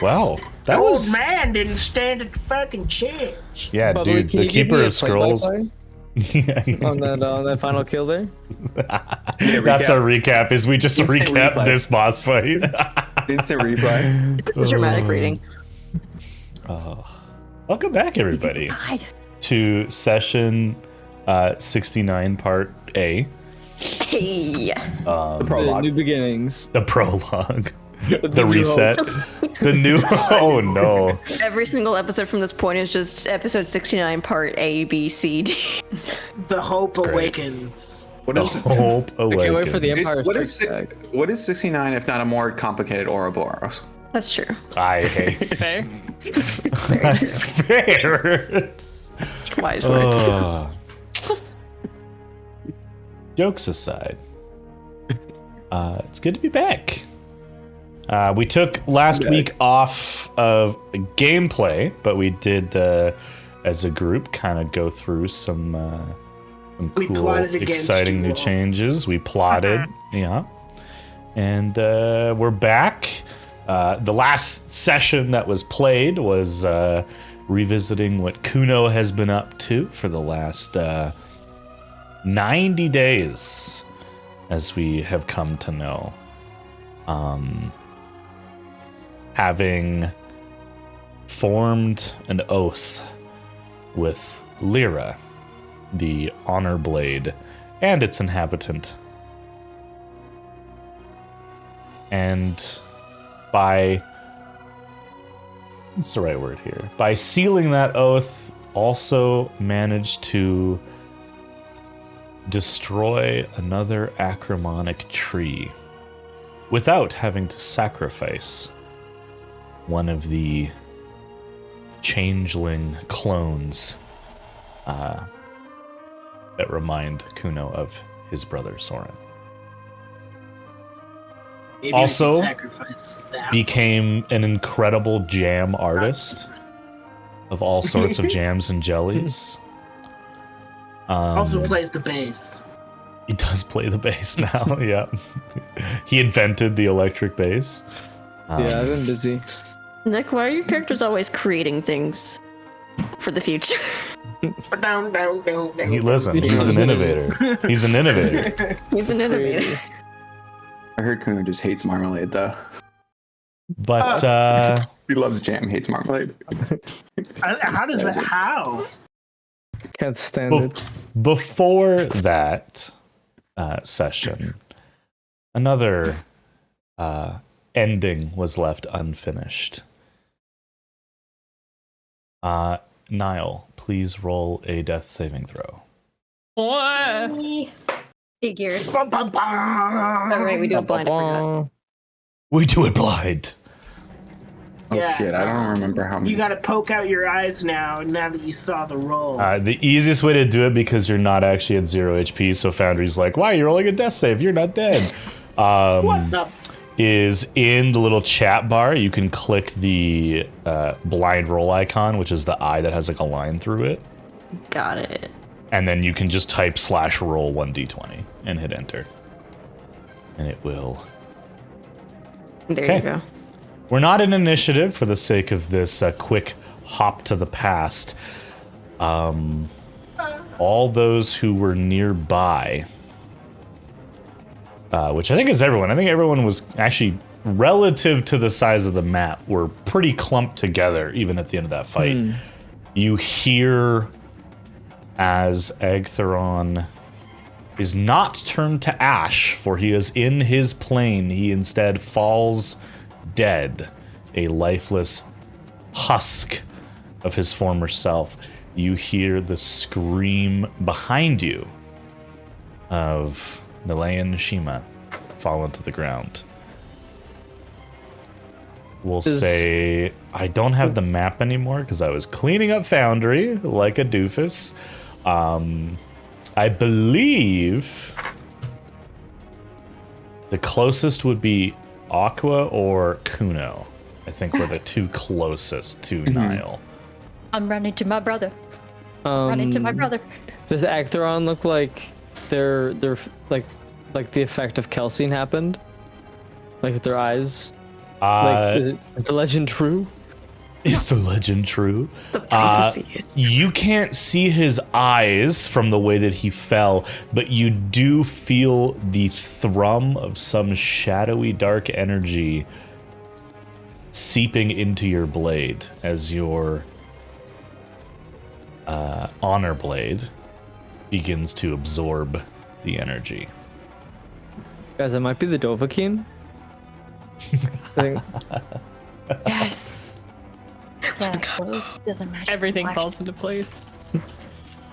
Well, that Old was man didn't stand a fucking chance. yeah, Bubba, dude. can The you give Keeper me a of Scrolls. play-by-play on that final kill there? That's our recap. Is we just Instant recap replay. this boss fight. Instant replay. It's a dramatic reading. Welcome back, everybody, God. to session 69, part A, Hey. The prologue. New beginnings. the prologue, the new reset, the new. Oh no! Every single episode from this point is just episode 69, part A, B, C, D. The hope great. awakens. What The is hope I can't wait for the awakens. Empire what is Strikes Back. what is 69 if not a more complicated Ouroboros? That's true. I hate Fair. fair. Wise words. Jokes aside, it's good to be back. We took last week off of gameplay, but we did, as a group, kind of go through some We cool, plotted against exciting you new all. changes. We plotted, yeah, and we're back. The last session that was played was revisiting what Kuno has been up to for the last 90 days, as we have come to know. Having formed an oath with Lyra, the Honor Blade, and its inhabitant. And by, what's the right word here? By sealing that oath, also managed to destroy another acromonic tree without having to sacrifice one of the changeling clones that remind Kuno of his brother Soren. Maybe Also, we can sacrifice that. Became an incredible jam artist of all sorts of jams and jellies. Also plays the bass. He does play the bass now, yeah. He invented the electric bass. Yeah, I've been busy. Nick, why are your characters always creating things for the future? He listen, he's an innovator. He's an innovator. He's an innovator. I heard Kuno just hates marmalade though. But He loves jam, hates marmalade. How does that? How? Can't stand be- it. before that session, another ending was left unfinished. Niall, please roll a death saving throw. Figures. Bum, bum, bum. All right, we do it blind. I forgot. We do it blind. Oh Yeah, shit, I don't remember how many. You gotta poke out your eyes now that you saw the roll. The easiest way to do it, because you're not actually at 0 HP, so Foundry's like, why, you're rolling a death save, you're not dead. What the? Is in the little chat bar, you can click the blind roll icon, which is the eye that has like a line through it. Got it. And then you can just type /roll 1d20 and hit enter. And it will. There Okay. you go. We're not in initiative for the sake of this quick hop to the past. All those who were nearby, which I think is everyone. I think everyone was actually, relative to the size of the map, were pretty clumped together even at the end of that fight. You hear as Agtheron is not turned to ash, for he is in his plane. He instead falls dead, a lifeless husk of his former self. You hear the scream behind you of Nilayan Shima fall into the ground. We'll say I don't have the map anymore because I was cleaning up Foundry like a doofus. I believe the closest would be Aqua or Kuno. I think we're the two closest to Niall. I'm running to my brother. Running to my brother. Does Actheron look like they're like the effect of Kelsene happened? Like with their eyes? Is the legend true? Is the legend true? The prophecy is You can't see his eyes from the way that he fell, but you do feel the thrum of some shadowy dark energy seeping into your blade as your honor blade begins to absorb the energy. Guys, that might be the Dovahkiin. Thing. Yes. Yeah, so doesn't matter. Everything Flash. falls into place.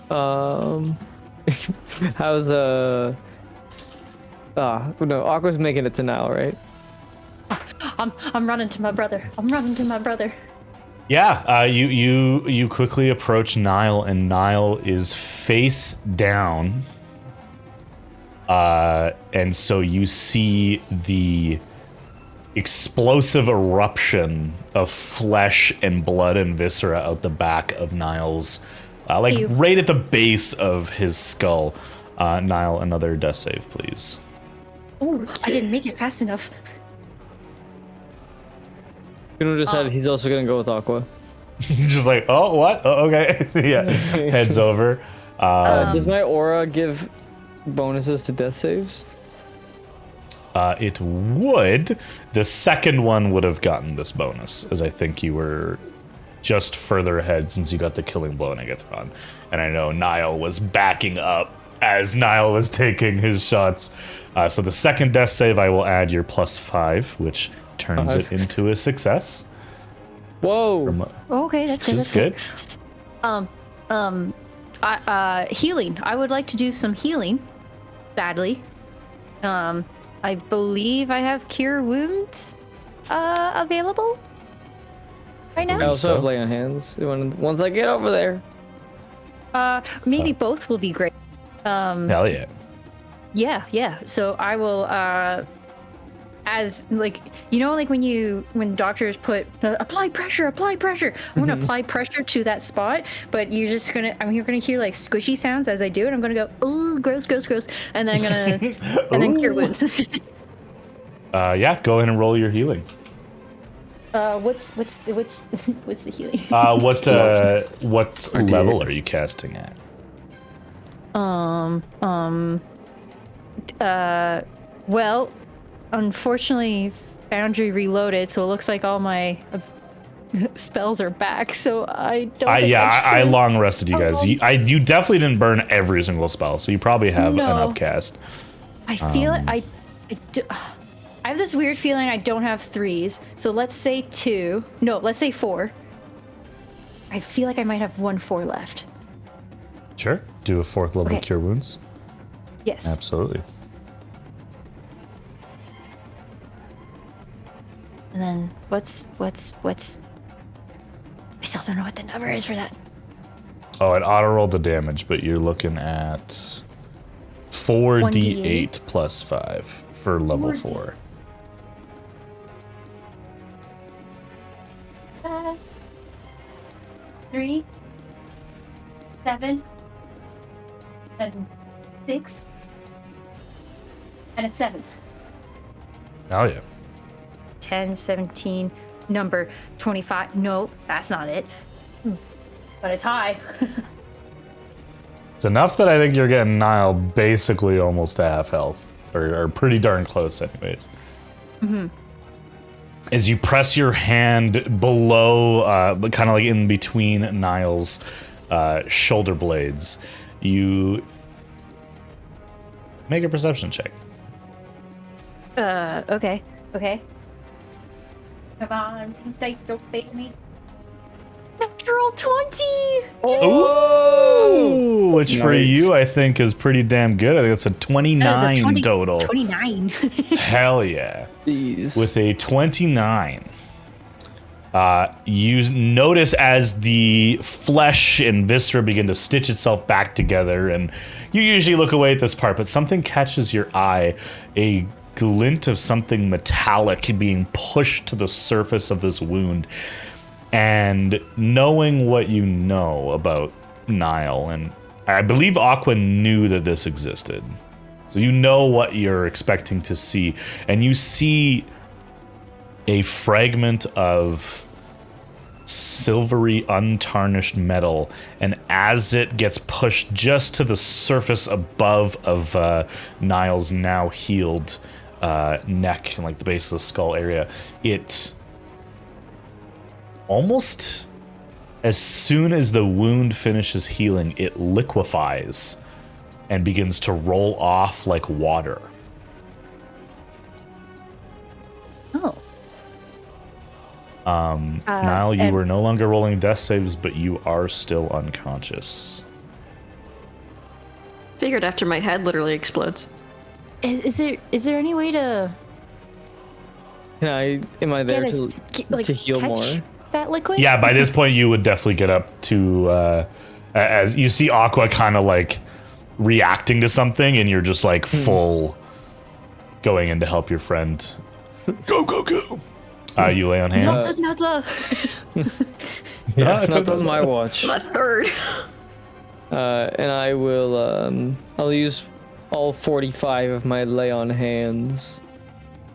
How's no, Aqua's making it to now, right? I'm running to my brother. I'm running to my brother. Yeah, you quickly approach Nile, and Nile is face down. And so you see the explosive eruption of flesh and blood and viscera out the back of Nile's, Ew. right at the base of his skull. Nile, another death save, please. Oh, I didn't make it fast enough. Kuno decided he's also gonna go with Aqua. Just like, oh, what? Oh, okay. Yeah, heads over. Does my aura give bonuses to death saves? It would. The second one would have gotten this bonus, as I think you were just further ahead since you got the killing blow on Agathron. And I know Nile was backing up as Nile was taking his shots. So the second death save, I will add your +5, which turns it into a success. Whoa! Okay, that's good. Which is That's good. Healing. I would like to do some healing. Badly. I believe I have cure wounds available right I now. also have lay on hands. Once I get over there. Maybe both will be great. Hell yeah. Yeah. So I will as like like when doctors put apply pressure. I'm gonna apply pressure to that spot, but you're gonna hear like squishy sounds as I do it. I'm gonna go, oh, gross, and then I'm gonna and then cure wounds. Yeah, go ahead and roll your healing. What's the healing? What level are you casting at? Well, unfortunately, Foundry reloaded, so it looks like all my spells are back. So I don't. I long rested you guys. You definitely didn't burn every single spell, so you probably have an upcast. I feel it. I have this weird feeling I don't have 3s. So let's say 2. No, let's say 4. I feel like I might have 1 4 left. Sure. Do a 4th level Okay. cure wounds. Yes. Absolutely. And then what's? I still don't know what the number is for that. Oh, it auto rolled the damage, but you're looking at 4d8 plus 5 for level 4. 3, 7, 6, and a 7. Oh yeah. 10, 17, number 25. No, that's not it. But a tie. It's enough that I think you're getting Nile basically almost to half health, or pretty darn close, anyways. Mm-hmm. As you press your hand below, but kind of like in between Nile's shoulder blades, you make a perception check. Okay. Come on, dice don't fail me. Natural 20! Ooh, which for Nice. you I think is pretty damn good. I think it's a 29 That is a total. 29. Hell yeah. These. With a 29, you notice as the flesh and viscera begin to stitch itself back together, and you usually look away at this part, but something catches your eye, a glint of something metallic being pushed to the surface of this wound. And knowing what you know about Nile, and I believe Aqua knew that this existed, so you know what you're expecting to see, and you see a fragment of silvery, untarnished metal, and as it gets pushed just to the surface above of Niall's now healed neck and like the base of the skull area, it almost, as soon as the wound finishes healing, it liquefies and begins to roll off like water. Oh. Niall, you and- were no longer rolling death saves, but you are still unconscious. Figured after my head literally explodes. Is there any way to Am I there to heal catch more? that liquid? Yeah, by this point, you would definitely get up to, as you see Aqua kind of like reacting to something, and you're just like full going in to help your friend. Go, go, go. You lay on hands. Not the. Yeah, it's not okay. on my watch. A third. And I will, I'll use all 45 of my lay on hands.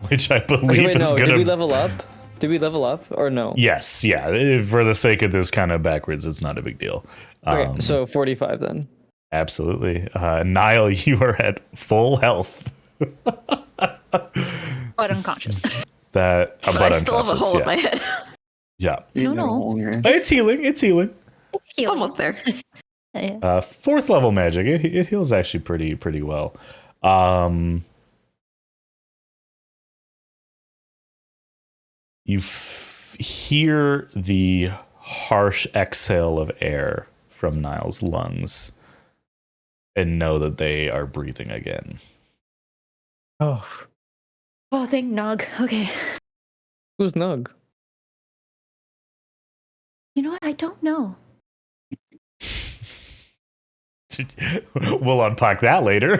Which I believe Okay, wait, is no, gonna. did we level up? Did we level up or no? Yes, yeah. For the sake of this kind of backwards, it's not a big deal. Okay, so 45 then. Absolutely. Niall, you are at full health. But unconscious. That, But but I still have a unconscious, hole in yeah. my head. Yeah. You No. have a hole in your head. It's healing. It's healing. It's It's healing. almost there. Yeah. Fourth level magic. It heals actually pretty well. You hear the harsh exhale of air from Niall's lungs and know that they are breathing again. Oh, Oh, thank Nog. Okay. who's Nug? You know what? I don't know. We'll unpack that later.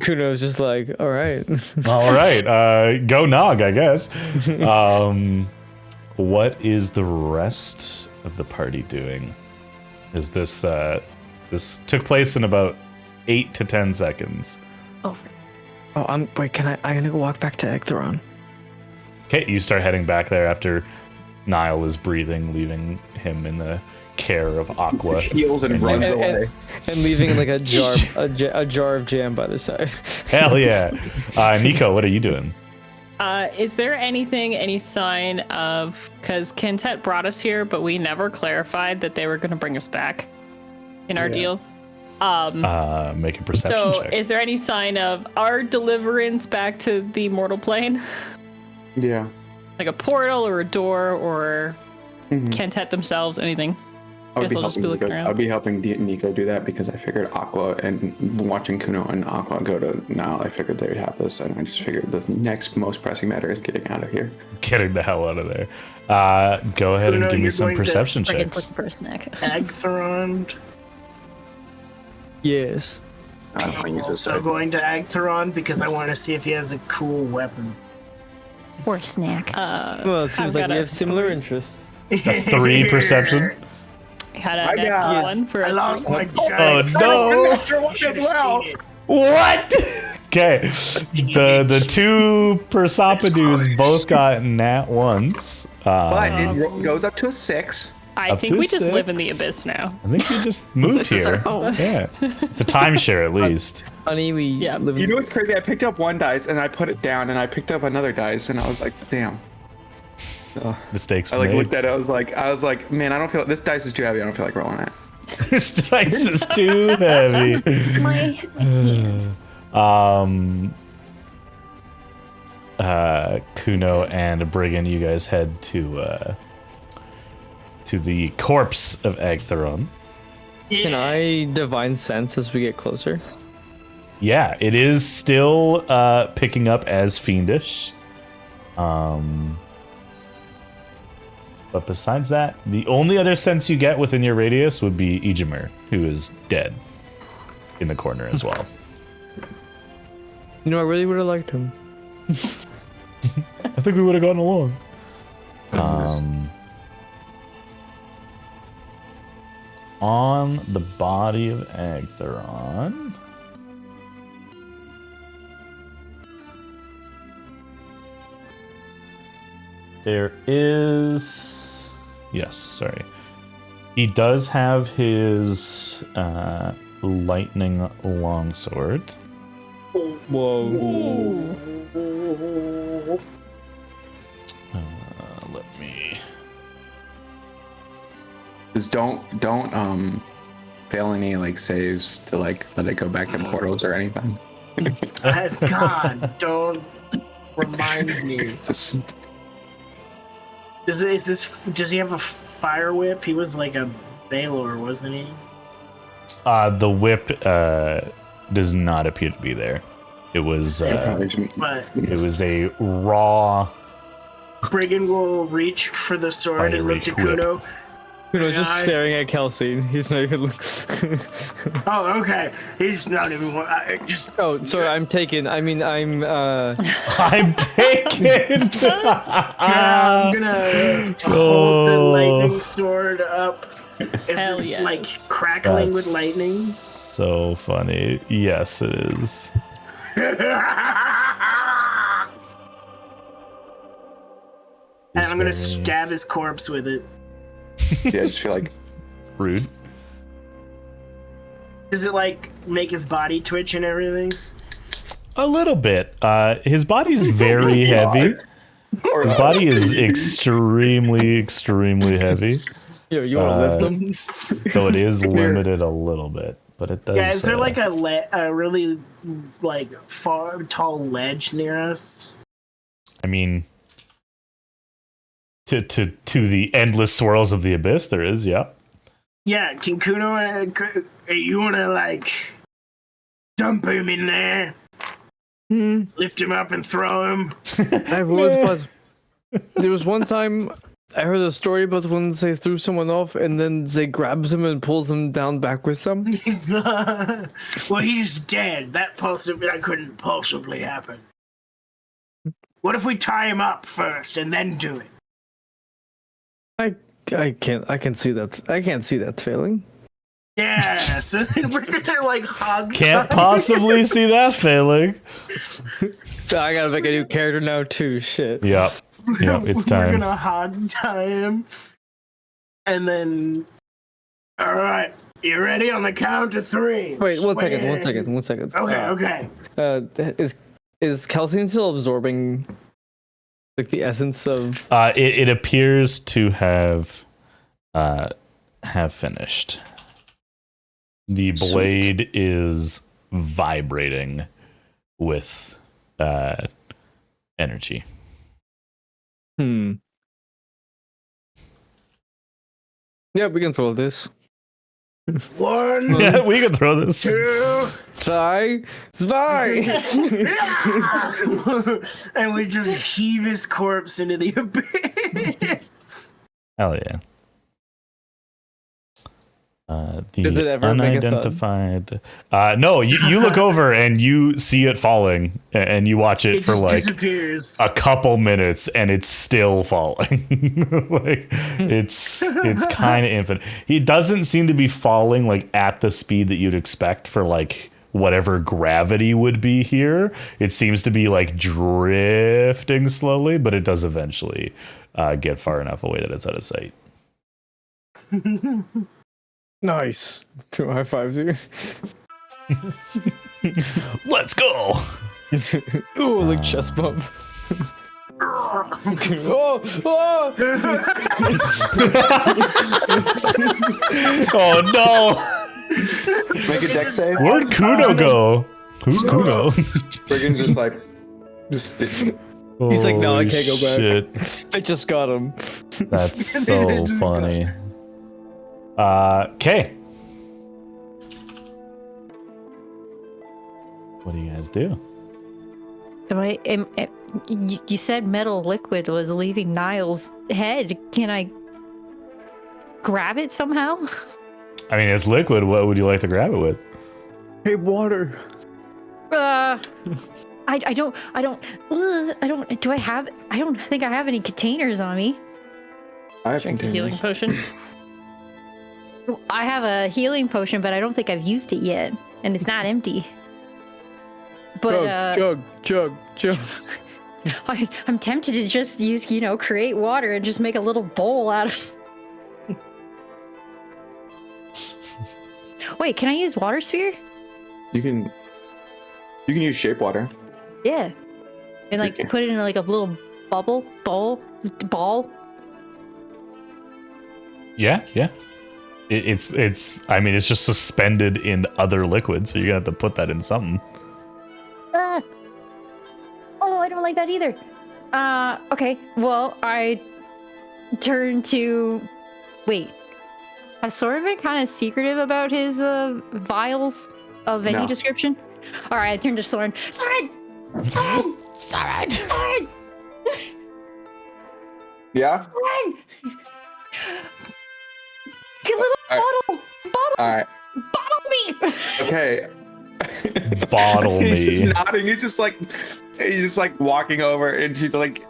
Kuno's just like, all right. All right, go Nog, I guess. What is the rest of the party doing? Is this this took place in about 8 to 10 seconds? Over. Oh, I'm gonna go walk back to Ectheron. Okay, you start heading back there after Niall is breathing, leaving him in the care of Aqua. Heals and runs away. And leaving like a jar of jam by the side. Hell yeah. Nico, what are you doing? Is there any sign of, because Kentet brought us here, but we never clarified that they were going to bring us back in our deal. Make a perception So check. is there any sign of our deliverance back to the mortal plane? Yeah. Like a portal or a door or Mhm. Kentet themselves, anything? I would Guess I'll just be looking around. I'd be helping Nico do that because I figured Aqua and watching Kuno and Aqua go to Nile, I figured they would have this, and I just figured the next most pressing matter is getting out of here. Getting the hell out of there. Go ahead and Bruno, give me you're some going to perception Friggins checks. looking for a snack. Agtheron. Yes. I don't think he's just Also going to Agtheron because I want to see if he has a cool weapon. Or a snack. Well, it seems I've like got we a have similar interests. A 3 perception. Had I a net got- one for I a lost my Oh giant. no! as well. What? Okay. The two Persopodos both got nat once. But it goes up to a 6. I Up think to we just live in the 6. abyss now. I think you just moved This is our here. home. Yeah. It's a timeshare at least. Honey, we Yeah. live in You know what's crazy? I picked up one dice and I put it down, and I picked up another dice, and I was like, damn. Mistakes I like made. looked at it. I was like, man, I don't feel this dice is too heavy. I don't feel like rolling it. This dice is too heavy. My Kuno and Brigand, you guys head to the corpse of Agtheron. Can I divine sense as we get closer? Yeah, it is still picking up as fiendish. But besides that, the only other sense you get within your radius would be Ijimur, who is dead in the corner as well. You know, I really would have liked him. I think we would have gotten along. On the body of Agtheron. There is. Yes, sorry. He does have his lightning longsword. Whoa. Let me. Just don't fail any like saves to like let it go back to portals or anything. God, don't remind me. Just Does he have a fire whip? He was like a Baylor, wasn't he? The whip does not appear to be there. It was But it was a raw. Brigand will reach for the sword and look to Fiery whip. Kuno. Kuno's just staring at Kelsey. He's not even. Oh, okay. He's not even. Just. Oh, sorry. I'm taken. I mean, I'm. I'm taken. I'm gonna hold the lightning sword up. Is Hell it, yes. like crackling with That's lightning? So funny. Yes, it is. And I'm gonna It's very stab his corpse with it. yeah, I just feel like rude. Does it like make his body twitch and everything? A little bit. His body's very heavy. His body is extremely, extremely heavy. Yo, you want to lift him? So it is limited a little bit, but it does. Yeah, is there like a really like far tall ledge near us? I mean, to the endless swirls of the abyss, there is. Yeah. Yeah, can Kuno, you wanna like dump him in there? Lift him up and throw him? There was one time I heard a story about when they threw someone off and then they grabs him and pulls him down back with them. Well, he's dead. That couldn't possibly happen. What if we tie him up first and then do it? I can't see that. I can't see that failing. Yeah, so then we're gonna like hog. Can't possibly see that failing. I gotta make a new character now too. Shit. Yep. Yep. It's We're time. gonna hog tie him, and then. All right, you ready on the count of 3? Wait, one second. Okay. Is Kelsey still absorbing like the essence of? It appears to have finished. The blade is vibrating with energy. Yeah, we can throw this. 1, Yeah, we can throw this. 2, Zwei. and we just heave his corpse into the abyss. Hell yeah. Does it The ever make a thud? unidentified. No, you look over and you see it falling, and you watch it It for just like disappears. a couple minutes, and it's still falling. Like it's kind of infinite. He doesn't seem to be falling like at the speed that you'd expect for like whatever gravity would be here. It seems to be like drifting slowly, but it does eventually get far enough away that it's out of sight. Nice. 2 high fives here. Let's go. Ooh, like chest bump. Oh! Oh no! make a deck save. Where'd Kuno go? Who's Kuno? Brigand's just like He's like, no, I can't go back. Shit. I just got him. That's so funny. Okay. What do you guys do? You said metal liquid was leaving Niall's head. Can I grab it somehow? I mean, it's liquid. What would you like to grab it with? Hey, water. I don't think I have any containers on me. I have Drink a healing containers. potion. I have a healing potion, but I don't think I've used it yet, and it's not empty. But Chug. I'm tempted to just use, create water and just make a little bowl out of. Wait, can I use water sphere? You can use shape water. Yeah. And like Okay. put it in like a little ball. Yeah. It's. I mean, it's just suspended in other liquids, so you're gonna have to put that in something. Ah. Oh, I don't like that either. Okay. Well, I turn to. Wait. Has Soren been kind of secretive about his vials of any No. description? All right, I turn to Soren. Soren! Yeah. Soren! Get a little All right. bottle me! Okay. Bottle He's me. just nodding. He's just like walking over, and she's like,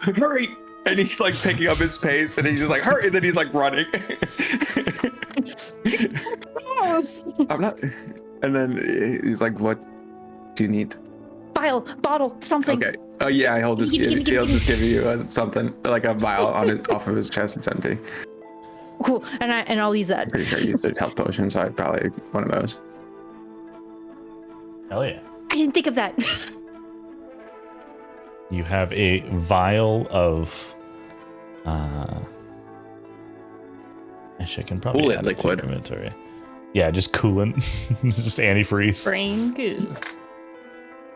"Hurry!" And he's like picking up his pace, and he's just like, "Hurry!" And then he's like running. I'm not. And then he's like, "What do you need?" Vial, bottle, something. Okay. Oh yeah, he'll just Gimme, give gimme, he'll gimme. just give you something like a vial off of his chest. It's empty. Cool, and I'll use that. Pretty sure he used a health potion, so I'd probably one of those. Hell yeah. I didn't think of that. You have a vial of. Actually, I can probably Coolant add it to your liquid. inventory. Yeah, just coolant, just antifreeze. Brain goo.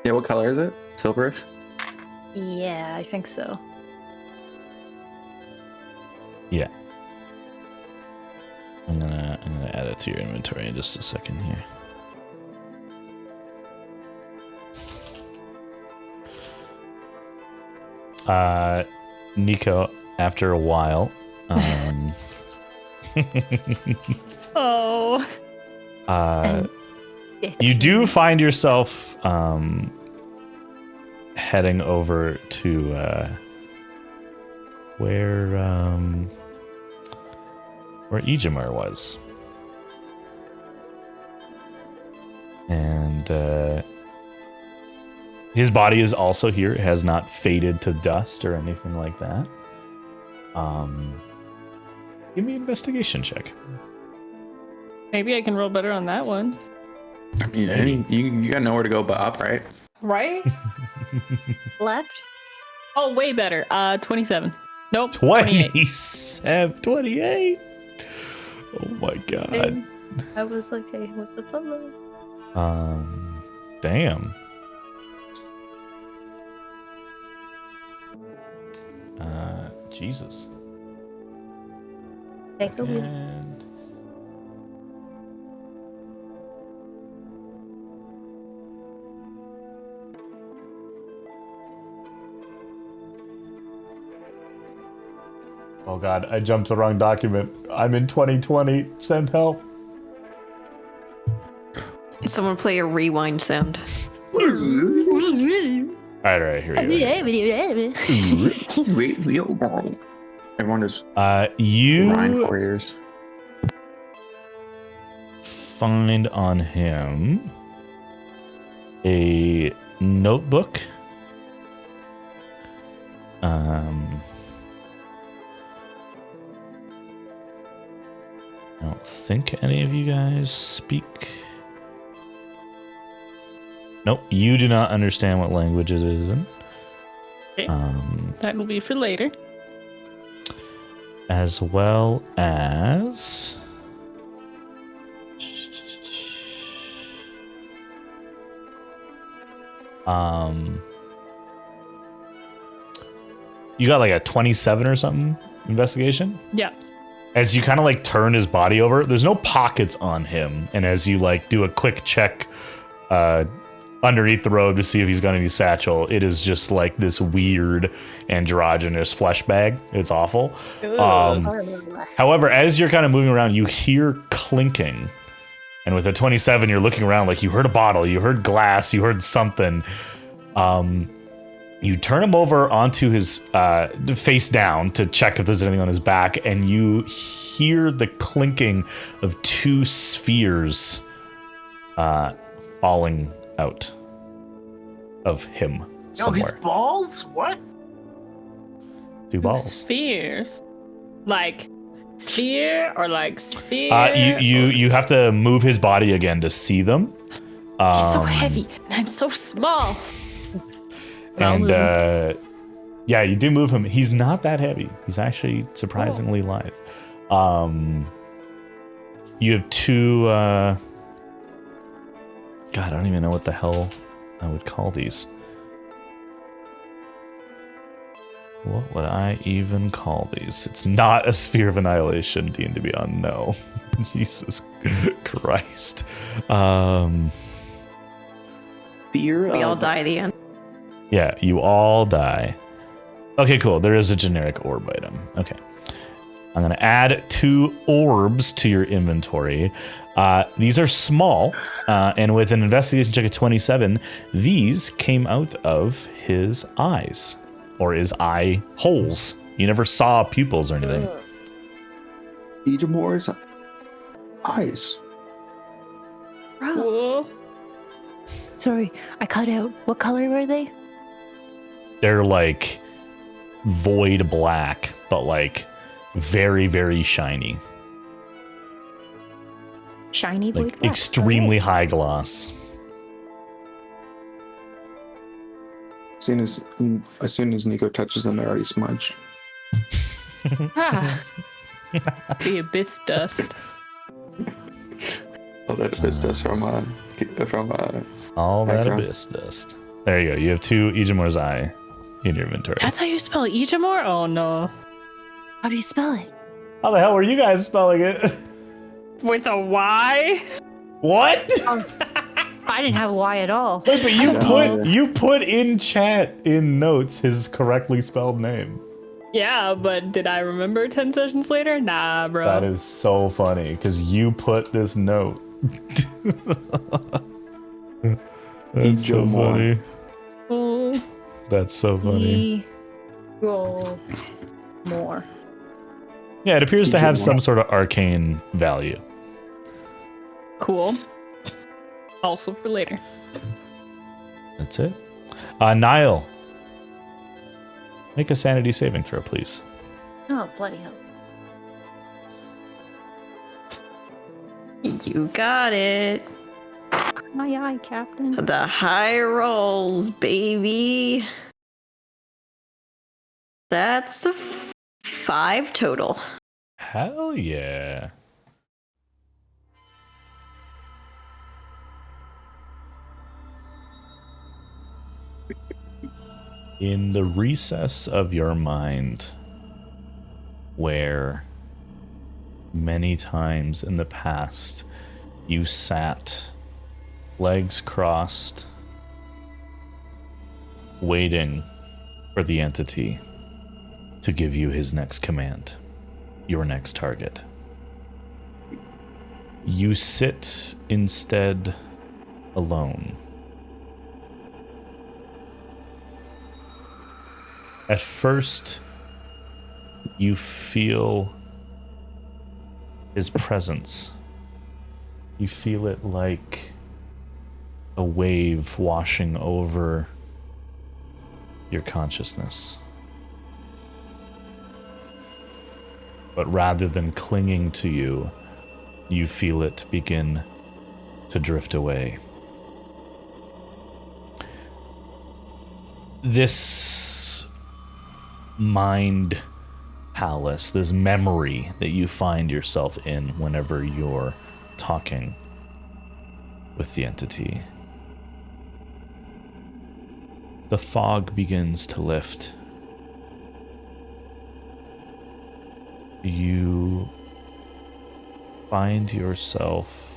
Yeah, what color is it? Silverish. Yeah, I think so. Yeah. I'm gonna add it to your inventory in just a second here. Nico, after a while, Oh. you do find yourself heading over to where Ejimar was. And his body is also here. It has not faded to dust or anything like that. Give me an investigation check. Maybe I can roll better on that one. I mean, you got nowhere to go but up, right? Right? Left? Oh, way better. 27. Nope. 28. 28. Oh my god. I was like, hey, what's the fellow? Damn. Jesus. Take the wheel. And oh god, I jumped the wrong document. I'm in 2020. Send help. Someone play a rewind sound. Alright, here we go. Everyone is You Rhine warriors. find on him a notebook. I don't think any of you guys speak. Nope, you do not understand what language it is in. Okay. That will be for later. As well as you got like a 27 or something investigation. Yeah. As you kind of like turn his body over, there's no pockets on him, and as you like do a quick check underneath the robe to see if he's got any satchel, it is just like this weird androgynous flesh bag. It's awful. However, as you're kind of moving around, you hear clinking, and with a 27, you're looking around like you heard a bottle, you heard glass, you heard something. You turn him over onto his face down to check if there's anything on his back, and you hear the clinking of two spheres falling out of him. Oh, his somewhere. balls? What? Two balls. Spheres. Like sphere or like sphere? You have to move his body again to see them. He's so heavy and I'm so small. And yeah, you do move him. He's not that heavy. He's actually surprisingly lithe. You have two. God, I don't even know what the hell I would call these. What would I even call these? It's not a sphere of annihilation, D&D Beyond. No, Jesus Christ. Fear We all of- die at the end. Yeah, you all die. Okay, cool. There is a generic orb item. Okay. I'm going to add 2 orbs to your inventory. These are small, and with an investigation check of 27, these came out of his eyes, or his eye holes. You never saw pupils or anything. Ejamor's eyes. Gross. Cool. Sorry, I cut out. What color were they? They're like void black, but like very, very shiny. Shiny Like void black. extremely high gloss. As soon as Nico touches them, they're already smudged. Ah. The abyss dust. Oh, that abyss dust from All that Background. abyss dust. There you go. You have 2 Ejamor's eye in your inventory. That's how you spell Ejamor? Oh no. How do you spell it? How the hell were you guys spelling it? With a Y? What? I didn't have a Y at all. Wait, but you put in chat in notes his correctly spelled name. Yeah, but did I remember 10 sessions later? Nah, bro. That is so funny because you put this note. That's so funny. Oh. That's so funny. Go more. Yeah, it appears to have some sort of arcane value. Cool. Also for later. That's it. Niall, make a sanity saving throw, please. Oh, bloody hell. You got it. Aye, aye, Captain. The high rolls, baby. That's a 5 total. Hell yeah. In the recess of your mind, where many times in the past you sat, legs crossed, waiting for the entity to give you his next command, your next target. You sit instead alone. At first, you feel his presence. You feel it like a wave washing over your consciousness. But rather than clinging to you, you feel it begin to drift away. This mind palace, this memory that you find yourself in whenever you're talking with the entity. The fog begins to lift. You find yourself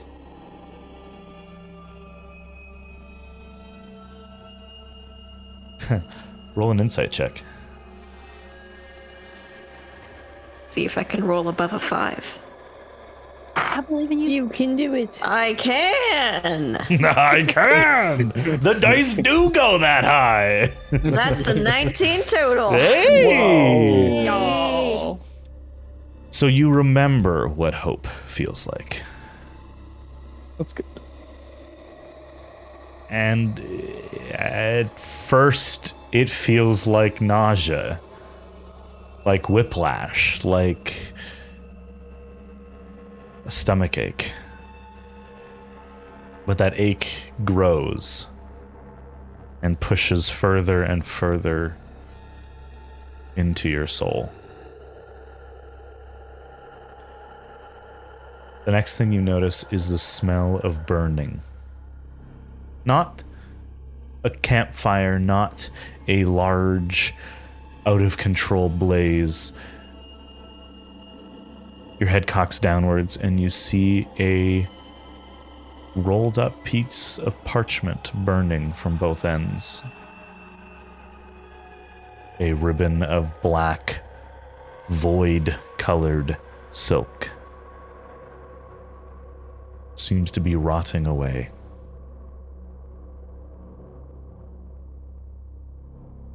roll an insight check. See if I can roll above a 5. I believe in you. You can do it. I can! I can! The dice do go that high! That's a 19 total. Hey! No. So you remember what hope feels like. That's good. And at first, it feels like nausea, like whiplash, like a stomach ache. But that ache grows and pushes further and further into your soul. The next thing you notice is the smell of burning. Not a campfire, not a large, out-of-control blaze. Your head cocks downwards and you see a rolled up piece of parchment burning from both ends. A ribbon of black, void-colored silk. Seems to be rotting away.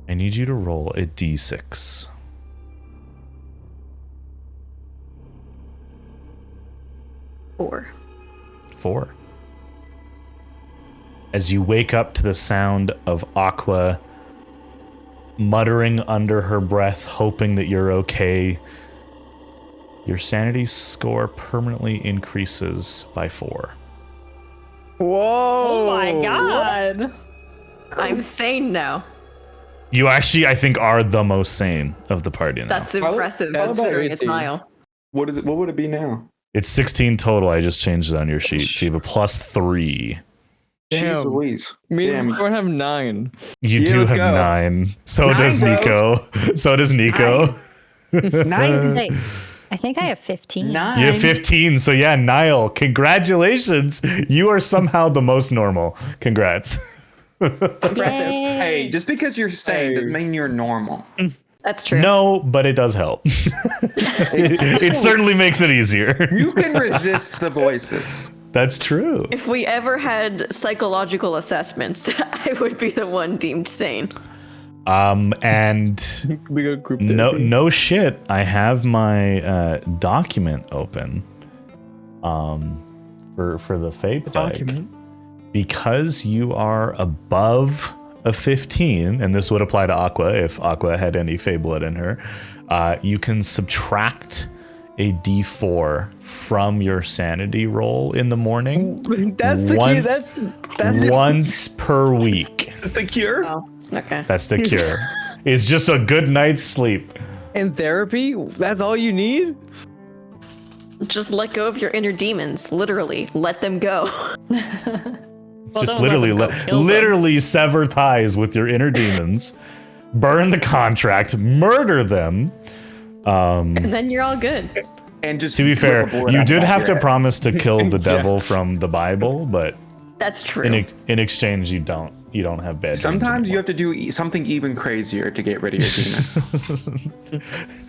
I need you to roll a d6. 4. As you wake up to the sound of Aqua muttering under her breath, hoping that you're okay, your sanity score permanently increases by 4. Whoa! Oh my god! I'm sane now. You actually, I think, are the most sane of the party now. That's impressive How about considering it's AC? Niall. What is it? What would it be now? It's 16 total. I just changed it on your sheet. So you have a +3. Jeez Damn. Louise. Me and Damn. Scorn have 9. You Yeah, do let's have go. 9. So 9, does bros. Nico. So does Nico. 9. Hey, I think I have 15. 9. You have 15. So yeah, Niall, congratulations. You are somehow the most normal. Congrats. Impressive. Yay. Hey, just because you're sane doesn't mean you're normal. That's true. No, but it does help. It certainly makes it easier. You can resist the voices. That's true. If we ever had psychological assessments, I would be the one deemed sane. And We got group no shit. I have my document open. For the Fae Plague. Because you are above a 15, and this would apply to Aqua if Aqua had any Fae blood in her, you can subtract a d4 from your sanity roll in the morning. That's the Once- key. That's once per week. Is the cure? Oh, okay. That's the cure. It's just a good night's sleep. in therapy. That's all you need. Just let go of your inner demons. Literally, let them go. Well, Just don't let literally, them go kill them. literally sever ties with your inner demons, burn the contract, murder them. And then you're all good. And just To be fair, put a bullet you out did the back have of to your head. promise to kill the Yeah. devil from the Bible, but That's true. in exchange, you don't have bad. dreams Sometimes you anymore. have to do something even crazier to get rid of your demons.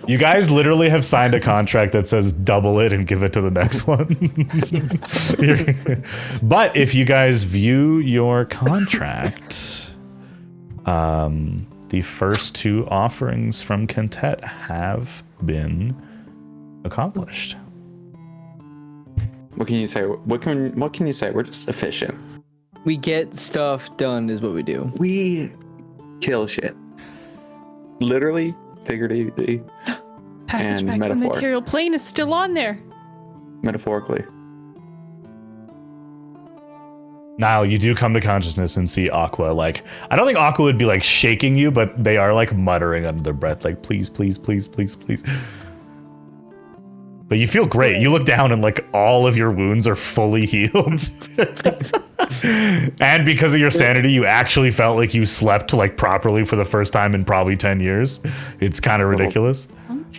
You guys literally have signed a contract that says double it and give it to the next one. But if you guys view your contract, the first two offerings from Kentet have been accomplished. What can you say? What can you say? We're just efficient. We get stuff done, is what we do. We kill shit. Literally, figuratively, Passage and back from metaphor. material plane is still on there. metaphorically. Now you do come to consciousness and see Aqua. Like, I don't think Aqua would be like shaking you, but they are like muttering under their breath, like, please, please, please, please, please. But you feel great. You look down and like all of your wounds are fully healed. And because of your sanity, you actually felt like you slept like properly for the first time in probably 10 years. It's kind of ridiculous.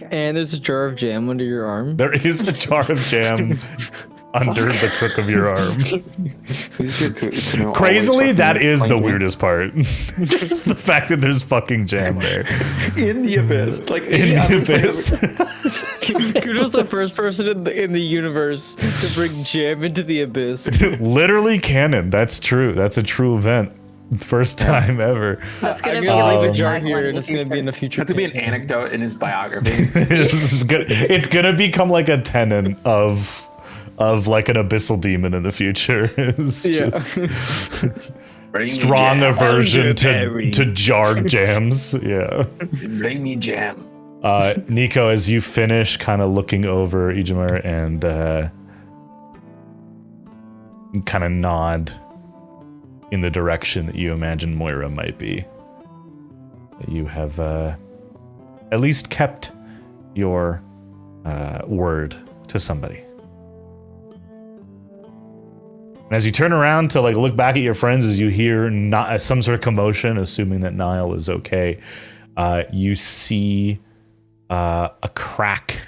And there's a jar of jam under your arm. There is a jar of jam under the crook of your arm. Crazily, that is the weirdest part. It's the fact that there's fucking jam there. In the abyss. Like In the abyss. Kudo's the first person in the universe to bring jam into the abyss. Literally canon. That's true. That's a true event. First time ever. That's gonna I'm be gonna leave like a jar tagline here, in and the it's gonna be in the future. to be an anecdote in his biography. It's gonna become like a tenon of like an abyssal demon in the future. It's Yeah. just Bring me strong jam. aversion to Elderberry. jarg jams. Yeah. Bring me jam. Nico, as you finish kind of looking over Ijimur and kind of nod in the direction that you imagine Moira might be. That you have at least kept your word to somebody. And as you turn around to like look back at your friends, as you hear some sort of commotion, assuming that Niall is okay, you see a crack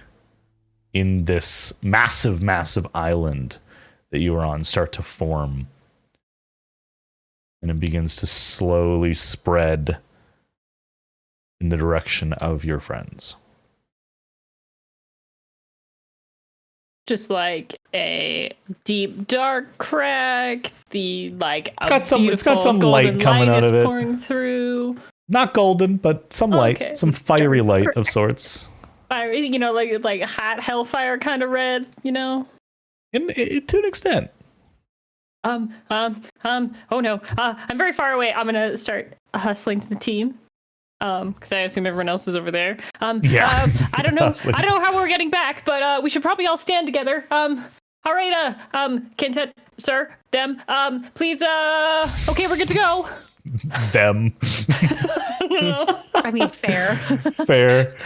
in this massive, massive island that you are on start to form. And it begins to slowly spread in the direction of your friends. Just like a deep dark crack. The like It's got some light coming out of it. pouring through. Not golden, but some light, Okay. some fiery light of sorts. Fire, you know, like hot hellfire kind of red. You know. To an extent. Oh no. I'm very far away. I'm gonna start hustling to the team. Because I assume everyone else is over there. Yeah. I don't know. Hustling. I don't know how we're getting back, but we should probably all stand together. All right. Quintet, sir, them. Please. Okay, we're good to go. Them. I mean, fair. Fair.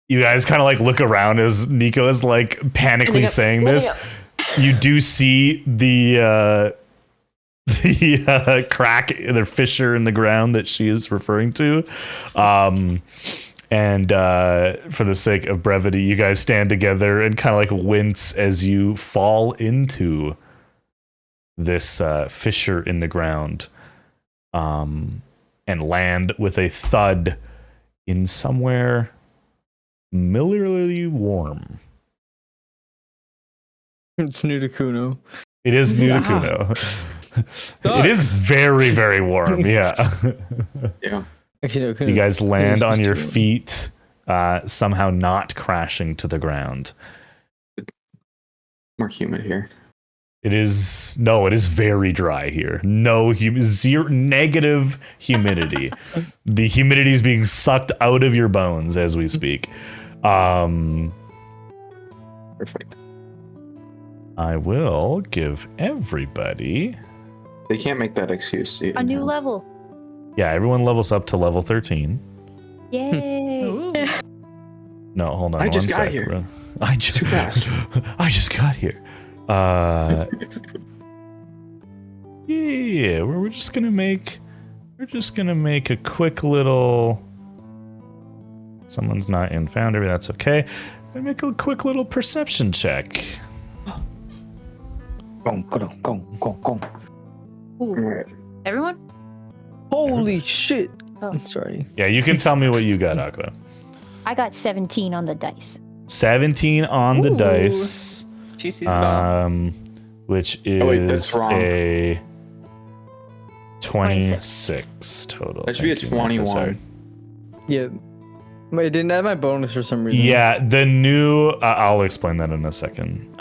You guys kind of like look around as Nico is like panically saying this. You do see the crack, the fissure in the ground that she is referring to. And for the sake of brevity, you guys stand together and kind of like wince as you fall into this fissure in the ground, and land with a thud in somewhere familiarly warm. It's new to Kuno. It is new to Kuno. It is very, very warm. Yeah. Yeah. Actually, no, Kuno. You guys land Kuno's on just your too warm. feet, somehow not crashing to the ground. More humid here. It is very dry here. No zero negative humidity. The humidity is being sucked out of your bones as we speak. Perfect. I will give everybody. They can't make that excuse. A new level. Yeah, everyone levels up to level 13. Yay. Ooh. No, hold on. I just one got sec. here. I just Too fast. I just got here. Yeah, we're just gonna make a quick little. Someone's not in Foundry, that's okay. Gonna make a quick little perception check. Ooh. Everyone? Holy shit! Oh. Sorry. Yeah, you can tell me what you got, Aqua. I got 17 on the dice. 17 on the Ooh. dice. She sees it all. Which is wait, that's wrong. a 26 total. That should be a Thank you, Marco, 21. sorry. Yeah. Wait, I didn't add my bonus for some reason. Yeah, the new. I'll explain that in a second.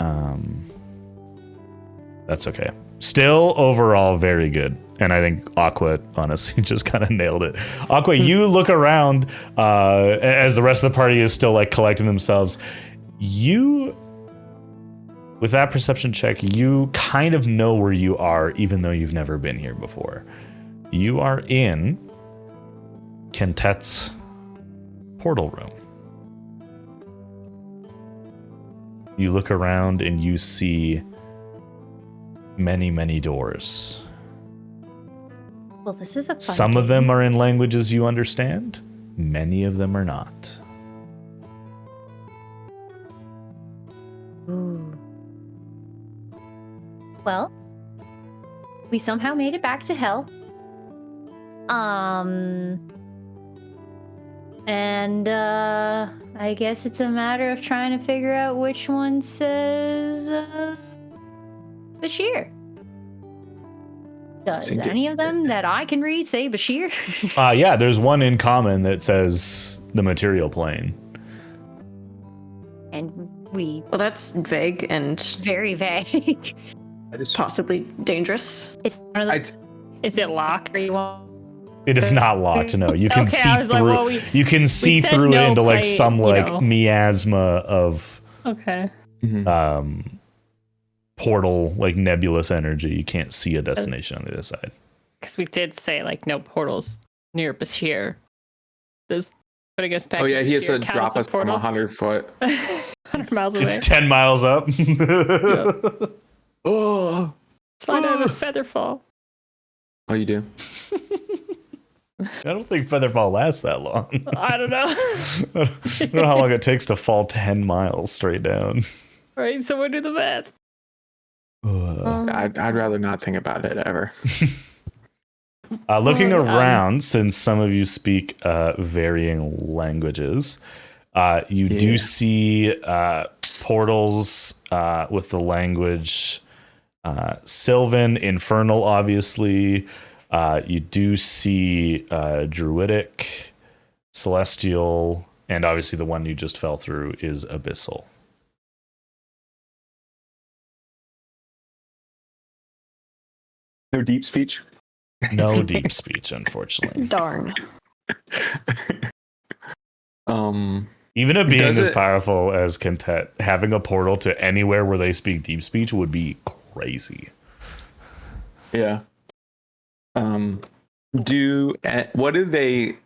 That's okay. Still, overall, very good. And I think Aqua, honestly, just kind of nailed it. Aqua, you look around as the rest of the party is still like collecting themselves. You, with that perception check, you kind of know where you are, even though you've never been here before. You are in Kentet's portal room. You look around and you see many, many doors. Well, this is a fun Some of game. them are in languages you understand. Many of them are not. Ooh. Well, we somehow made it back to hell. And I guess it's a matter of trying to figure out which one says Bashir. Does Seems any of them that I can read say Bashir? Yeah, there's one in common that says the material plane. And we Well, that's vague and very vague. possibly dangerous. It's one of the Is it locked? you want. It is not locked. No, you can Okay, see I was through. like, well, you can see said through no it into like play, some you like know. miasma of Okay. portal, like nebulous energy. You can't see a destination on the other side. Because we did say like no portals near Bashir. Does putting us back? Oh yeah, in he has Bashir to count drop as a us from portal? 100 foot. 100 miles away. It's 10 miles up. Oh. It's fine. I have a feather fall. Oh, you do? I don't think Featherfall lasts that long. I don't know. I don't know how long it takes to fall 10 miles straight down. Right. So we'll do the math. I'd rather not think about it ever. Looking around, since some of you speak varying languages, you do see portals with the language Sylvan, Infernal, obviously. You do see Druidic, Celestial, and obviously the one you just fell through is Abyssal. No deep speech. No deep speech, unfortunately. Darn. Even a being Does as it- powerful as Kentet, having a portal to anywhere where they speak deep speech would be crazy. Yeah. What do they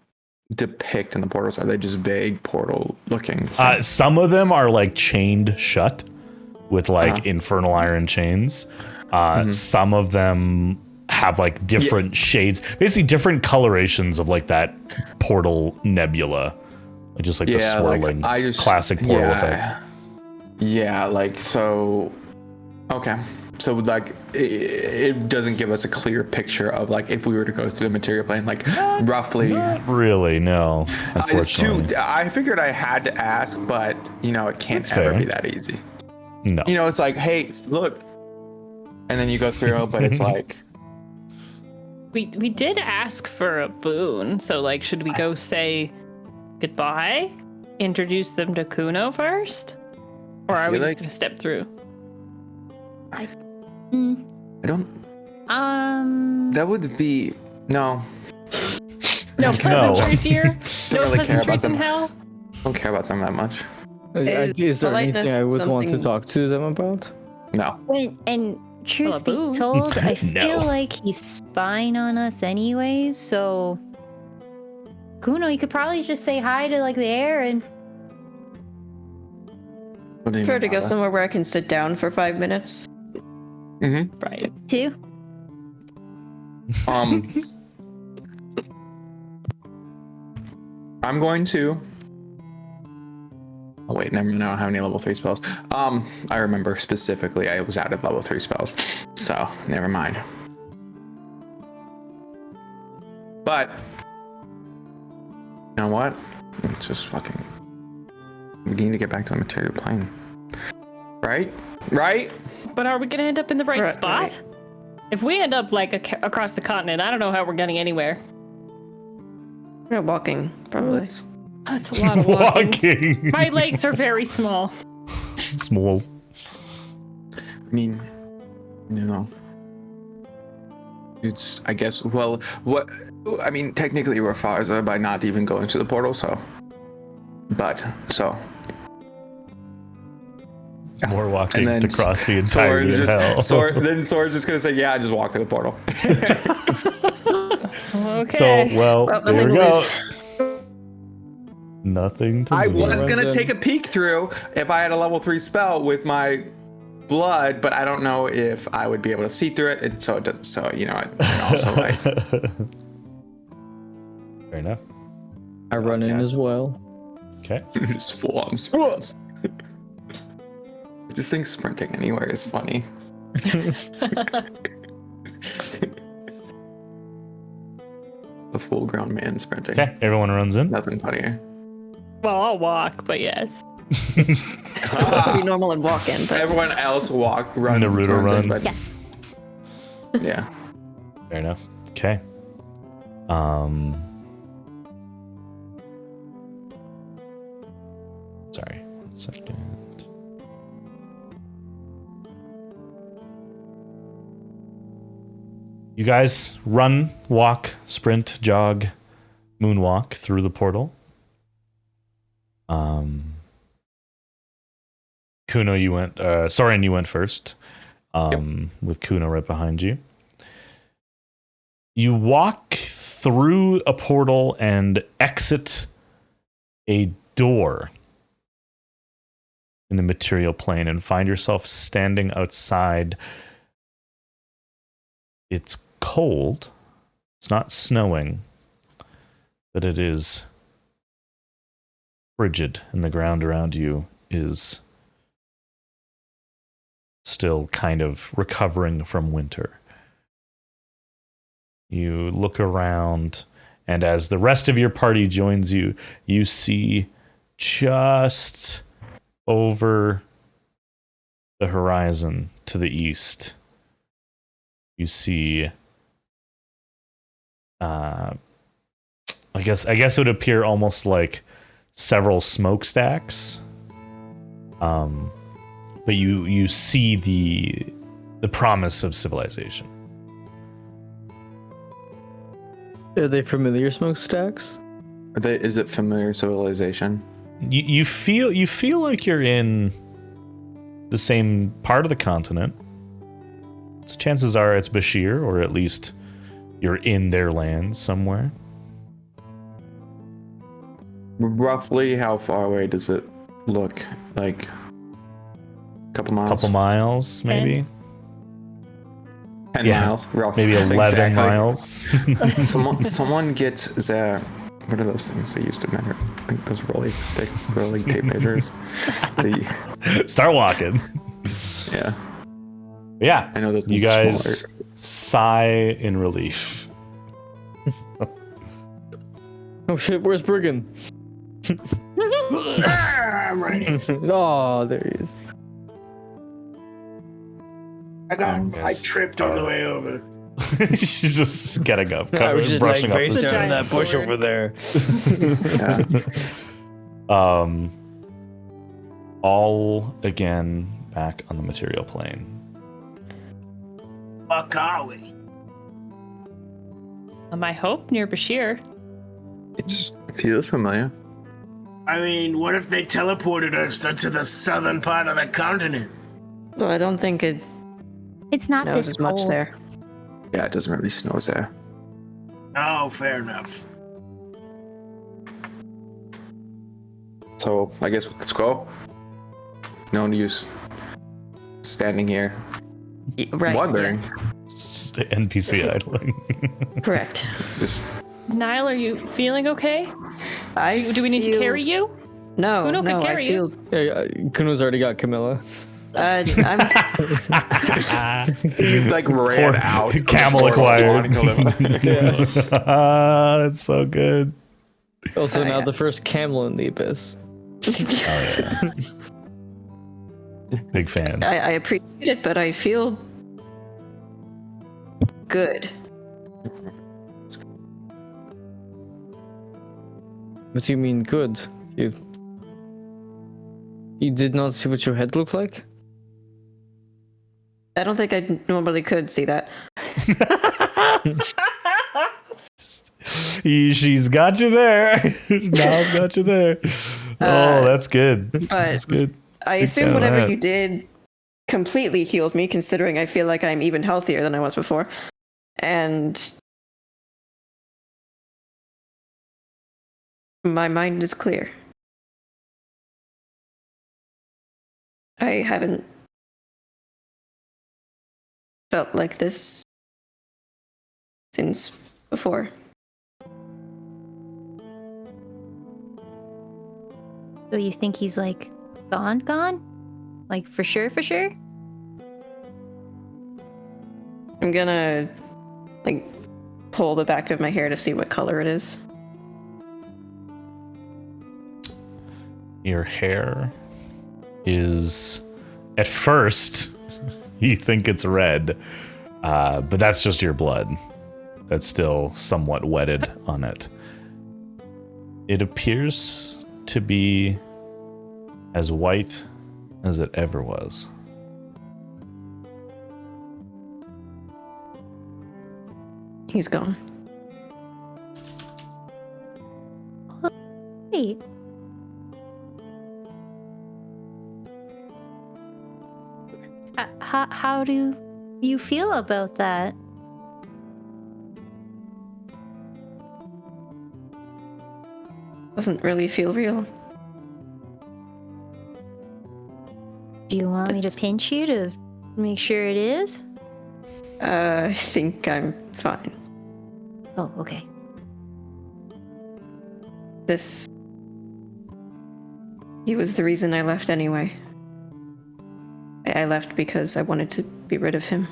depict in the portals? Are they just vague portal looking things? Some of them are like chained shut with like infernal iron chains. Some of them have like different shades, basically different colorations of like that portal nebula. Just like the swirling classic portal effect. Yeah, like so. Okay, so like it doesn't give us a clear picture of like if we were to go through the material plane, like roughly. Not really, no. It's Unfortunately, too. I figured I had to ask, but you know it can't That's ever fair. be that easy. no. You know, it's like, hey, look, and then you go through, but it's like. We did ask for a boon. So like, should we go say goodbye? Introduce them to Kuno first? Or are we feel just like- going to step through? I don't. That would be no. No pleasantries here? No really care about pleasantries in them. hell? Don't care about them that much. Is there politeness anything I would want to something- talk to them about? No. And truth be Boo. told, I No. feel like he's spying on us anyways, so Kuno, you could probably just say hi to like the air and What do you Prefer to mean go by that? somewhere where I can sit down for 5 minutes. Right. too. I'm going to. Oh wait, never mind. I don't have any level 3 spells. I remember specifically I was out of level 3 spells, so never mind. But you know what? It's just fucking. We need to get back to the material plane, right? Right? But are we going to end up in the right Right, spot? right. If we end up like across the continent, I don't know how we're getting anywhere. We're walking, probably. That's a lot of walking. Walking. My legs are very small. Small. I mean, you know. It's, I guess, well, what, I mean, technically we're farther by not even going to the portal, so. But, so. More walking And then to cross the entirety of hell. Then Sora's just gonna say, yeah, I just walk to the portal. Okay. So, well, Well, there nothing we to go. lose. Nothing to I lose. was gonna Random. take a peek through if I had a level 3 spell with my blood, but I don't know if I would be able to see through it. And so, you know, and also like, Fair enough. I run in Okay. as well. Okay. just full on sprints. I just think sprinting anywhere is funny. A full-grown man sprinting. Okay. Everyone runs in. Nothing funnier. Well, I'll walk, but yes. Pretty normal and walk in, but Everyone else runs Naruto runs in, run. but Yes. yeah. Fair enough. Okay. Sorry. 1 second. You guys run, walk, sprint, jog, moonwalk through the portal. Kuno, you went. Soren, you went first. With Kuno right behind you. You walk through a portal and exit a door in the material plane and find yourself standing outside. It's cold. It's not snowing, but it is frigid, and the ground around you is still kind of recovering from winter. You look around, and as the rest of your party joins you, you see just over the horizon to the east, you see I guess it would appear almost like several smokestacks. But you see the promise of civilization. Are they familiar smokestacks? Is it familiar civilization? You feel like you're in the same part of the continent. So chances are it's Bashir, or at least you're in their land somewhere. Roughly how far away does it look? Like couple miles? Couple miles, maybe. 10 miles, roughly. Maybe 11 miles. someone gets the, what are those things they used to measure? I think those rolling tape measures. Start walking. Yeah. Yeah. I know those. You guys smaller. sigh in relief. Oh shit, where's Brigham? I'm ready. Oh, there he is. I tripped on the way over. She's just getting up, I was just brushing like off the facing snow. on that bush sword. over there. Yeah. All again back on the material plane. Fuck are we? I hope near Bashir. It feels familiar. I mean, what if they teleported us to the southern part of the continent? Well, I don't think it It's not snows this as much cold. there. Yeah, it doesn't really snow there. Oh, fair enough. So I guess let's go. No use standing here Right. wondering. It's just an NPC idling. yeah, correct. Just Niall, are you feeling okay? Do we need to feel- carry you? No, Kuno can no, carry I feel. Yeah, Kuno's already got Camilla. I'm, you like ran Poor out. camel acquired. Yeah. That's so good. Also, now yeah. the first camel in the abyss. Big fan. I appreciate it, but I feel good. What do you mean good? You did not see what your head looked like? I don't think I normally could see that. She's got you there. Niall's got you there. Oh, that's good. But That's good. I Good assume count of whatever that. you did completely healed me, considering I feel like I'm even healthier than I was before. And my mind is clear. I haven't felt like this since before. So you think he's like gone? Like for sure? I'm gonna like pull the back of my hair to see what color it is. Your hair is, at first, you think it's red, but that's just your blood. That's still somewhat wetted on it. It appears to be as white as it ever was. he's gone. Wait. How do you feel about that? Doesn't really feel real. Do you want me to pinch you to make sure it is? I think I'm fine. Oh, okay. He was the reason I left anyway. I left because I wanted to be rid of him.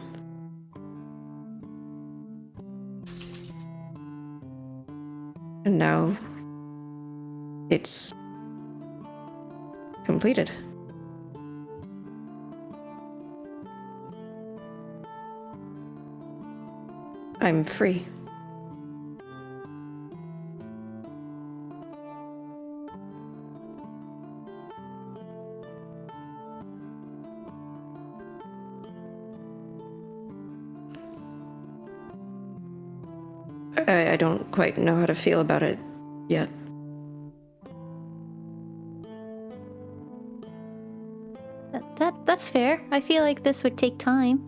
And now it's completed. I'm free. I don't quite know how to feel about it yet. That's fair. I feel like this would take time.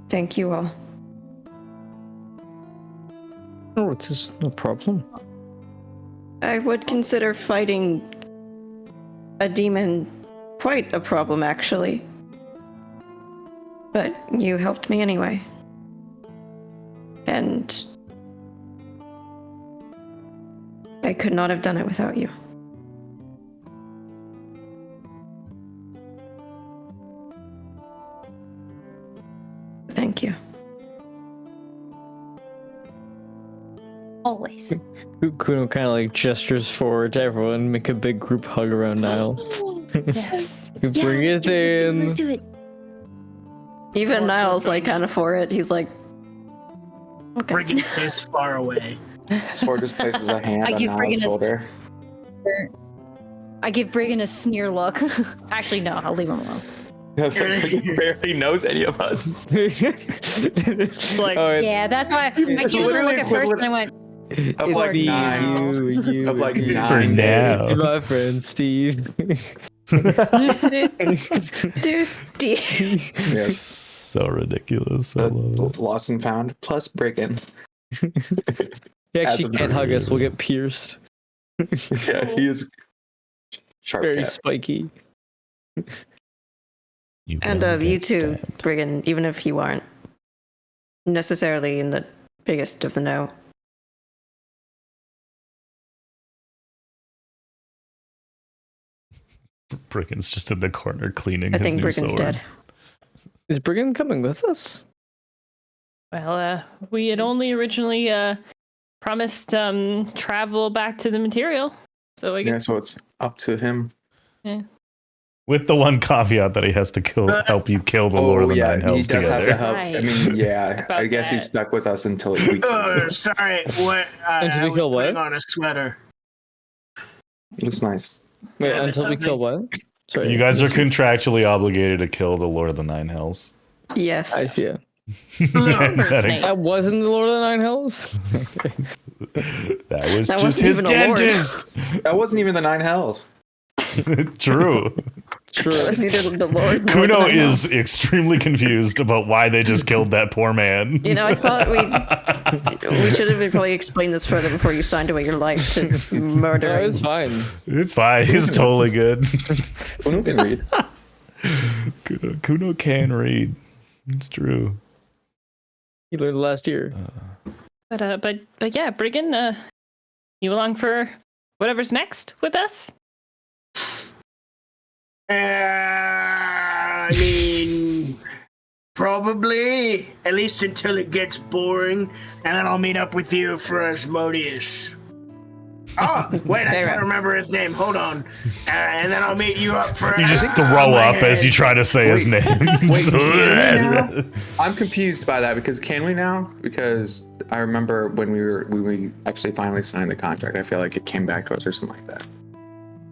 Thank you all. Oh, it's just no problem. I would consider fighting a demon quite a problem, actually. But you helped me anyway. And I could not have done it without you. Thank you. Always. Kuno kind of like gestures forward to everyone, make a big group hug around Niall. Yes. You bring it in. Let's do it. Even Niall's like kind of for it. He's like, okay. Brigand stays far away. Sword just places a hand I on give Brigand Niall's a shoulder. I give Brigand a sneer look. Actually, no, I'll leave him alone. No, so he barely knows any of us. Like, Oh, Yeah, that's why I gave him a literally look at first and I equivalent- went, Of like me, 9. you, Of like you. 9 now. days. My friend Steve. Do Steve. Yeah. So ridiculous. I love it. Lost and found plus Brigand. He As actually of can't hug us. We'll get pierced. Yeah, he is sharp. Very cat. spiky. You And will you get too, stabbed. Brigand, even if you aren't necessarily in the biggest of the know. Brigand's just in the corner cleaning I his think new Brigand's sword. dead. Is Brigand coming with us? well, we had only originally promised travel back to the material, so I guess. Yeah, so it's up to him. With the one caveat that he has to help you kill the Lord of the Nine he Hells does together. have to help. I mean, yeah, About I guess he's that. stuck with us until we. Oh, sorry. What? Until we I was kill what? putting on a sweater. Looks nice. Wait, Yeah, until we there's kill what? Sorry. You guys are contractually obligated to kill the Lord of the Nine Hells. Yes. I see it. Snake. That wasn't the Lord of the Nine Hells? That was That just wasn't his even a lord. dentist. That wasn't even the 9 hells. True. True. That was neither the Lord nor Kuno the Nine is Hells. extremely confused about why they just killed that poor man. You know, I thought we should have probably explained this further before you signed away your life to No, murdering. it's fine. It's fine. He's totally good. Uno can read. Kuno can read. It's true. You learned last year. But yeah, Brigand, you along for whatever's next with us? I mean, probably, at least until it gets boring, and then I'll meet up with you for Asmodeus. Oh, wait, I can't remember his name. Hold on. And then I'll meet you up for... You just throw my up as you head. try to say his name. I'm confused by that because can we now? Because I remember when we actually finally signed the contract, I feel like it came back to us or something like that.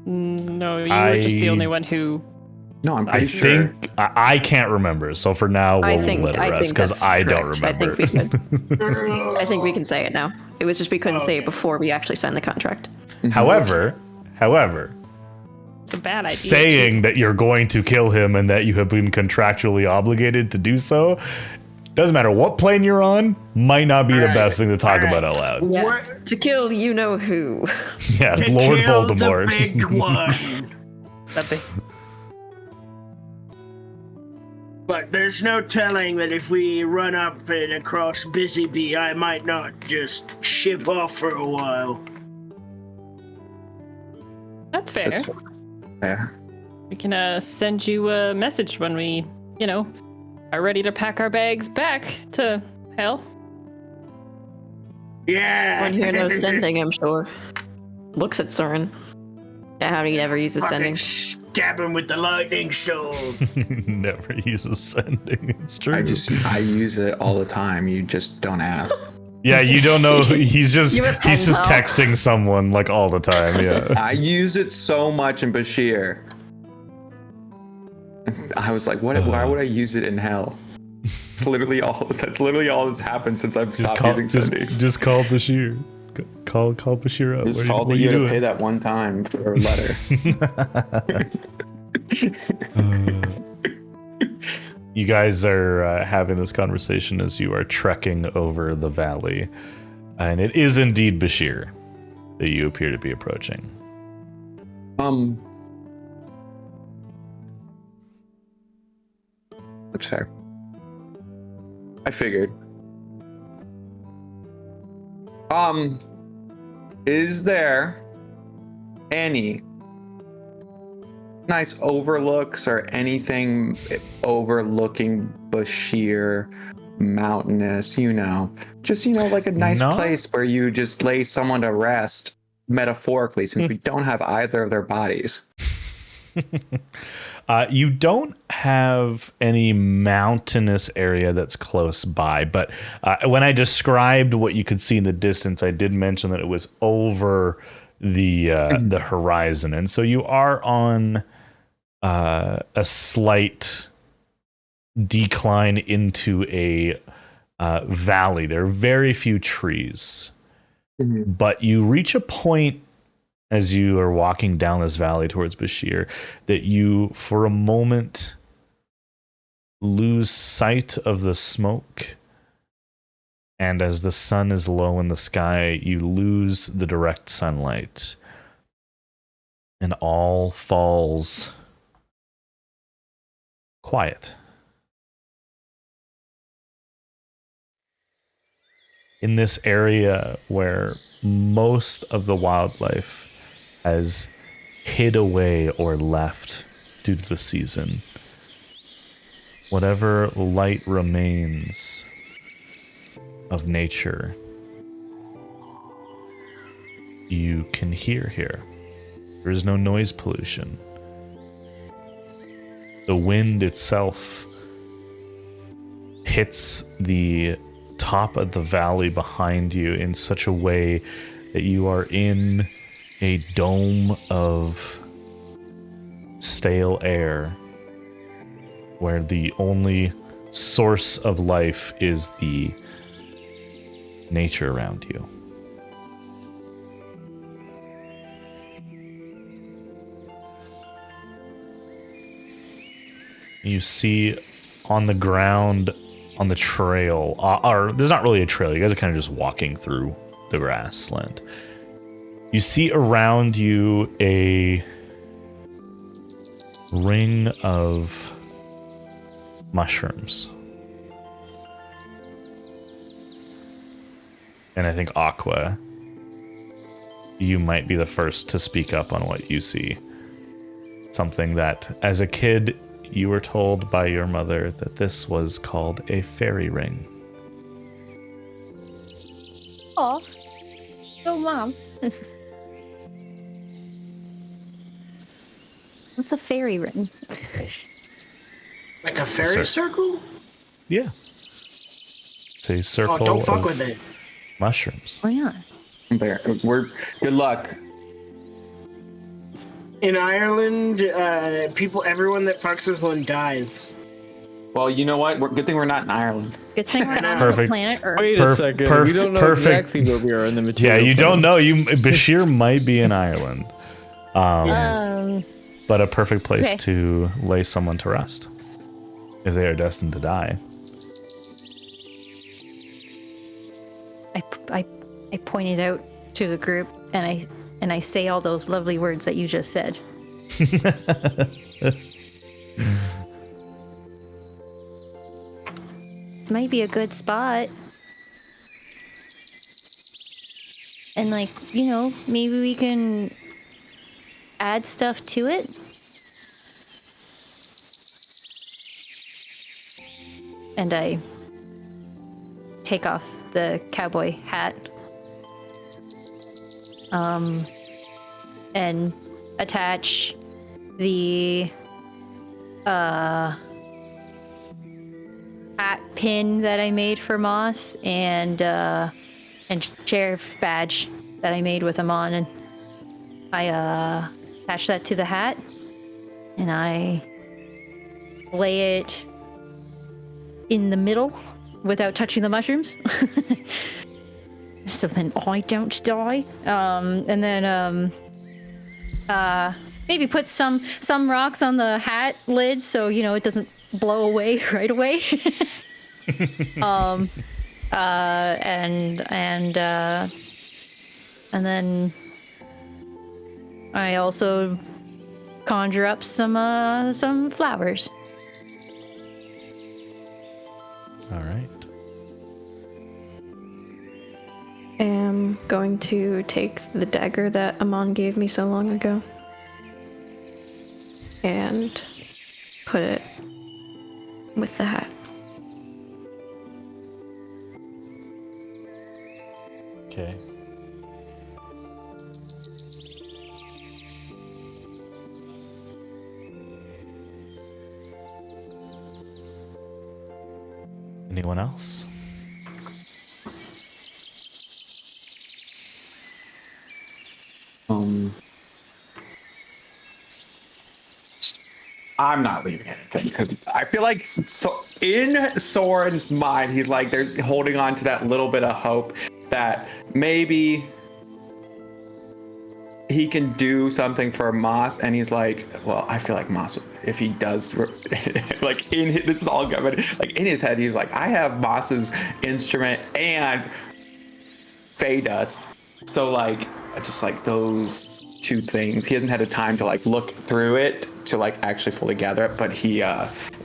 No, you were just the I- only one who No, I'm I pretty I sure. think I can't remember. So for now, we'll let it rest because that's I don't correct. remember. I think we can say it now. It was just we couldn't say it before we actually signed the contract. However, It's a bad idea. saying that you're going to kill him and that you have been contractually obligated to do so, doesn't matter what plane you're on, might not be the best thing to talk about out loud. Yeah. What- To kill you know who. Yeah, To Lord kill Voldemort. the big one. That they- But there's no telling that if we run up and across Busy Bee, I might not just ship off for a while. That's fair. That's fair. We can send you a message when we, are ready to pack our bags back to hell. Yeah. One here knows sending, I'm sure. Looks at Soren. Yeah, how do you never use the Fucking sending? stab him with the lightning sword. Never uses sending. It's true. I use it all the time. You just don't ask. Yeah, you don't know. He's just You have pen he's just pal. texting someone like all the time. Yeah. I use it so much in Bashir. I was like, what? Why would I use it in hell? It's literally all. That's literally all that's happened since I've stopped using sending. just call Bashir. Call Bashir up. Just What all are that you you had to doing? pay that one time for a letter. You guys are having this conversation as you are trekking over the valley, and it is indeed Bashir that you appear to be approaching. That's fair. I figured. Is there any nice overlooks or anything overlooking Bashir mountainous, just like a nice No. place where you just lay someone to rest, metaphorically, since we don't have either of their bodies. You don't have any mountainous area that's close by, but when I described what you could see in the distance, I did mention that it was over the horizon, and so you are on a slight decline into a valley. There are very few trees, but you reach a point as you are walking down this valley towards Bashir that you, for a moment, lose sight of the smoke. And as the sun is low in the sky, you lose the direct sunlight. And all falls quiet. In this area where most of the wildlife has hid away or left due to the season, whatever light remains of nature, you can hear here. There is no noise pollution. The wind itself hits the top of the valley behind you in such a way that you are in a dome of stale air where the only source of life is the nature around you. You see on the ground, on the trail, or there's not really a trail, you guys are kind of just walking through the grassland. You see around you a ring of mushrooms. And I think Aqua, you might be the first to speak up on what you see. Something that, as a kid, you were told by your mother that this was called a fairy ring. Aw. Go, Mom. What's a fairy ring? Like a fairy Sir. circle? Yeah. It's a Oh, circle don't fuck of with it. mushrooms. Why not? There. We're good luck. In Ireland, everyone that fucks with one dies. Well, you know what? Good thing we're not in Ireland. Good thing we're not on the Perfect. planet Earth. Wait a second. We don't know exactly where we are in the Yeah, material. you plane. don't know. Bashir might be in Ireland, but a perfect place Okay. to lay someone to rest if they are destined to die. I pointed out to the group, and I say all those lovely words that you just said. This might be a good spot. And like, maybe we can add stuff to it. And I take off the cowboy hat. And attach the hat pin that I made for Moss and sheriff badge that I made with him on, and I attach that to the hat and I lay it in the middle without touching the mushrooms. So then I don't die. And then maybe put some rocks on the hat lid so it doesn't blow away right away. And then I also conjure up some flowers. All right. Am going to take the dagger that Amon gave me so long ago and put it with the hat. Okay. Anyone else? I'm not leaving anything because I feel like in Soren's mind, he's like, there's holding on to that little bit of hope that maybe he can do something for Moss. And he's like, well, I feel like Moss, if he does, like this is all good, like in his head, he's like, I have Moss's instrument and Fey Dust. So like, just like those two things, he hasn't had a time to like look through it to like actually fully gather it, but he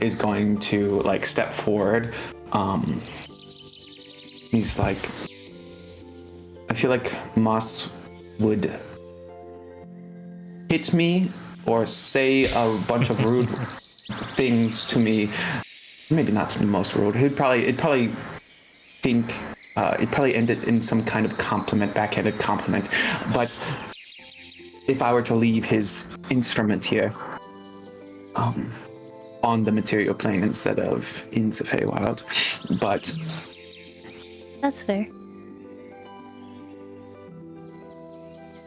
is going to like step forward. He's like, I feel like Moss would hit me or say a bunch of rude things to me. Maybe not the most rude. It'd probably think it probably ended in some kind of compliment, backhanded compliment. But if I were to leave his instrument here, on the material plane instead of in the Feywild, but That's fair.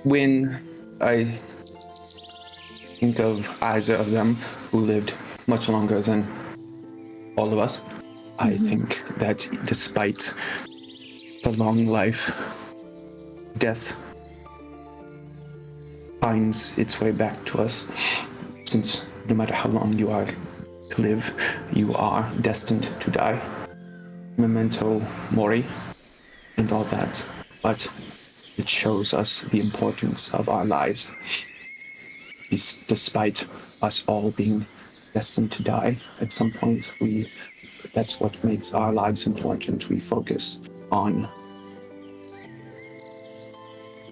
when I think of either of them who lived much longer than all of us, I think that despite the long life, death finds its way back to us, since no matter how long you are to live, you are destined to die. Memento mori and all that, but it shows us the importance of our lives. Despite us all being destined to die at some point, that's what makes our lives important. We focus on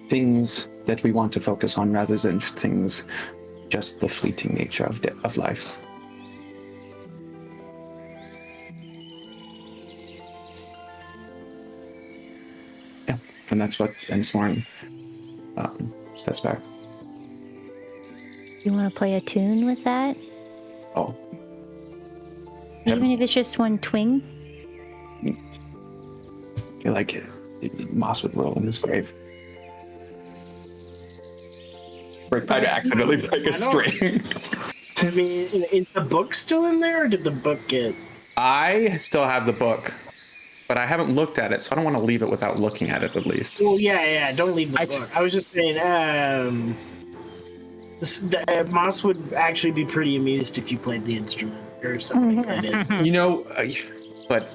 things that we want to focus on rather than things, just the fleeting nature of life. Yeah, and that's what Ensworn steps back. You want to play a tune with that? Oh. Even if it's just one twing? Like Moss would roll in his grave. I'd accidentally break a string. I mean, is the book still in there, or did the book get? I still have the book, but I haven't looked at it, so I don't want to leave it without looking at it at least. Well, yeah. Don't leave the book. I was just saying, Moss would actually be pretty amused if you played the instrument or something like that. You know, but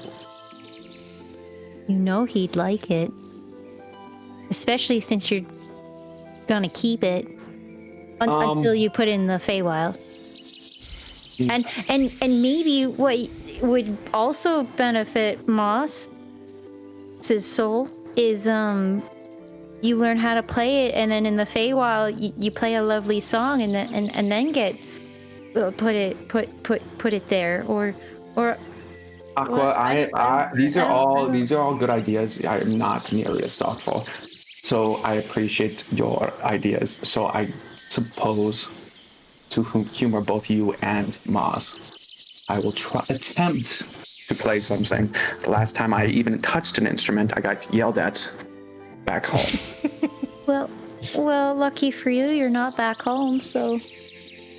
You know he'd like it. Especially since you're gonna keep it until you put in the Feywild. And maybe what would also benefit Moss's soul is you learn how to play it, and then in the Feywild you play a lovely song, and then get put it there, or Aqua, these are all good ideas. I am not nearly as thoughtful, so I appreciate your ideas. So I suppose, to humor both you and Maz, I will attempt to play something. The last time I even touched an instrument, I got yelled at back home. well, lucky for you, you're not back home. So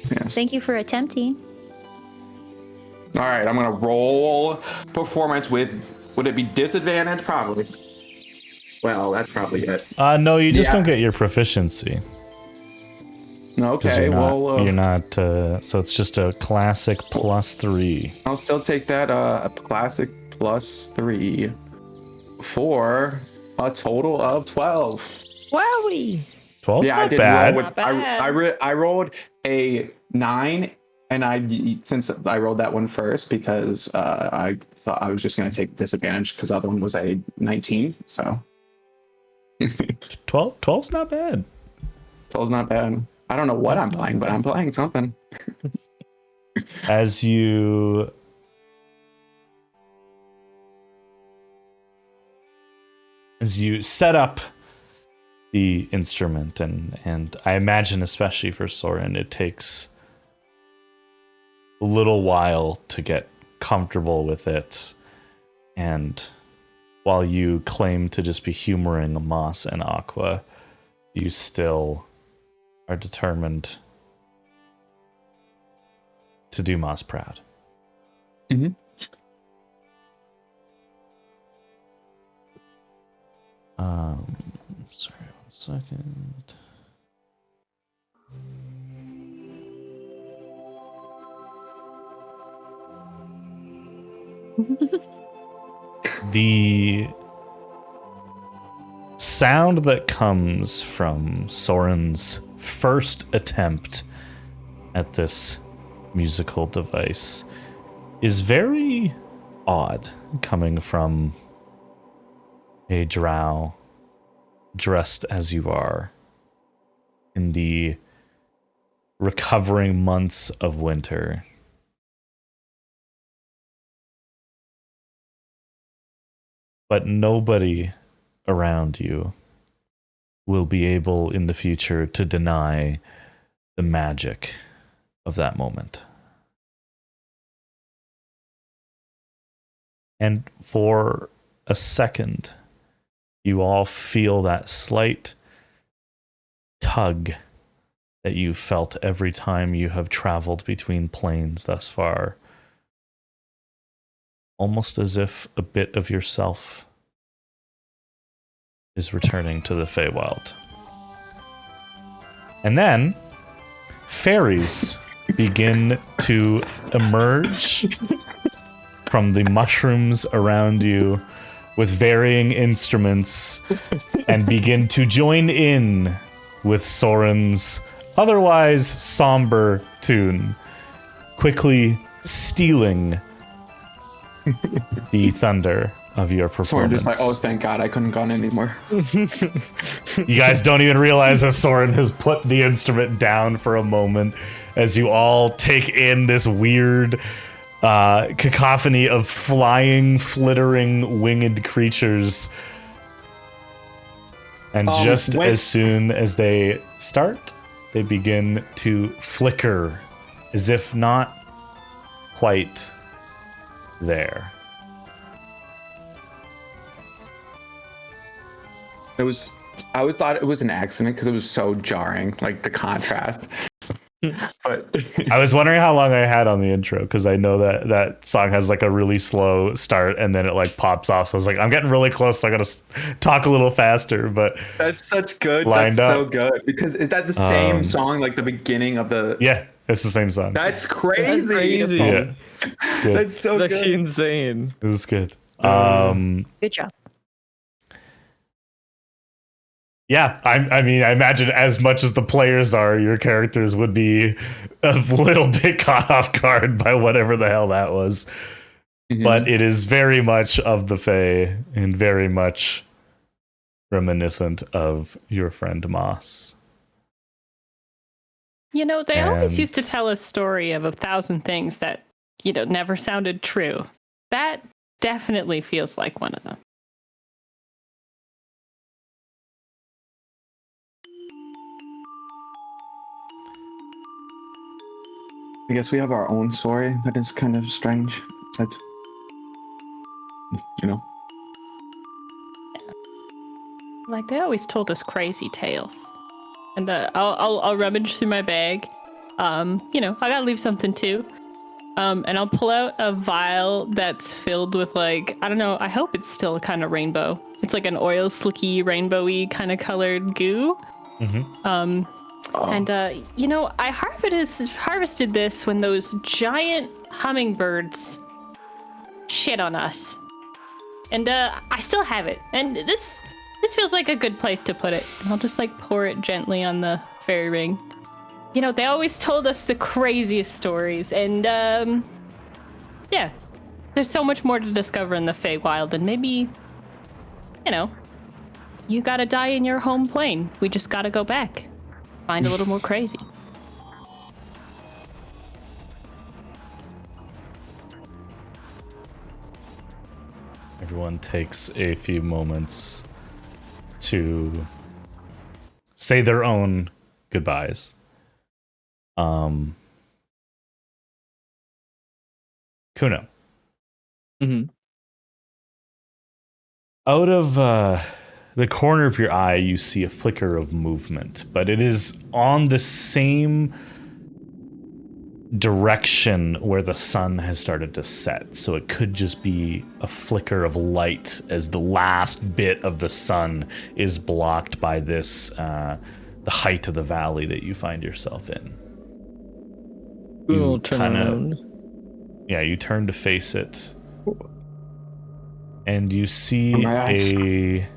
Yes. thank you for attempting. All right, I'm gonna roll performance with. Would it be disadvantage? Probably. Well, that's probably it. No, you just Yeah. don't get your proficiency. 'Cause Okay, you're not. So it's just a classic +3. I'll still take that a classic +3 for a total of 12. Wowie! 12's Yeah, I not did bad. roll with, Not bad. I rolled a 9, and since I rolled that one first because I thought I was just gonna take disadvantage because the other one was a 19. So 12's not bad. so it's not bad. I don't know what I'm playing, but I'm playing something. As you set up the instrument, and I imagine especially for Soren, it takes a little while to get comfortable with it, and while you claim to just be humoring Moss and Aqua, you still are determined to do Moss proud. Mhm. Sorry, 1 second. The sound that comes from Soren's first attempt at this musical device is very odd, coming from a drow dressed as you are in the recovering months of winter. But nobody around you will be able in the future to deny the magic of that moment. And for a second, you all feel that slight tug that you've felt every time you have traveled between planes thus far. Almost as if a bit of yourself is returning to the Feywild. And then fairies begin to emerge from the mushrooms around you with varying instruments and begin to join in with Soren's otherwise somber tune, quickly stealing the thunder of your So I'm performance. just like, oh, thank God I couldn't gone anymore. You guys don't even realize that Soren has put the instrument down for a moment as you all take in this weird cacophony of flying, flittering, winged creatures. And just as soon as they start, they begin to flicker, as if not quite there. Those I always thought it was an accident because it was so jarring, like the contrast. But I was wondering how long I had on the intro because I know that song has like a really slow start and then it like pops off. So I was like, I'm getting really close. So I gotta talk a little faster. But that's such good. Lined That's up. so good. Because is that the same song like the beginning of the? yeah, it's the same song. That's crazy. That's crazy. Yeah, it's good. That's so That's good. actually insane. It was good. Good job. Yeah, I mean, I imagine as much as the players are, your characters would be a little bit caught off guard by whatever the hell that was. Mhm. But it is very much of the Fae and very much reminiscent of your friend Moss. You know, they always And- used to tell a story of 1,000 things that, you know, never sounded true. That definitely feels like one of them. I guess we have our own story that is kind of strange. That, you know. Like they always told us crazy tales. And I'll rummage through my bag. You know, I gotta leave something too. And I'll pull out a vial that's filled with like, I don't know, I hope it's still a kind of rainbow. It's like an oil slicky, rainbowy kind of colored goo. Mm-hmm. And you know, I harvested this when those giant hummingbirds shit on us. And I still have it. And this feels like a good place to put it. And I'll just like pour it gently on the fairy ring. You know, they always told us the craziest stories, and yeah, there's so much more to discover in the Feywild, and maybe, you know, you gotta die in your home plane. We just gotta go back, find a little more crazy. Everyone takes a few moments to say their own goodbyes. Kuno. Mm-hmm. Out of the corner of your eye, you see a flicker of movement, but it is on the same direction where the sun has started to set. So it could just be a flicker of light as the last bit of the sun is blocked by this, the height of the valley that you find yourself in. We'll turn kinda- around. Yeah, you turn to face it. And you see My a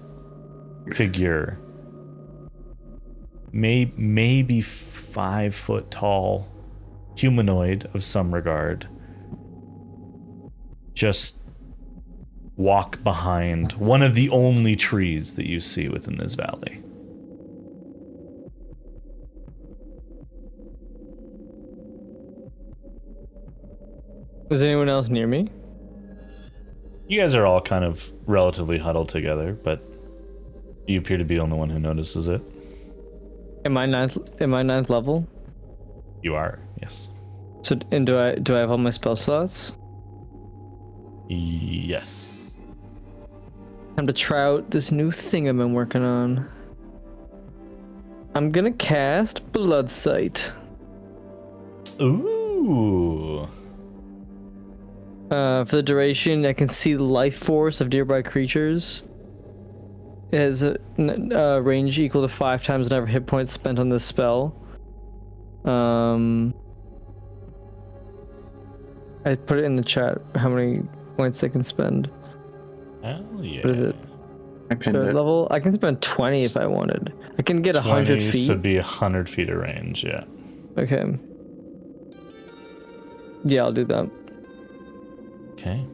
figure, maybe 5 foot tall, humanoid of some regard, just walk behind one of the only trees that you see within this valley. Is anyone else near me? You guys are all kind of relatively huddled together, but you appear to be the only one who notices it. Am I ninth level? You are, yes. So, and do I have all my spell slots? Yes. Time to try out this new thing I've been working on. I'm gonna cast Blood Sight. Ooh. For the duration, I can see the life force of nearby creatures. It has a range equal to 5 times the number of hit points spent on this spell. I put it in the chat how many points I can spend. Hell yeah. What is it? I pinned Third it. level? I can spend 20 if I wanted. I can get 100 20, feet. So it'd be 100 feet of range, yeah. Okay. Yeah, I'll do that. Okay.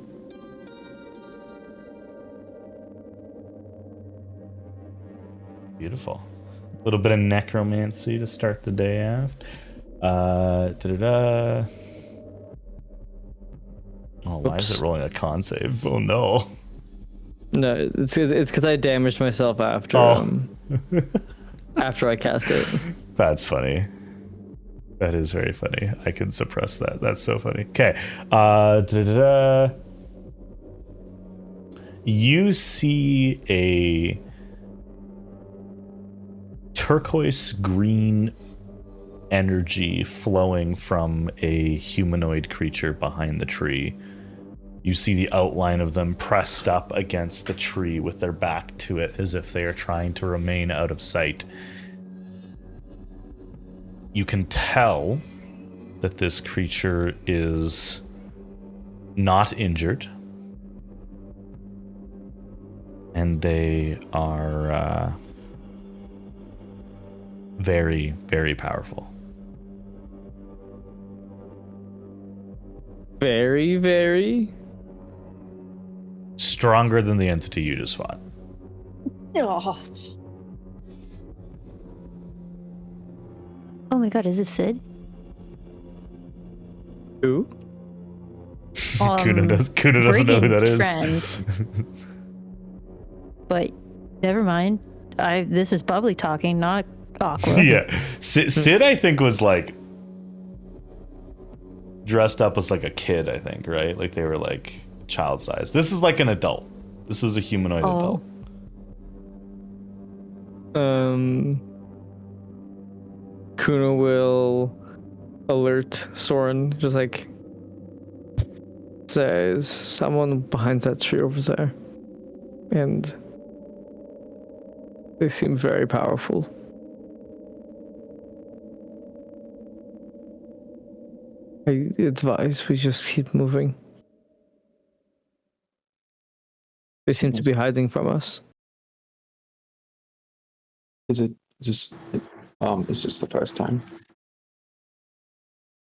Beautiful. A little bit of necromancy to start the day out. Da-da-da. Oh, why is Oops. it rolling a con save? Oh no. No, it's because I damaged myself after Oh. after I cast it. That's funny. That is very funny. I can suppress that. That's so funny. Okay. Da-da-da. You see turquoise green energy flowing from a humanoid creature behind the tree. You see the outline of them pressed up against the tree with their back to it as if they are trying to remain out of sight. You can tell that this creature is not injured. And they are very, very powerful. Very, very. Stronger than the entity you just fought. Oh my god, is it Sid? Who? Kuna doesn't know who that is. Friend. But never mind. This is Bubbly talking, not Aqua. Yeah. Sid, I think, was like dressed up as like a kid, I think, right? Like they were like child size. This is like an adult. This is a humanoid adult. Kuna will alert Soren, just like says someone behind that tree over there. And they seem very powerful. I advise we just keep moving. They seem to be hiding from us. Is this the first time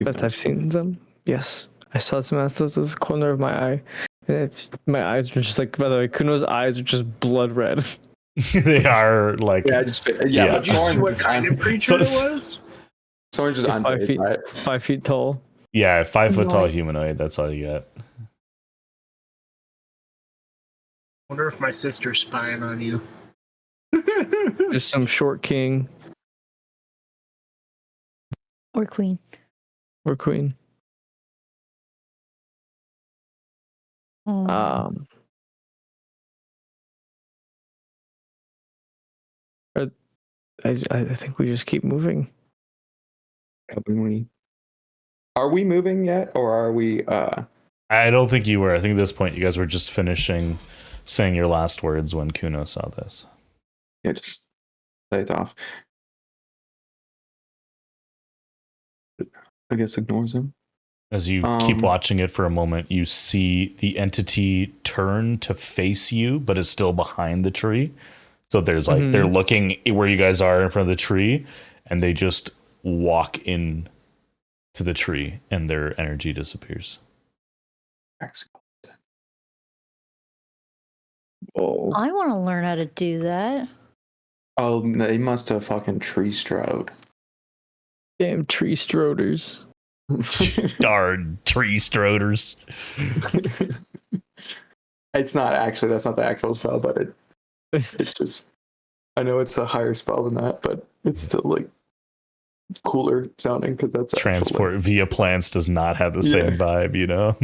That I've seen them. Yes. I saw them out of the corner of my eye. And my eyes were just like, by the way, Kuno's eyes are just blood red. They are like but Did you see what kind of creature So- it was? Someone's just 5 feet, right? 5 feet tall. yeah, 5 foot tall Right. humanoid. That's all you got. Wonder if my sister's spying on you. There's some short king Or Queen. or queen. Oh. I think we just keep moving. Are we moving yet, or are we? I don't think you were. I think at this point you guys were just finishing saying your last words when Kuno saw this. Yeah, just play it off. I guess ignores him. As you keep watching it for a moment, you see the entity turn to face you, but is still behind the tree. So there's like they're looking where you guys are in front of the tree, and they just walk in to the tree, and their energy disappears. Oh, I want to learn how to do that. Oh, they must have fucking tree strode. damn tree stroders. Darn tree stroders. It's not actually. That's not the actual spell, but it's just. I know it's a higher spell than that, but it's still like cooler sounding because that's Transport via plants does not have the same vibe, you know.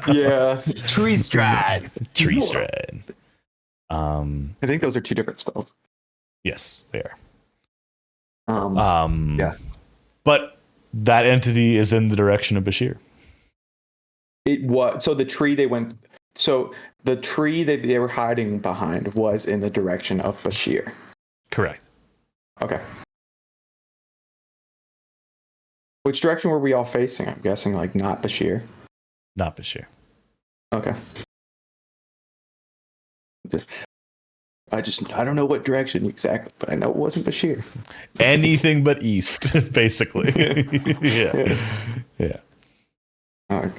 Yeah, Tree stride. Tree stride. I think those are two different spells. Yes, they are. Yeah. But that entity is in the direction of Bashir. It was so the tree they went. So the tree that they were hiding behind was in the direction of Bashir. Correct. Okay. Which direction were we all facing? I'm guessing like not Bashir. Not Bashir. Okay. I don't know what direction exactly, but I know it wasn't Bashir. Anything but east, basically. Yeah. Yeah. All right.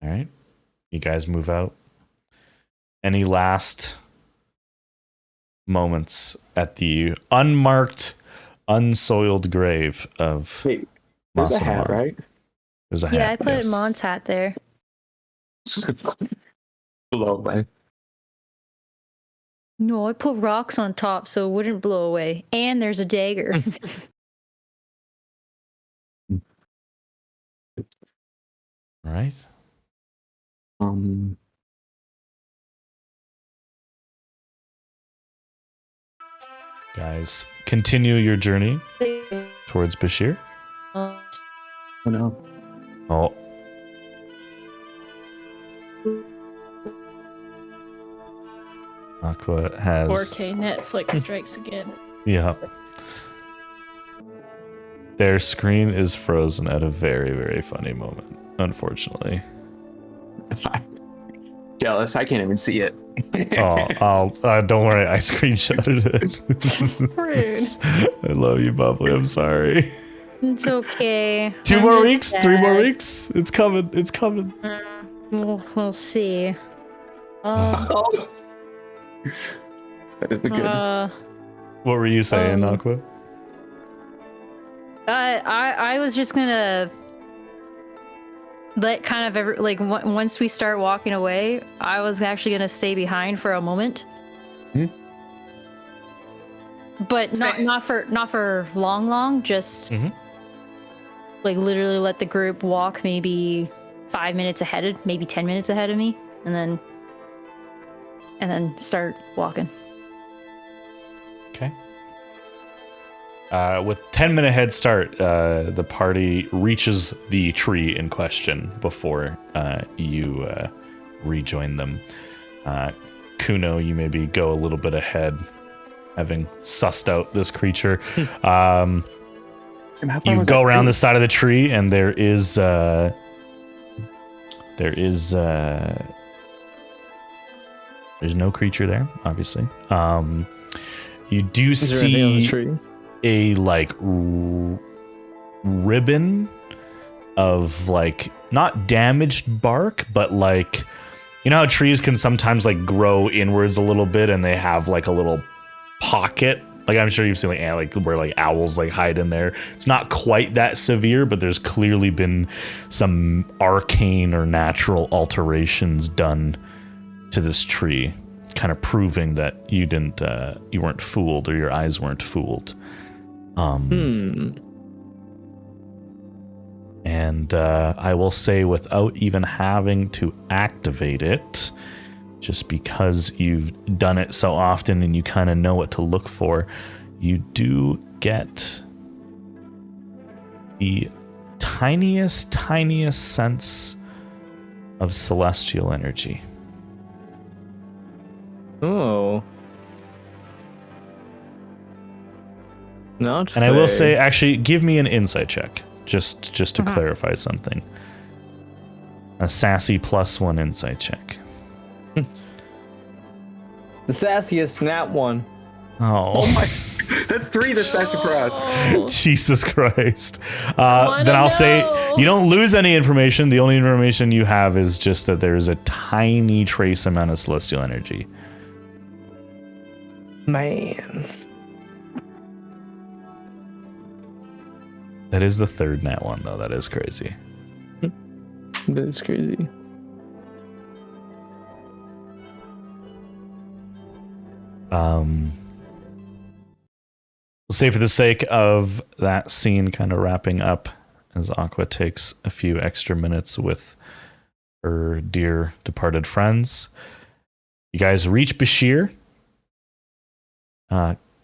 All right. You guys move out. Any last moments at the unmarked, unsoiled grave of Wait, there's a hat, Masamon? right? There's a hat. Yeah, I put yes. Mon's hat there. Below, man. No, I put rocks on top so it wouldn't blow away. And there's a dagger. All right. Guys, continue your journey towards Bashir. Oh no. Oh. Aqua has 4K Netflix strikes again. yeah. Their screen is frozen at a very, very funny moment, unfortunately. Jealous. I can't even see it. Don't worry, I screenshotted it. Rude. I love you, Bubbly. I'm sorry. It's okay. 2 I'm more just weeks, 3 more sad. weeks. It's coming. It's coming. We'll see. Oh. That is a good. What were you saying, Aqua? I was just gonna let kind of once we start walking away, I was actually gonna stay behind for a moment. But not for long, just like literally let the group walk maybe 5 minutes ahead, maybe 10 minutes ahead of me, and then start walking. Okay. With 10-minute head start, the party reaches the tree in question before you rejoin them. Kuno, you maybe go a little bit ahead, having sussed out this creature. You go around the side of the tree, and there's no creature there, obviously. You do see a like ribbon of like not damaged bark, but like, you know how trees can sometimes like grow inwards a little bit and they have like a little pocket. Like I'm sure you've seen like where like owls like hide in there. It's not quite that severe, but there's clearly been some arcane or natural alterations done to this tree, kind of proving that you weren't fooled, or your eyes weren't fooled. And I will say, without even having to activate it, just because you've done it so often and you kind of know what to look for, you do get the tiniest sense of celestial energy. Oh. Not And I will fair. say, actually, give me an insight check, just to clarify something. A sassy +1 insight check. The sassiest nat one. Oh, my! That's 3 to set across. Jesus Christ. wanna Then I'll say know. you don't lose any information. The only information you have is just that there's a tiny trace amount of celestial energy. Man. That is the third nat one, though. That is crazy. That's crazy. We'll say, for the sake of that scene kind of wrapping up, as Aqua takes a few extra minutes with her dear departed friends, you guys reach Bashir.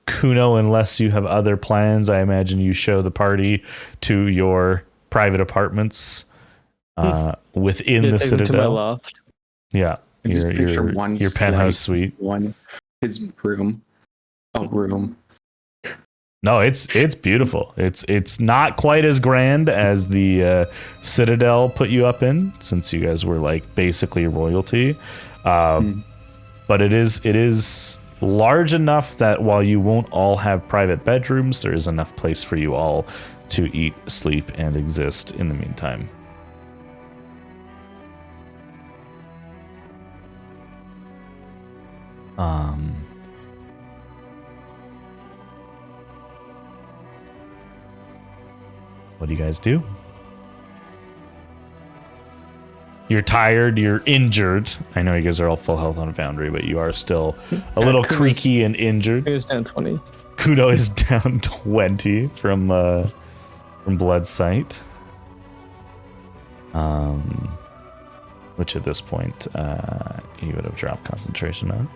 Kuno, unless you have other plans, I imagine you show the party to your private apartments within the Take them Citadel. to my loft. Yeah, I just picture your penthouse suite. His room. Oh, room. No, it's beautiful. It's not quite as grand as the Citadel put you up in, since you guys were like basically royalty. But it is large enough that while you won't all have private bedrooms, there is enough place for you all to eat, sleep, and exist in the meantime. What do you guys do? You're tired, you're injured. I know you guys are all full health on Foundry, but you are still a little creaky and injured. It was down 20. Kuno is down 20 from Blood Sight. Which at this point, he would have dropped concentration on.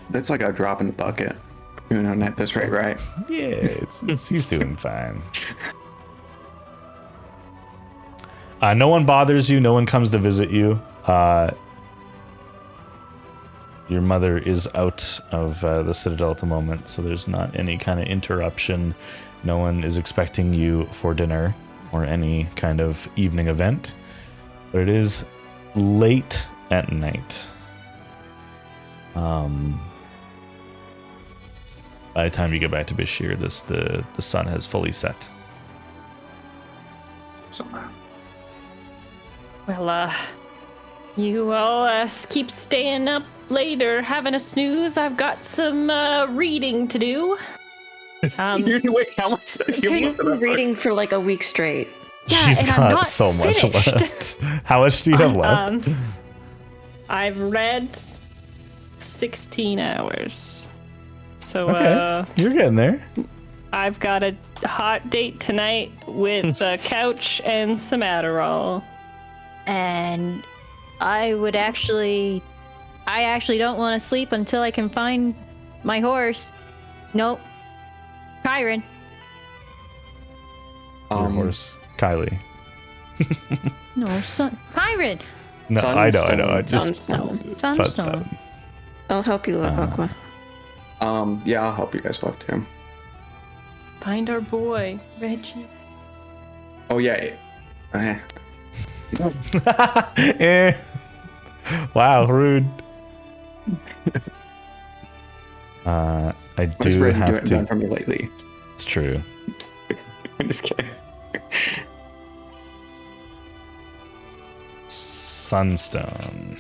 That's like a drop in the bucket. No, not this rate, right? Yeah, it's he's doing fine. No one bothers you. No one comes to visit you. Your mother is out of the Citadel at the moment, so there's not any kind of interruption. No one is expecting you for dinner or any kind of evening event. But it is late at night. By the time you get back to Bashir, the sun has fully set. So, Well, you all keep staying up later, having a snooze. I've got some reading to do. wait, how much? You've been reading for like a week straight. Yeah, She's and I'm got not so much finished. left. How much do you have left? I've read 16 hours. So, Okay, you're getting there. I've got a hot date tonight with a couch and some Adderall. And I actually don't want to sleep until I can find my horse. Nope. Kyron. Your horse, Kylie. No, Kyron. No, I know. I just Sunstone. Sunstone. I'll help you look, Aqua. Yeah, I'll help you guys look too. Find our boy, Reggie. Oh yeah. Eh. Wow, rude. I What's do Reggie have done to. for me lately? It's true. I'm just kidding. Sunstone.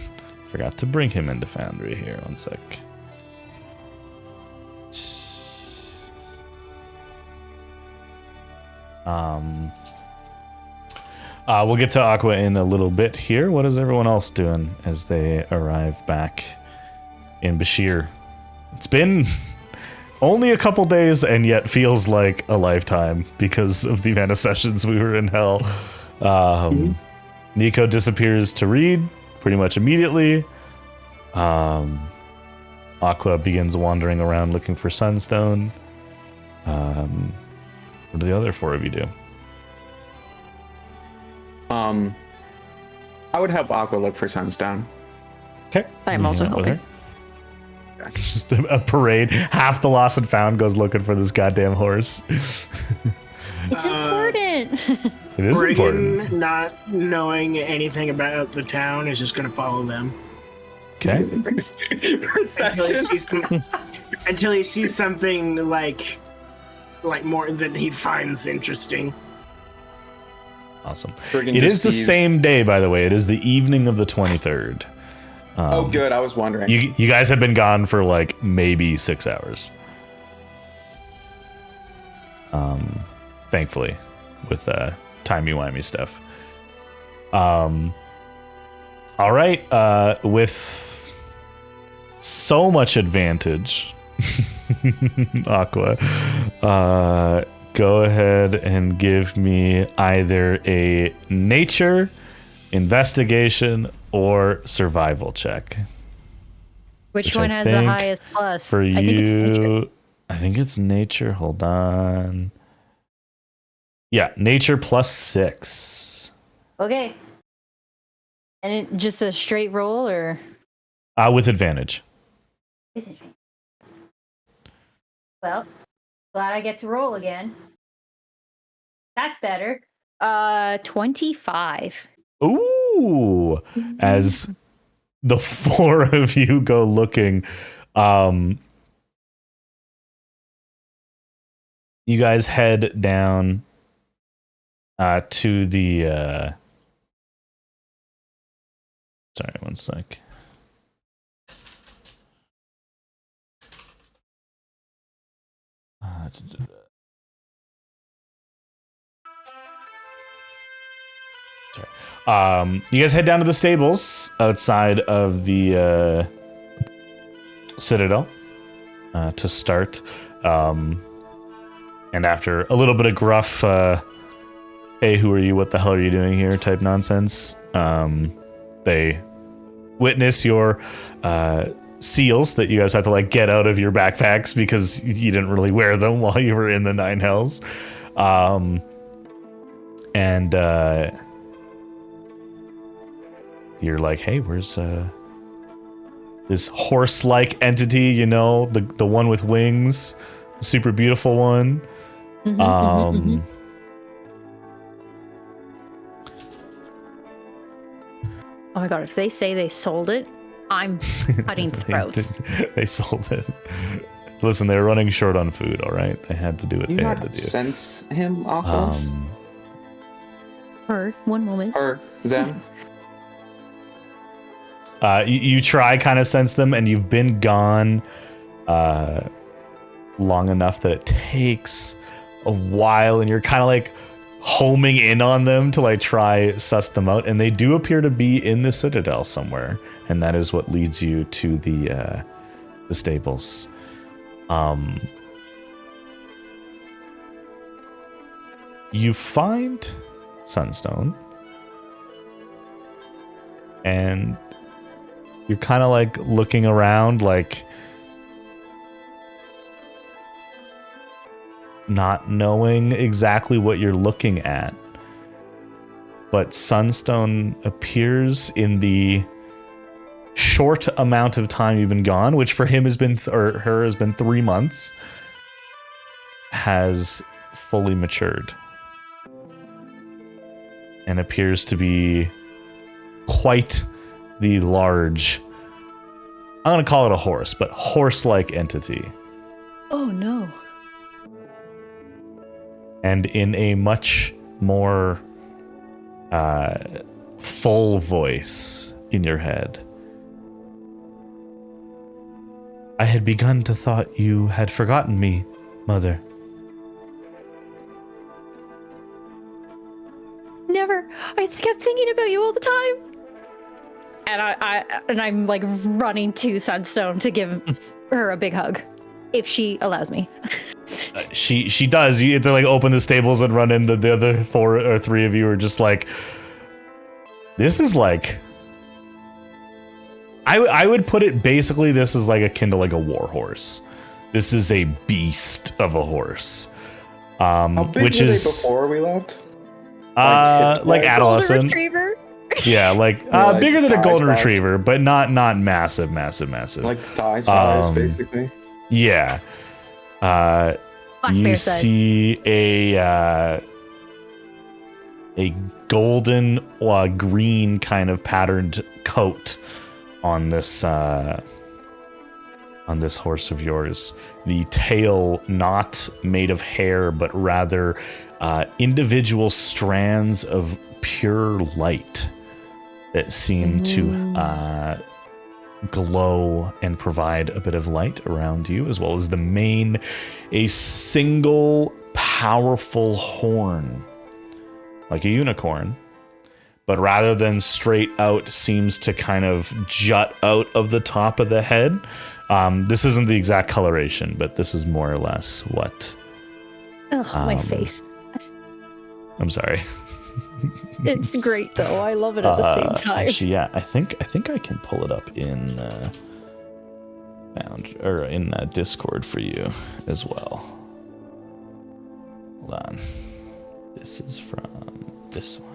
Forgot to bring him into Foundry here. One sec. We'll get to Aqua in a little bit here. What is everyone else doing as they arrive back in Bashir? It's been only a couple days and yet feels like a lifetime because of the amount of sessions we were in hell. Nico disappears to read pretty much immediately. Aqua begins wandering around looking for Sunstone. What do the other four of you do? I would help Aqua look for Sunstone. Okay. I'm also Hang out with helping. her. Just a parade. Half the lost and found goes looking for this goddamn horse. It's important. It is important. Brayden, not knowing anything about the town, is just going to follow them Okay. until he sees something like more that he finds interesting. Awesome. Friggin' It is the seized. same day, by the way. It is the evening of the 23rd. Oh, good. I was wondering. You guys have been gone for like maybe 6 hours. Thankfully, with timey-wimey stuff. All right. With so much advantage, Aqua, go ahead and give me either a nature, investigation, or survival check. Which I one has the think highest plus? For I think it's nature. you, I think it's nature. Hold on. Yeah, nature +6. Okay. And it just a straight roll or? With advantage. Well, glad I get to roll again. That's better. 25. Ooh! As the four of you go looking, you guys head down to the. Sorry, one sec. Sorry. You guys head down to the stables outside of the Citadel to start. And after a little bit of gruff, hey, who are you? What the hell are you doing here? Type nonsense. They witness your seals that you guys have to like get out of your backpacks because you didn't really wear them while you were in the Nine Hells. And you're like, hey, where's this horse-like entity, you know, the one with wings, super beautiful one. Oh my god, if they say they sold it, I'm cutting throats. They sold it. Listen, they were running short on food, all right? They had to do what You they had to not do. sense him off of? Her, one moment. Or them? You try kind of sense them, and you've been gone long enough that it takes a while, and you're kind of like homing in on them to like try suss them out, and they do appear to be in the Citadel somewhere, and that is what leads you to the stables. You find Sunstone, and you're kind of like looking around, like not knowing exactly what you're looking at. But Sunstone appears in the short amount of time you've been gone, which for him has been, or her has been 3 months, has fully matured. And appears to be quite the large, I'm going to call it a horse, but horse-like entity. Oh no. And in a much more full voice in your head. I had begun to thought you had forgotten me, Mother. Never. I kept thinking about you all the time. And I'm like running to Sunstone to give her a big hug, if she allows me. She does. You have to like open the stables and run in. The other 4 or 3 of you are just like, this is like, I would put it basically, this is like akin to like a war horse. This is a beast of a horse. How big which were is they before we left? like adolescent. Golden retriever. Yeah, like like bigger than a thigh golden size. retriever, but not massive. Like thigh size, basically. Yeah. Black You bear size. see a golden green kind of patterned coat on this horse of yours. The tail not made of hair, but rather individual strands of pure light that seem to glow and provide a bit of light around you, as well as the mane, a single powerful horn, like a unicorn, but rather than straight out, seems to kind of jut out of the top of the head. This isn't the exact coloration, but this is more or less what. Ugh, my face. I'm sorry. It's great though. I love it at the same time. Actually, yeah, I think I can pull it up in Discord for you as well. Hold on. This is from this one.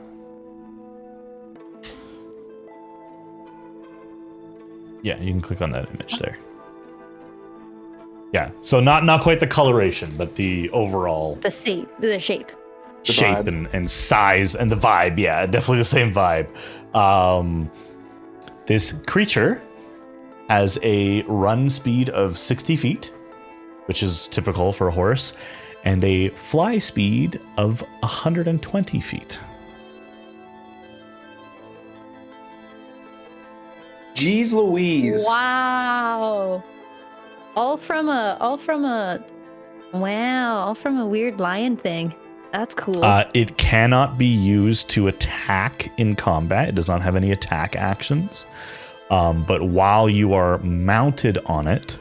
Yeah, you can click on that image there. Yeah, so not quite the coloration, but the overall The shape. shape vibe. and size and the vibe. Yeah, definitely the same vibe. This creature has a run speed of 60 feet, which is typical for a horse, and a fly speed of 120 feet. Jeez Louise. Wow. All from a weird lion thing. That's cool. It cannot be used to attack in combat. It does not have any attack actions. But while you are mounted on it,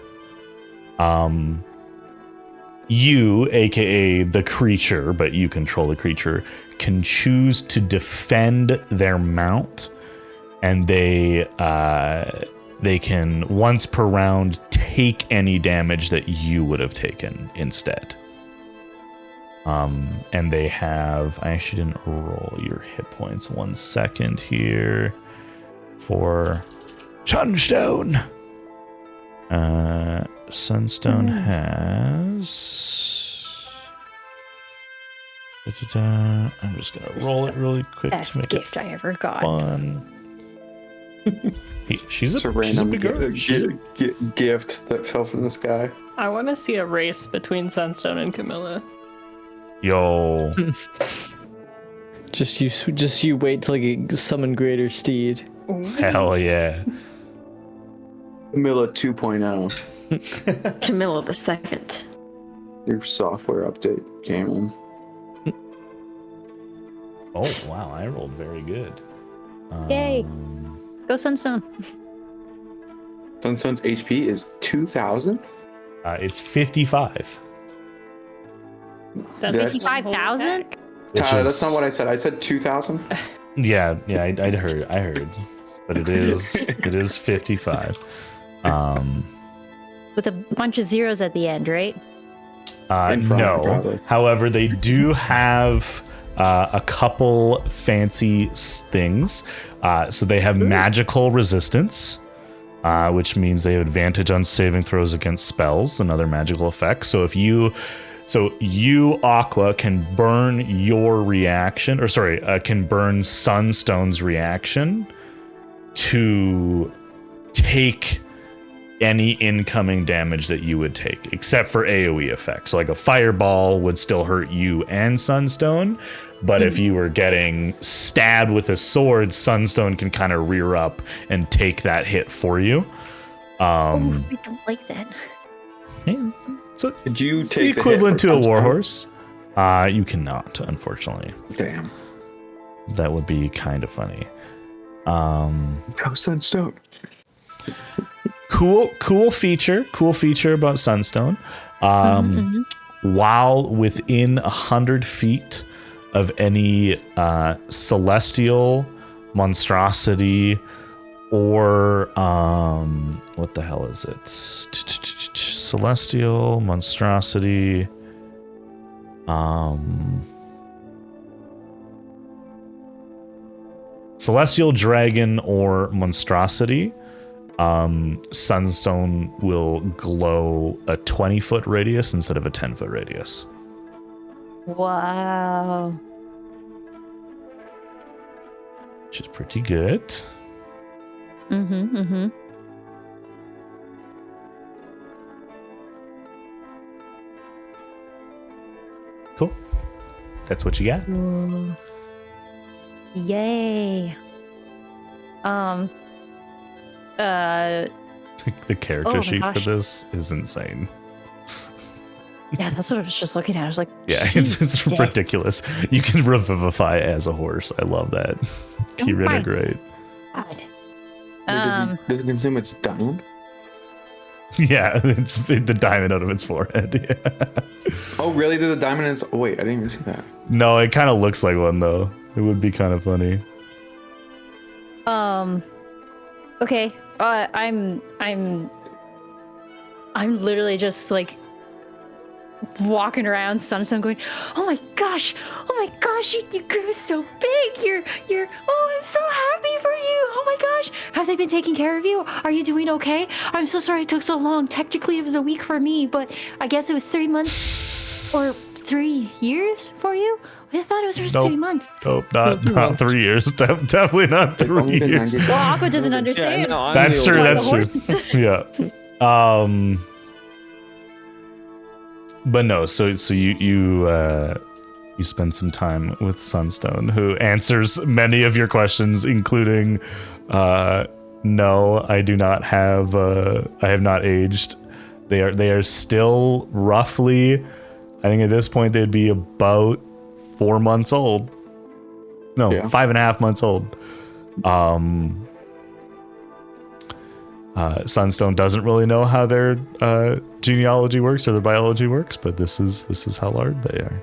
you, aka the creature, but you control the creature, can choose to defend their mount, and they they can once per round take any damage that you would have taken instead. And they have, I actually didn't roll your hit points. 1 second here for Sunstone. Sunstone has. I'm just gonna roll it really quick to Best make gift it I ever got. fun. She's It's a a random big girl. gift that fell from the sky. I want to see a race between Sunstone and Camilla. Yo, Just you wait till I summon Greater Steed. hell yeah. Camilla 2.0. Camilla the Second. Your software update came in. Oh wow, I rolled very good. Yay. Go Sunstone. Sunstone's HP is 2,000. It's 55. That's 55,000? which Tyler, is- that's not what I said. I said 2,000. Yeah, I heard, but it is 55. With a bunch of zeros at the end, right? In front, No. probably. However, they do have a couple fancy things. So they have magical resistance, which means they have advantage on saving throws against spells and other magical effects. So you, Aqua, can burn your reaction, can burn Sunstone's reaction to take any incoming damage that you would take, except for AoE effects. So like a fireball would still hurt you and Sunstone, but if you were getting stabbed with a sword, Sunstone can kind of rear up and take that hit for you. I don't like that. Yeah, so Did you it's take the equivalent the to hit a for warhorse. You cannot, unfortunately. Damn. That would be kind of funny. Go Sunstone. Cool feature about Sunstone. While within 100 feet of any celestial monstrosity or what the hell is it? Celestial monstrosity. Celestial dragon or monstrosity. Sunstone will glow a 20-foot radius instead of a 10-foot radius. Wow. Which is pretty good. Mm-hmm. Cool. That's what you got. Yay. The character Oh my sheet for gosh. this is insane. Yeah, that's what I was just looking at. I was like, Yeah, it's Jesus. ridiculous. You can revivify as a horse. I love that. Keyrin are my great. God. Does it consume its diamond? Yeah, it's the diamond out of its forehead. Yeah. Oh, really? There's a diamond in its... Oh, wait, I didn't even see that. No, it kind of looks like one though. It would be kind of funny. Okay. I'm literally just like walking around Sunstone going, oh my gosh, you grew so big. You're I'm so happy for you. Oh my gosh. Have they been taking care of you? Are you doing okay? I'm so sorry it took so long. Technically it was a week for me, but I guess it was 3 months or 3 years for you. I thought it was just Nope. 3 months. Nope, not 3 years. Definitely not It's 3 only been years. 90 Well, Aqua doesn't understand. That's true. Why That's the true. horses- Yeah. But no. So you spend some time with Sunstone, who answers many of your questions, including, no, I do not have. I have not aged. They are still roughly. I think at this point they'd be about 4 months old. No, Yeah. 5.5 months old. Sunstone doesn't really know how their genealogy works or their biology works, but this is how large they are.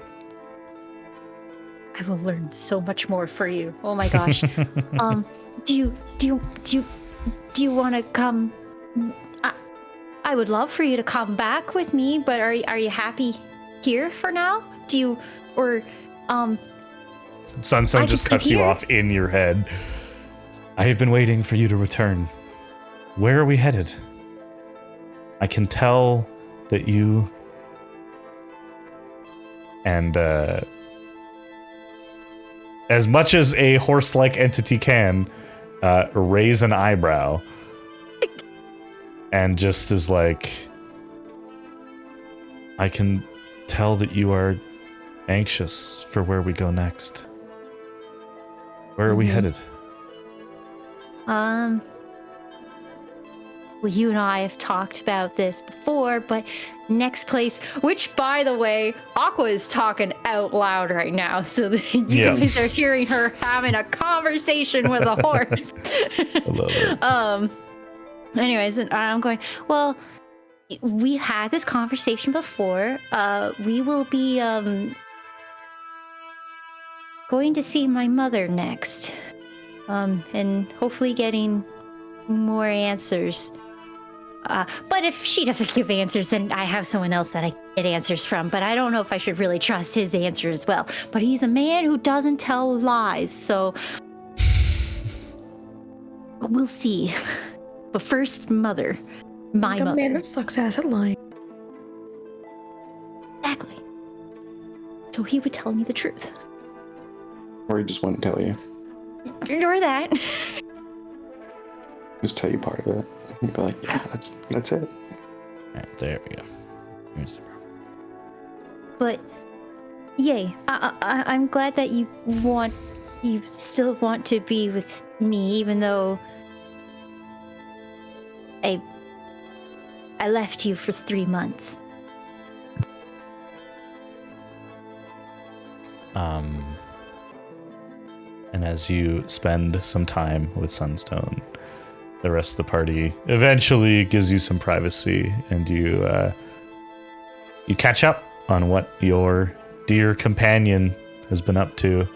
I will learn so much more for you. Oh my gosh. Do you do you want to come? I would love for you to come back with me, but are you happy here for now? Do you, or, Sunstone just cuts you off in your head. I have been waiting for you to return. Where are we headed? I can tell that you... And, as much as a horse-like entity can, raise an eyebrow and just is like, I can tell that you are anxious for where we go next. Where are we headed? Well, you and I have talked about this before, but next place, which, by the way, Aqua is talking out loud right now, so that you guys are hearing her having a conversation with a horse. I love it. Anyways, and I'm going, well, we had this conversation before. We will be, going to see my mother next. And hopefully getting more answers. But if she doesn't give answers, then I have someone else that I get answers from. But I don't know if I should really trust his answer as well. But he's a man who doesn't tell lies, so we'll see. But first, mother. My mother. A man that sucks ass at lying. Exactly. So he would tell me the truth. Or he just wouldn't tell you. Or that. Just tell you part of it. You'd be like, yeah, that's it. Alright, there we go. Here's the problem. But, yay. I'm glad that you still want to be with me, even though I left you for 3 months. And as you spend some time with Sunstone, the rest of the party eventually gives you some privacy, and you catch up on what your dear companion has been up to,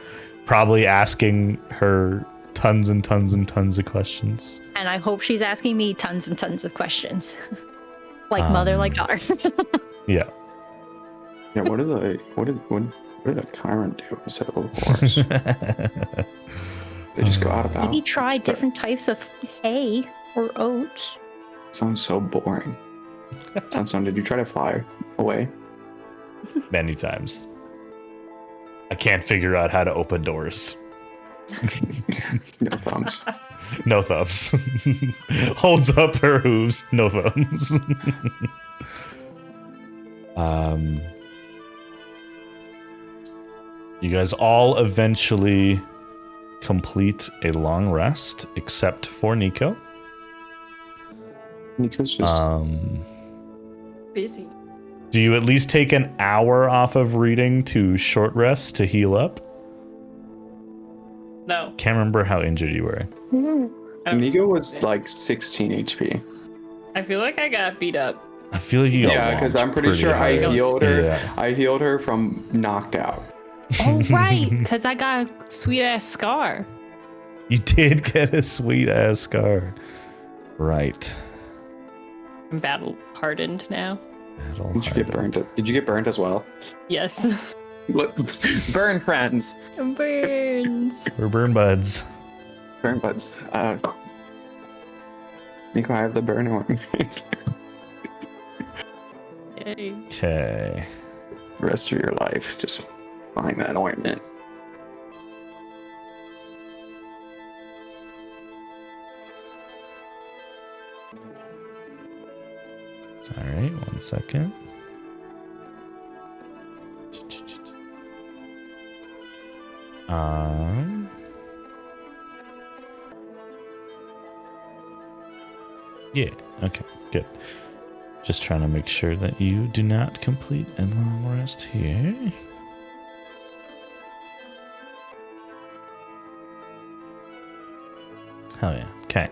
probably asking her tons and tons and tons of questions. And I hope she's asking me tons and tons of questions. Like mother, like daughter. Yeah. Yeah, what did a Chiron do instead of a horse? They just go out about. Maybe try different types of hay or oats. Sounds so boring. Sunstone, did you try to fly away? Many times. I can't figure out how to open doors. No thumbs. No thumbs. Holds up her hooves. No thumbs. You guys all eventually complete a long rest, except for Nico. Nico's just Busy. Do you at least take an hour off of reading to short rest to heal up? No. Can't remember how injured you were. Nico was like 16 HP. I feel like I got beat up. I feel like you got Yeah, because I'm pretty sure hard. I healed her. Yeah. I healed her from knocked out. Oh, right. Because I got a sweet ass scar. You did get a sweet ass scar. Right. I'm battle hardened now. Did you get burnt? Did you get burnt as well? Yes. Burn friends. Burns. We're burn buds. Burn buds. Nico, I have the burn one. Yay. Okay. Rest of your life, just find that ointment. All right, 1 second. Yeah, okay, good. Just trying to make sure that you do not complete a long rest here. Hell yeah, okay.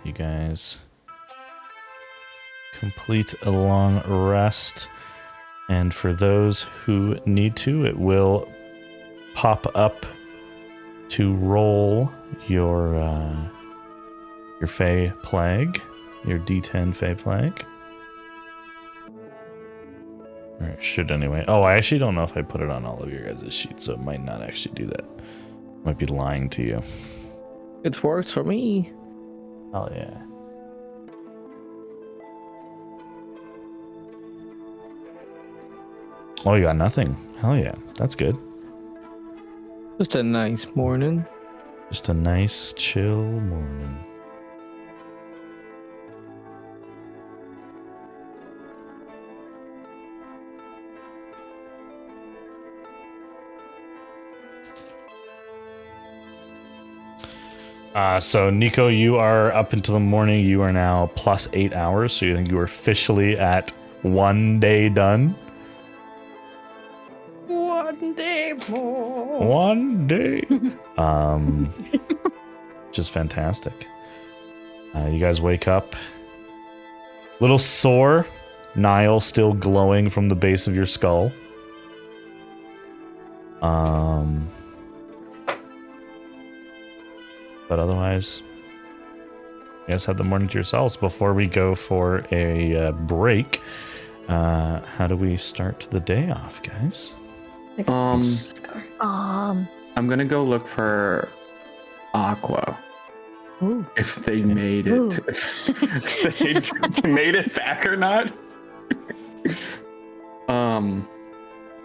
You guys complete a long rest, and for those who need to, it will pop up to roll your Fey Plague, your D10 Fey Plague. Or it should anyway. Oh, I actually don't know if I put it on all of your guys' sheets, so it might not actually do that. Might be lying to you. It works for me. Oh yeah. Oh, you got nothing. Hell yeah, that's good. Just a nice morning. Just a nice, chill morning. So Nico, you are up into the morning. You are now plus 8 hours, so you think you are officially at 1 day done. 1 day more. 1 day. Just fantastic. You guys wake up. Little sore. Nile still glowing from the base of your skull. But otherwise, you guys have the morning to yourselves. Before we go for a break, how do we start the day off, guys? I'm gonna go look for Aqua. Ooh. If they made it, if they made it back or not.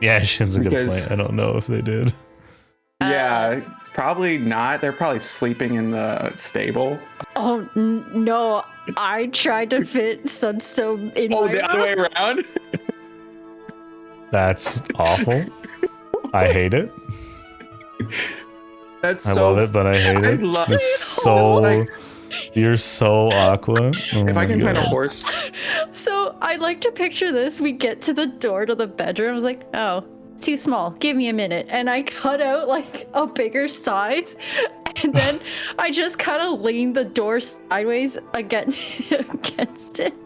Yeah, she's a good Because- point. I don't know if they did. Yeah, probably not. They're probably sleeping in the stable. Oh no! I tried to fit Sunstone in Oh, my the other way around. That's awful. I hate it. That's I so. love it, but I hate I it. love You're it. so, Like- you're so Aqua. Oh If my I can find a God. horse, So I'd like to picture this. We get to the door to the bedroom. I was like, oh, it's too small. Give me a minute. And I cut out like a bigger size. And then I just kind of leaned the door sideways against it.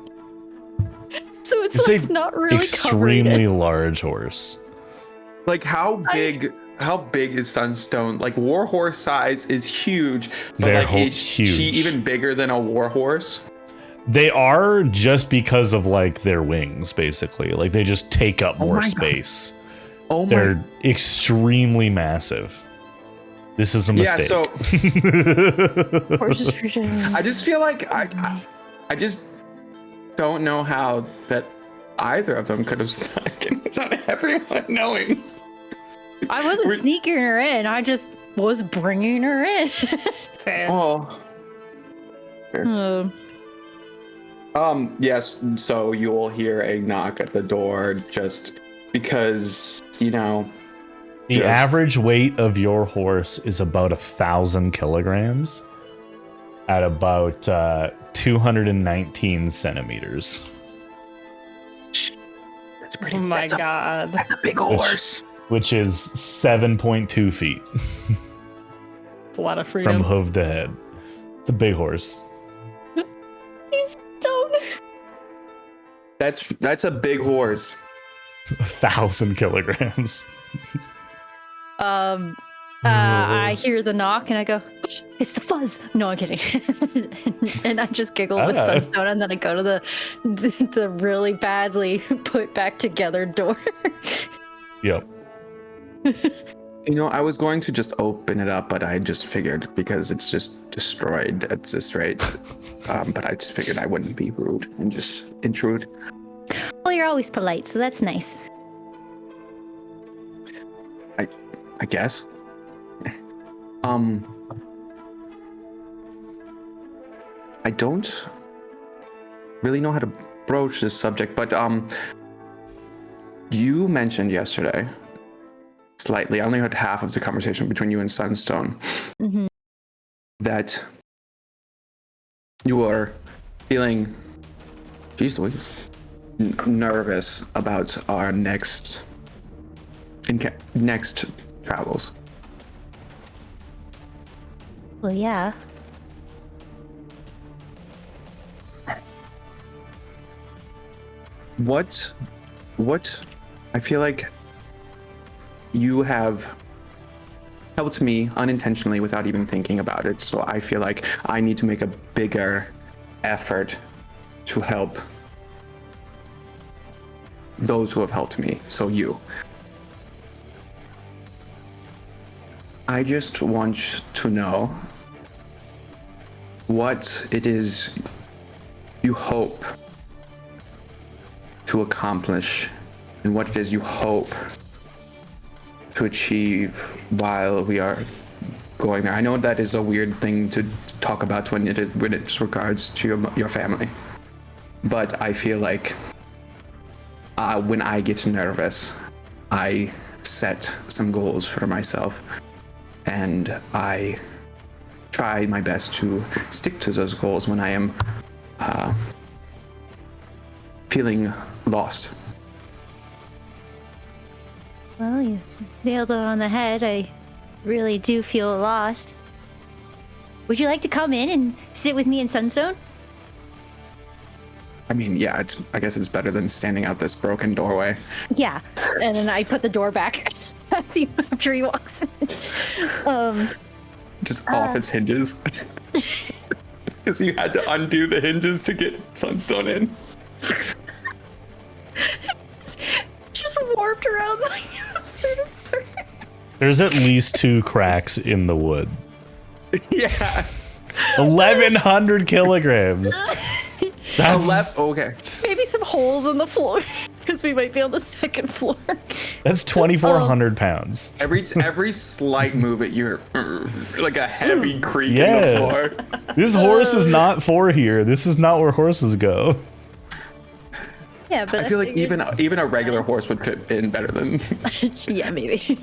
So it's It's like a not really extremely covered. large horse. like how big? How big is Sunstone? Like Warhorse size is huge, but They're like is she huge. even bigger than a Warhorse? They are just because of like their wings, basically. Like they just take up Oh more my God. space. Oh my! They're extremely This is a mistake. so Horses for sure. I just feel like I just don't know how that either of them could have snuck in without everyone knowing. I wasn't sneaking her in. I just was bringing her in. Fair. Oh. Yes, so you'll hear a knock at the door just because, the just- average weight of your horse is about 1,000 kilograms at about 219 centimeters. That's pretty Oh my god. That's a big horse. Which is 7.2 feet It's a lot of from freedom. hoof to head. It's a big horse. He's dumb. That's a big horse. 1,000 kilograms. I hear the knock and I go, it's the fuzz. No, I'm kidding. And I just giggle with Ah. Sunstone and then I go to the really badly put back together door. Yep. I was going to just open it up, but I just figured because it's just destroyed at this rate. But I just figured I wouldn't be rude and just intrude. Well, you're always polite, so that's nice. I guess. I don't really know how to broach this subject, but you mentioned yesterday, slightly, I only heard half of the conversation between you and Sunstone, Mm-hmm. that you were feeling, geez Louise, nervous about our next travels. Well, yeah. What I feel like you have helped me unintentionally without even thinking about it. So I feel like I need to make a bigger effort to help those who have helped me. So you. I just want to know what it is you hope to accomplish and what it is you hope to achieve while we are going there. I know that is a weird thing to talk about when it regards to your family, but I feel like when I get nervous, I set some goals for myself, and I try my best to stick to those goals when I am feeling lost. Well, you nailed it on the head. I really do feel lost. Would you like to come in and sit with me in Sunstone? I mean, yeah, I guess it's better than standing out this broken doorway. Yeah. And then I put the door back after he walks in. Just off its hinges. Because you had to undo the hinges to get Sunstone in. Just warped around like sort of. There's at least 2 cracks in the wood. Yeah. 1,100 kilograms. That's okay. Maybe some holes in the floor because we might be on the 2nd floor. That's 2,400 pounds. Every slight move at your like a heavy creak in Yeah. the floor. This horse is not for here. This is not where horses go. Yeah, but I feel like even a regular horse would fit in better than. yeah, maybe.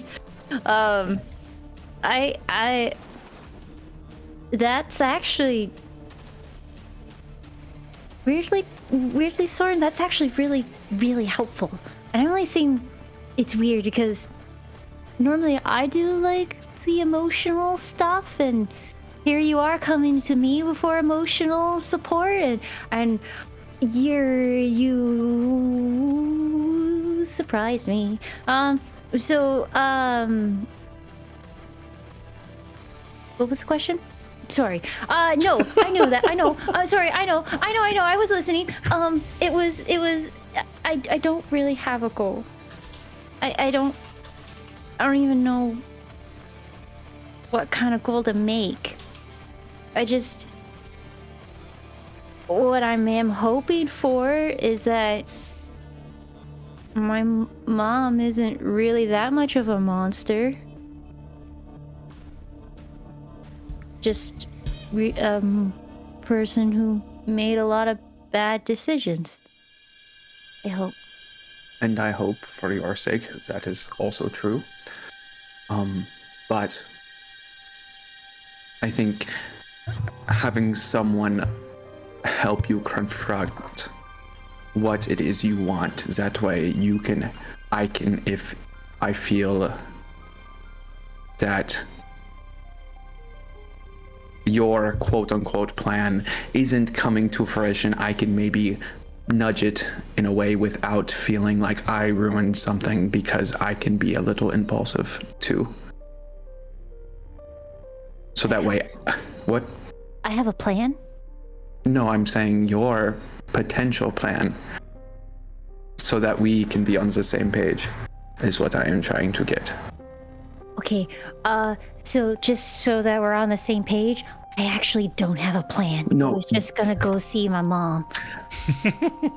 I that's actually weirdly, Soren, that's actually really, really helpful. And I'm only saying it's weird because normally I do like the emotional stuff, and here you are coming to me for emotional support, and you surprised me. What was the question? Sorry. No, I know that. I know. Sorry. I know. I was listening. It was. I don't really have a goal. I don't even know what kind of goal to make. What I am hoping for is that my mom isn't really that much of a monster. Just person who made a lot of bad decisions. I hope. And I hope for your sake that is also true. But I think having someone help you confront what it is you want, that way I can, if I feel that your quote-unquote plan isn't coming to fruition, I can maybe nudge it in a way without feeling like I ruined something, because I can be a little impulsive too. So that way, what? I have a plan? No, I'm saying your potential plan, so that we can be on the same page, is what I am trying to get. Okay, so just so that we're on the same page, I actually don't have a plan. No. I was just gonna go see my mom.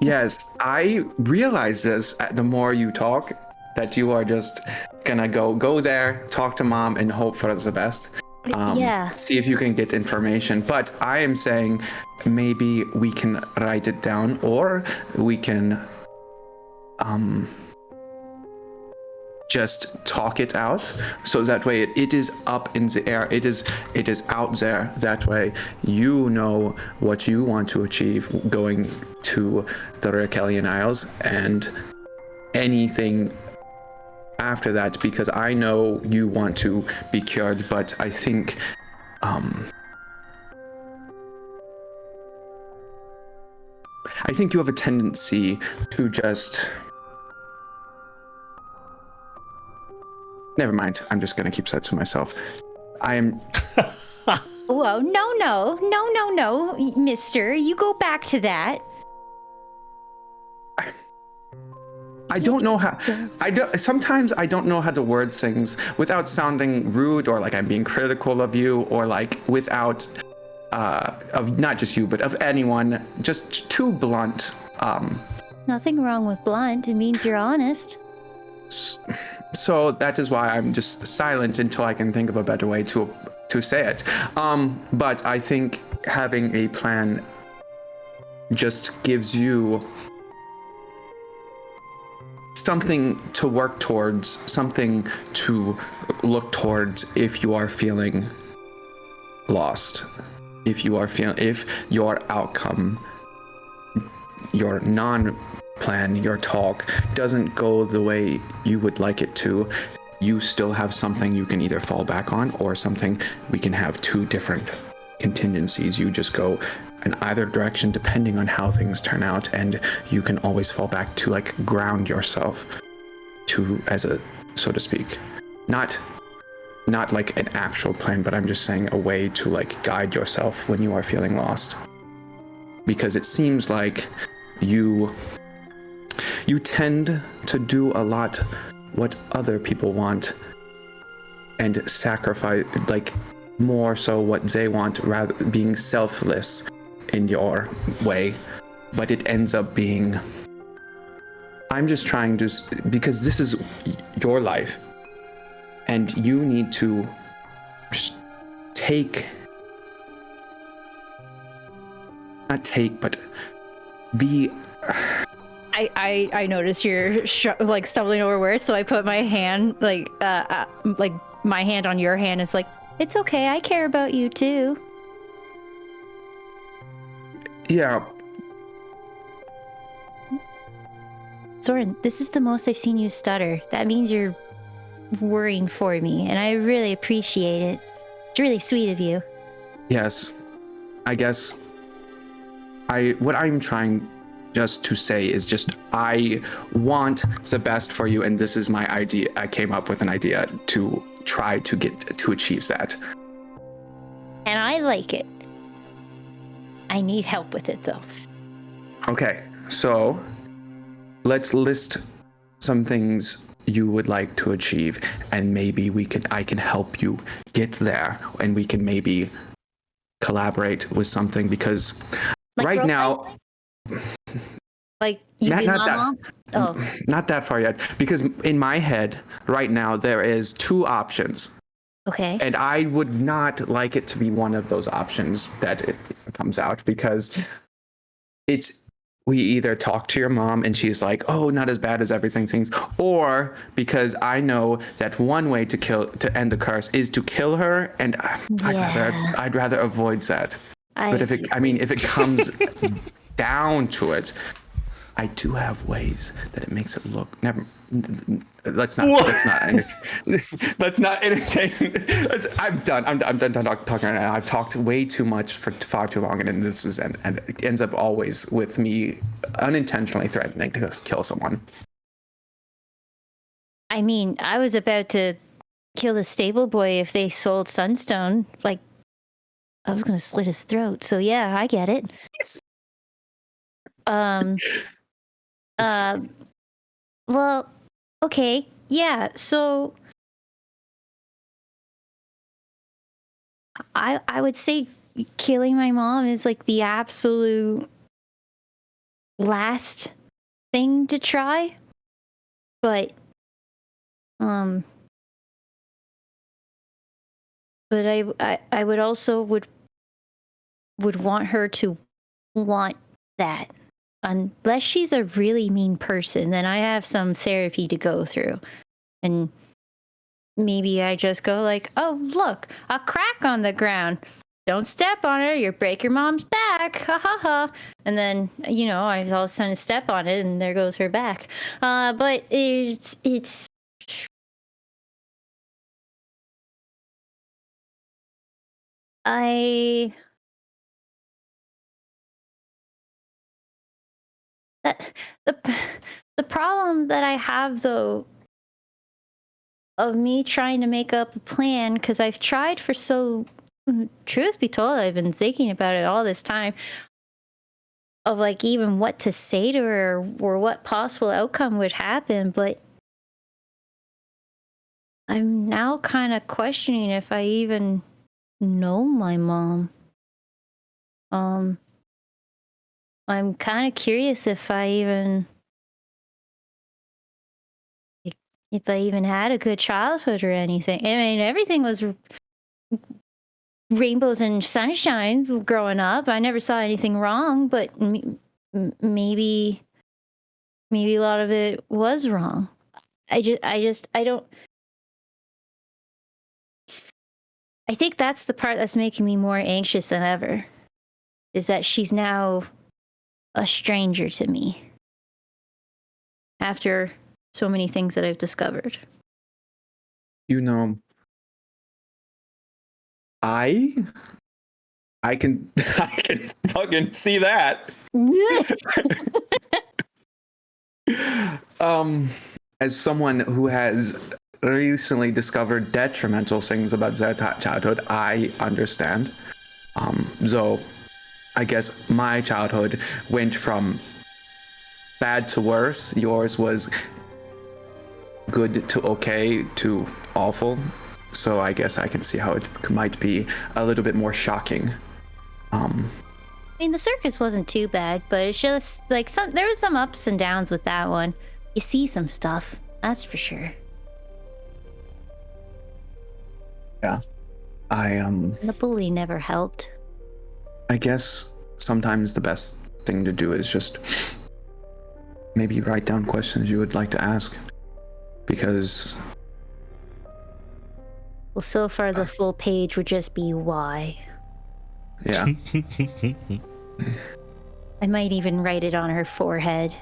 Yes, I realize this the more you talk, that you are just gonna go there, talk to mom, and hope for the best. Yeah. See if you can get information. But I am saying maybe we can write it down, or we can just talk it out, so that way it is up in the air, it is out there. That way you know what you want to achieve going to the Raquelian Isles, and anything after that, because I know you want to be cured, but I think you have a tendency to just Never mind. I'm just gonna keep that to myself. I am. Whoa, no, mister. You go back to that. I don't know how. Sometimes I don't know how to word things without sounding rude or like I'm being critical of you or like without of not just you but of anyone. Just too blunt. Nothing wrong with blunt. It means you're honest. So that is why I'm just silent until I can think of a better way to say it. But I think having a plan just gives you something to work towards, something to look towards if you are feeling lost, if your outcome, your non-plan, your talk doesn't go the way you would like it to, you still have something you can either fall back on or something we can have two different contingencies. You just go in either direction depending on how things turn out, and you can always fall back to like ground yourself to, as a, so to speak, not like an actual plan, but I'm just saying a way to like guide yourself when you are feeling lost. Because it seems like you tend to do a lot what other people want and sacrifice, like more so what they want, rather being selfless in your way, but it ends up being, I'm just trying to, because this is your life and you need to just but be. I notice you're like stumbling over words, so I put my hand like my hand on your hand. It's like, it's okay, I care about you too. Yeah. Zoran, this is the most I've seen you stutter. That means you're worrying for me, and I really appreciate it. It's really sweet of you. Yes. I guess what I'm trying just to say is just I want the best for you, and this is my idea. I came up with an idea to try to achieve that. And I like it. I need help with it though. Okay, so let's list some things you would like to achieve, and maybe I can help you get there, and we can maybe collaborate with something, because like right now, like you be mama? Not that far yet, because in my head right now there is two options. Okay. And I would not like it to be one of those options that it comes out, because we either talk to your mom and she's like, oh, not as bad as everything seems, or because I know that one way to end the curse is to kill her, and I'd rather avoid that. But if it comes down to it, I do have ways that it makes it look. Let's not entertain. I'm done. I'm done talking right now. I've talked way too much for far too long, and it ends up always with me unintentionally threatening to kill someone. I mean, I was about to kill the stable boy if they sold Sunstone. Like, I was gonna slit his throat. So yeah, I get it. Well, okay, yeah, so I would say killing my mom is like the absolute last thing to try, but I would also would want her to want that. Unless she's a really mean person, then I have some therapy to go through. And maybe I just go like, oh, look, a crack on the ground. Don't step on her, you'll break your mom's back. Ha ha ha. And then, I all of a sudden step on it and there goes her back. But it's the problem that I have though of me trying to make up a plan, because I've tried for so. Truth be told, I've been thinking about it all this time. Of like even what to say to her or what possible outcome would happen, but I'm now kind of questioning if I even know my mom. I'm kind of curious if I even had a good childhood or anything. I mean, everything was rainbows and sunshine growing up. I never saw anything wrong, but maybe a lot of it was wrong. I don't. I think that's the part that's making me more anxious than ever, is that she's now a stranger to me after so many things that I've discovered. You know, I can fucking see that. As someone who has recently discovered detrimental things about their childhood, I understand. So I guess my childhood went from bad to worse. Yours was good to okay to awful. So I guess I can see how it might be a little bit more shocking. I mean, the circus wasn't too bad, but it's just like there was some ups and downs with that one. You see some stuff, that's for sure. Yeah. The bully never helped. I guess sometimes the best thing to do is just maybe write down questions you would like to ask. Because... Well, so far the full page would just be why. Yeah. I might even write it on her forehead.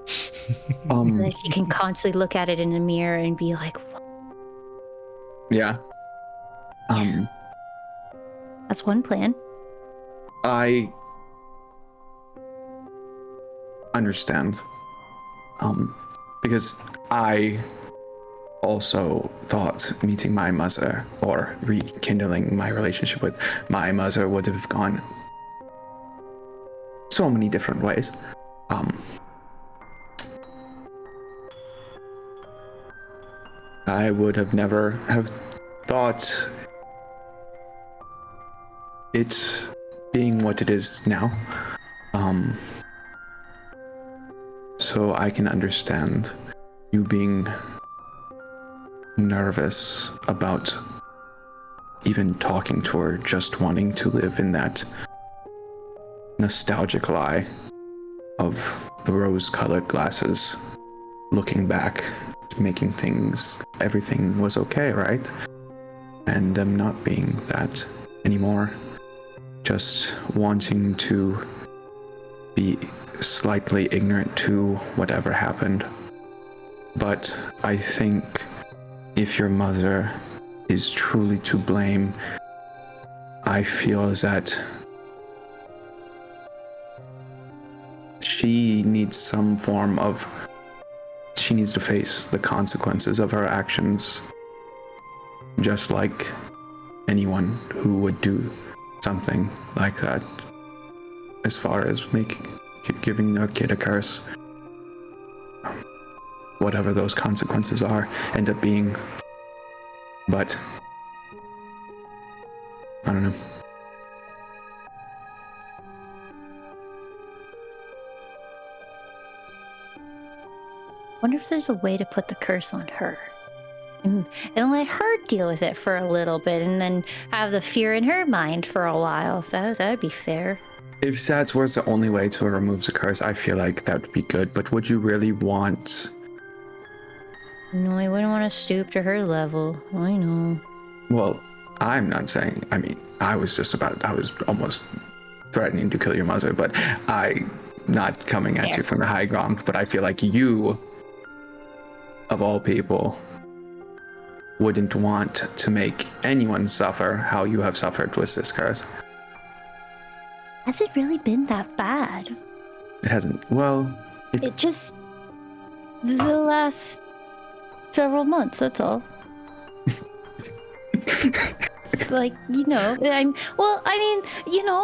So that she can constantly look at it in the mirror and be like, what? Yeah. That's one plan. I understand. Because I also thought meeting my mother or rekindling my relationship with my mother would have gone so many different ways. I would have never have thought it being what it is now. So I can understand you being nervous about even talking to her, just wanting to live in that nostalgic lie of the rose-colored glasses, looking back, making everything was okay, right? And not being that anymore, just wanting to be slightly ignorant to whatever happened. But I think if your mother is truly to blame, I feel that she needs to face the consequences of her actions, just like anyone who would do something like that. As far as giving a kid a curse, whatever those consequences are, end up being. But I don't know. Wonder if there's a way to put the curse on her and let her deal with it for a little bit, and then have the fear in her mind for a while. That'd be fair. If that was the only way to remove the curse, I feel like that would be good. But would you really want? No, I wouldn't want to stoop to her level. I know. Well, I'm not saying. I mean, I was almost threatening to kill your mother, but not coming at you from the high ground. But I feel like you, of all people, wouldn't want to make anyone suffer how you have suffered with this curse. Has it really been that bad? It hasn't. Well, It just... The last several months, that's all. Like, you know,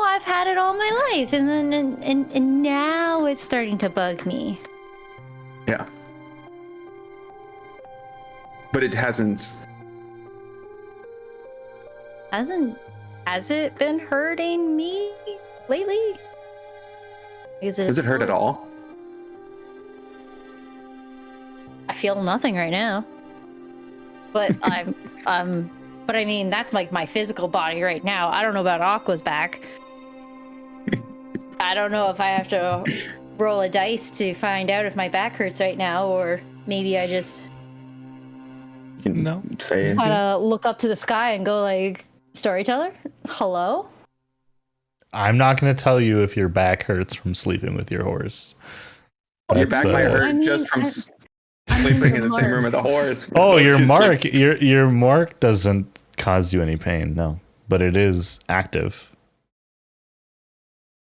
I've had it all my life, and then and now it's starting to bug me. Yeah. But it hasn't. Has it been hurting me lately? Does it hurt at all? I feel nothing right now. But but I mean, that's like my physical body right now. I don't know about Aqua's back. I don't know if I have to roll a dice to find out if my back hurts right now, or maybe I just Say kind of look up to the sky and go like, storyteller, hello? I'm not going to tell you if your back hurts from sleeping with your horse. Your back might hurt just from sleeping in the same room with a horse. Oh, your mark, your mark doesn't cause you any pain, no, but it is active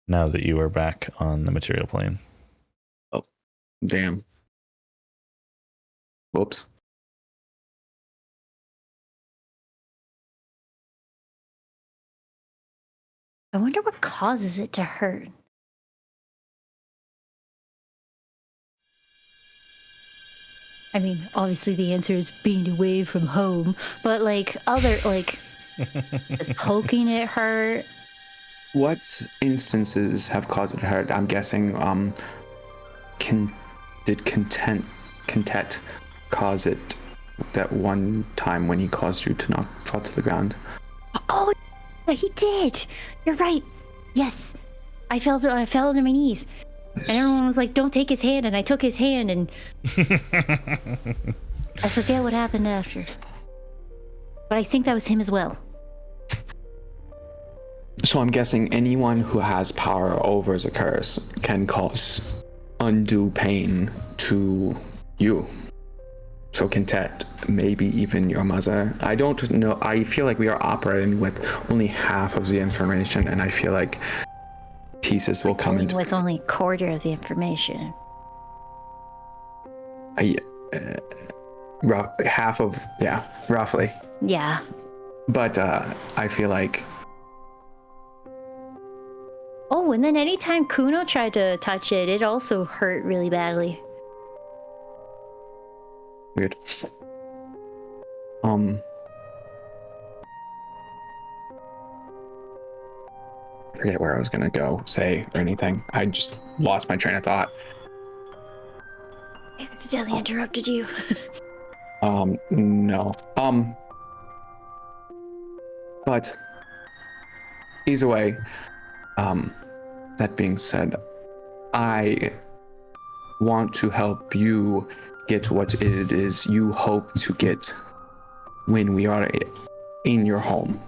now that you are back on the material plane. Oh, damn. Whoops. I wonder what causes it to hurt. I mean, obviously the answer is being away from home, but like does poking it hurt? What instances have caused it to hurt? I'm guessing, did Contet cause it that one time when he caused you to not fall to the ground? Oh, he did. You're right. Yes, I fell to my knees, and everyone was like, "Don't take his hand," and I took his hand, and I forget what happened after. But I think that was him as well. So I'm guessing anyone who has power over the curse can cause undue pain to you. So Contet, maybe even your mother. I don't know. I feel like we are operating with only half of the information, and I feel like pieces will come into with only a quarter of the information. Half of, yeah, roughly. Yeah. But I feel like. Oh, and then anytime Kuno tried to touch it, it also hurt really badly. Weird. I forget where I was gonna go, say, or anything. I just lost my train of thought. I accidentally interrupted you. No. But either way, that being said, I want to help you get what it is you hope to get when we are in your home.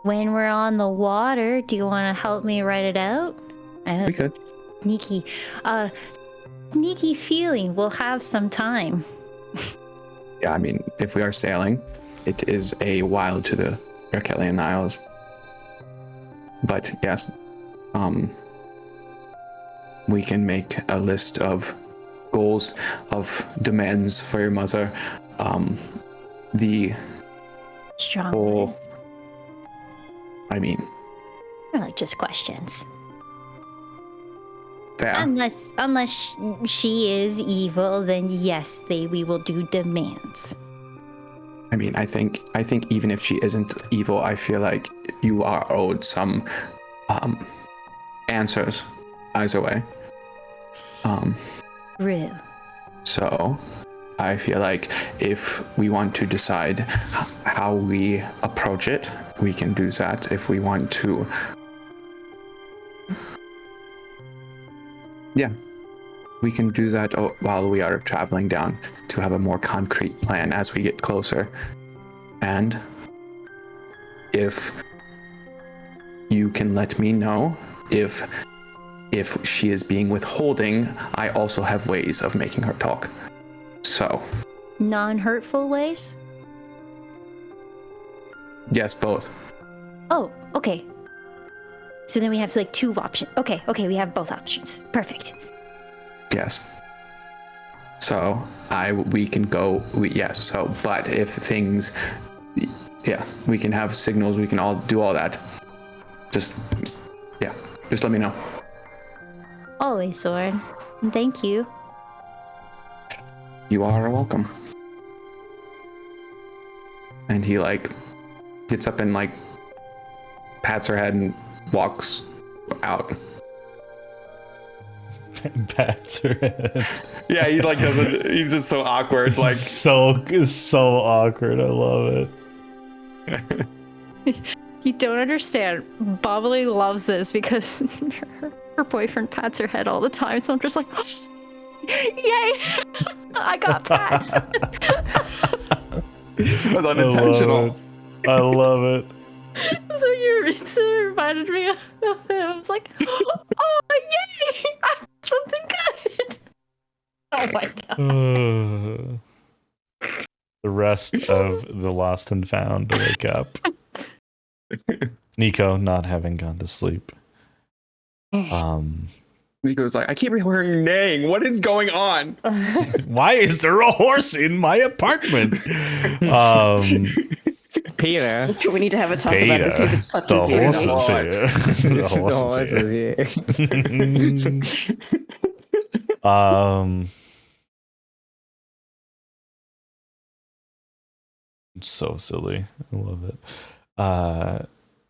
When we're on the water, do you want to help me write it out? We could. Sneaky feeling we'll have some time. Yeah, I mean, if we are sailing, it is a while to the Arkelian Isles. But yes, we can make a list of goals, of demands for your mother. The Strong. whole, I mean, Or like just questions. fair. Unless she is evil, then yes, we will do demands. I mean, I think even if she isn't evil, I feel like you are owed some answers either way. Real. So I feel like if we want to decide how we approach it, we can do that. If we want to, yeah, we can do that while we are traveling down to have a more concrete plan as we get closer. And if you can let me know if she is being withholding, I also have ways of making her talk. So. Non-hurtful ways? Yes, both. Oh, okay. So then we have like 2 options. Okay, we have both options. Perfect. Yes. So we can go. Yes. So, but if things, yeah, we can have signals. We can all do all that. Just let me know. Always, Soren. And thank you. You are welcome. And he like gets up and like pats her head and walks out. Pats her head. Yeah, he's like he's just so awkward. Like so awkward. I love it. You don't understand. Bobbly loves this because her boyfriend pats her head all the time. So I'm just like, yay! I got pats. It was unintentional. I love it. So you reminded me of him. I was like, oh, yay! I got something good. Oh my god. The rest of the lost and found wake up. Nico not having gone to sleep. Nico's like, I keep hearing neighing. What is going on? Why is there a horse in my apartment? Peter. We need to have a talk about this. If it's slept The in Peter. horse is here. The horse is here. So silly. I love it.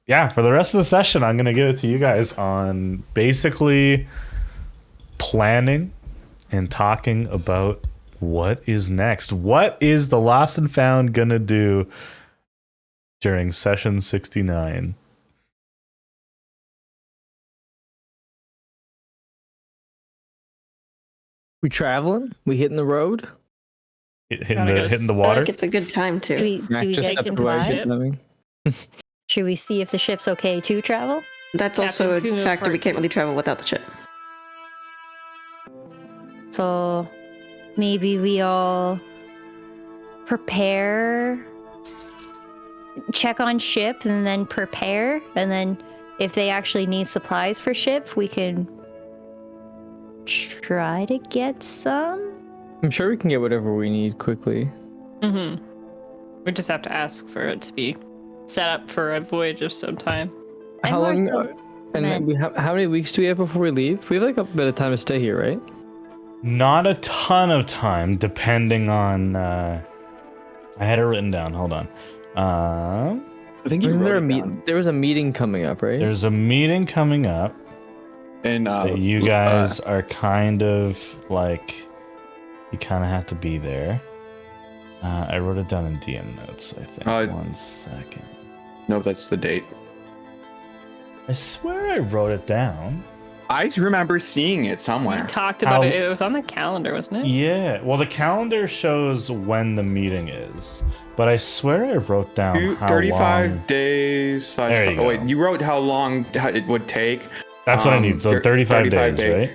Yeah, for the rest of the session, I'm gonna give it to you guys on basically planning and talking about what is next. What is the Lost and Found gonna do during session 69? We traveling? We hitting the road? Hitting the I feel water? like it's a good time Do to. we Just get up some to where I time? get something. Should we see if the ship's okay to travel? That's Captain also a Kuno factor. We Park. can't really travel without the ship. So maybe we all prepare, check on ship, and then prepare. And then if they actually need supplies for ship, we can try to get some. I'm sure we can get whatever we need quickly. Mm-hmm. We just have to ask for it to be set up for a voyage of some time. And How more long? so- And men. we have, how many weeks do we have before we leave? We have like a bit of time to stay here, right? Not a ton of time, depending on. I had it written down. Hold on. I think Wasn't there a wrote it meet? down. There was a meeting coming up, right? There's a meeting coming up And that you guys are kind of like. You kind of have to be there. I wrote it down in DM notes, I think. 1 second. no, that's the date. I swear I wrote it down. I remember seeing it We somewhere. talked about How- it. It was on the calendar, wasn't it? Yeah. Well, the calendar shows when the meeting is, but I swear I wrote down how 35 long. days. There you Wait, go. you wrote how long it would take. That's what I need. So 35 days, right?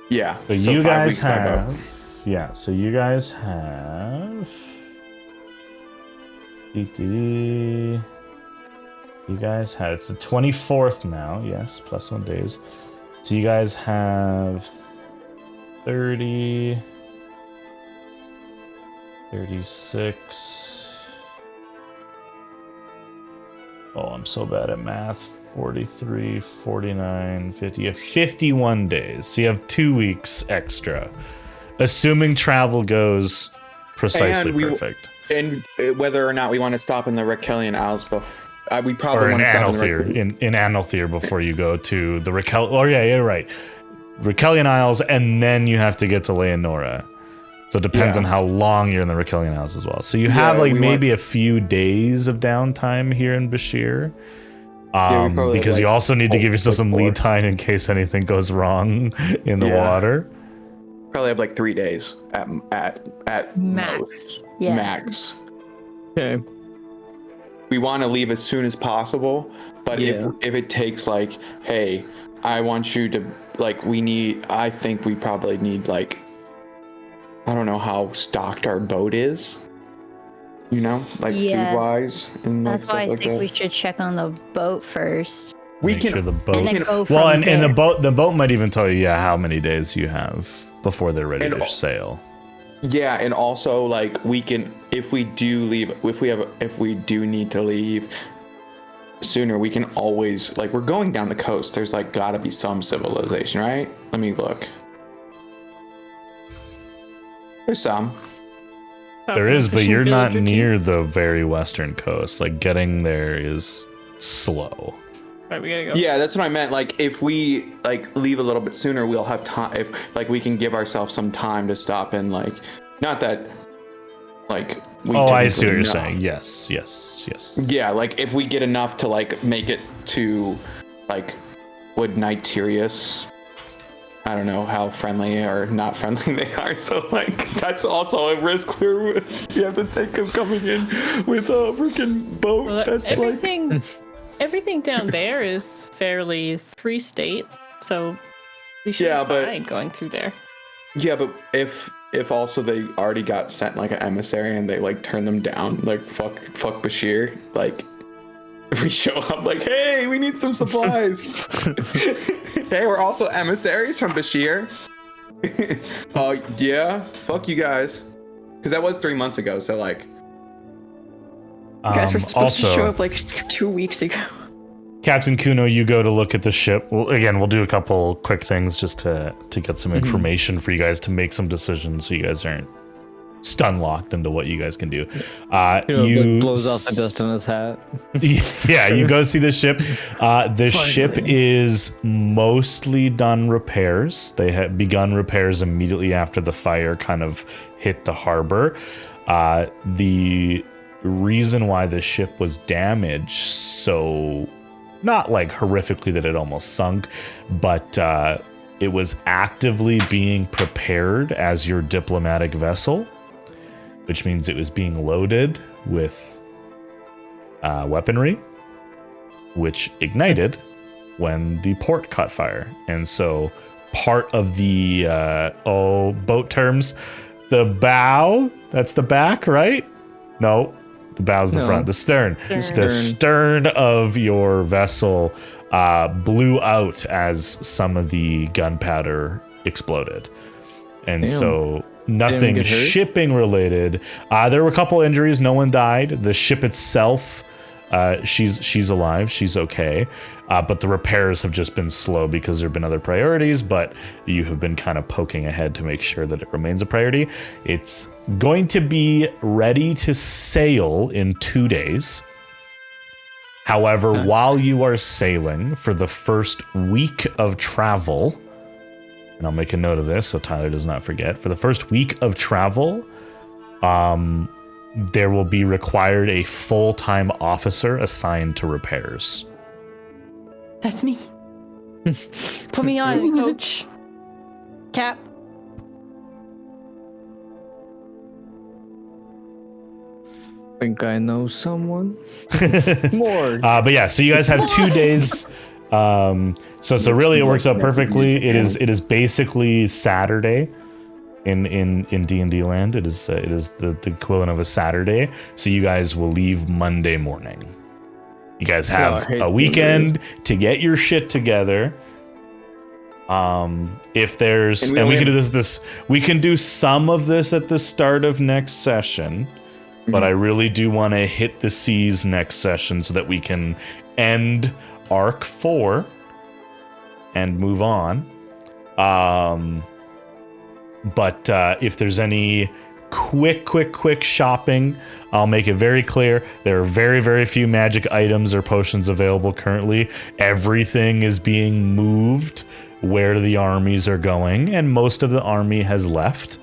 Yeah. So, you 5 guys weeks by boat. have. Yeah. So you guys have. You guys had. It's the 24th now. Yes, plus 1 days. So you guys have 30, 36. Oh, I'm so bad at math. 43, 49, 50. You have 51 days. So you have 2 weeks extra. Assuming travel goes precisely And we- perfect. And whether or not we want to stop in the Raquelian Isles, we Or probably in want to stop in the Analthier. In Analthier before you go to the Raquel. Oh, yeah, you're right. Raquelian Isles, and then you have to get to Leonora. So it depends Yeah. on how long you're in the Raquelian Isles as well. So you have Yeah, like we maybe a few days of downtime here in Bashir. we probably Because have, you like, also need to give yourself some 4. lead time in case anything goes wrong in the Yeah. water. probably have like 3 days at Max. most. Yeah. Max. Okay. We want to leave as soon as possible, but Yeah. if it takes like, hey, I want you to like, I think we probably need like, I don't know how stocked our boat is, like Yeah. food wise and like That's stuff why I like think that. we should check on the boat first. We Make can. sure the boat. And then go from Well, and there. the boat might even tell you, how many days you have before they're ready to sail. Yeah, and also like we can, if we do leave, if we do need to leave sooner, we can always, like, we're going down the coast. There's like gotta be some civilization, right? Let me look. There's some. There is, but Fishing you're not village or two. near the very western coast. Like, getting there is slow. Right, we gotta go. Yeah, that's what I meant. Like, if we like leave a little bit sooner, we'll have time. If like we can give ourselves some time to stop and like, not that, like. We Oh, I see what you're technically know. saying. Yes. Yeah, like if we get enough to like make it to, like, would Nightirius. I don't know how friendly or not friendly they are. So like that's also a risk where you have to take of coming in with a freaking boat. Well, that's like. everything down there is fairly free state, so we should Yeah, be but- fine going through there. Yeah, but if also they already got sent like an emissary and they like turn them down, like fuck Bashir, like if we show up like, hey, we need some supplies. Hey, we're also emissaries from Bashir. Yeah, fuck you guys, because that was 3 months ago. So like, You guys were supposed to show Also, up like 2 weeks ago. Captain Kuno, you go to look at the ship. Well, again, we'll do a couple quick things just to get some information for you guys to make some decisions, so you guys aren't stun locked into what you guys can do. Like blows off the dust on his hat. Yeah, you go see the ship. The ship is mostly done repairs. They had begun repairs immediately after the fire kind of hit the harbor. The reason why the ship was damaged, so not like horrifically that it almost sunk, but it was actively being prepared as your diplomatic vessel, which means it was being loaded with weaponry, which ignited when the port caught fire. And so part of the boat terms, the bow, that's the back, right? No, the bow's the No. front, the stern. Stern. The stern of your vessel blew out as some of the gunpowder exploded. And Damn. so nothing get hurt? shipping related. There were a couple injuries. No one died. The ship itself, she's alive. She's okay. But the repairs have just been slow because there have been other priorities, but you have been kind of poking ahead to make sure that it remains a priority. It's going to be ready to sail in 2 days. However, while you are sailing for the first week of travel, and I'll make a note of this so Tyler does not forget, for the first week of travel, there will be required a full-time officer assigned to repairs. That's me. Put me on, coach. Cap. Think I know someone. More. But yeah, so you guys have 2 days. So really it works out perfectly. It is basically Saturday in D&D land. It is the equivalent of a Saturday. So you guys will leave Monday morning. You guys have I hate a weekend to get your shit together. If there's And we and we only can do this we can do some of this at the start of next session. But I really do want to hit the seas next session so that we can end Arc 4 and move on. But if there's any quick shopping, I'll make it very clear. There are very, very few magic items or potions available currently. Everything is being moved where the armies are going, and most of the army has left.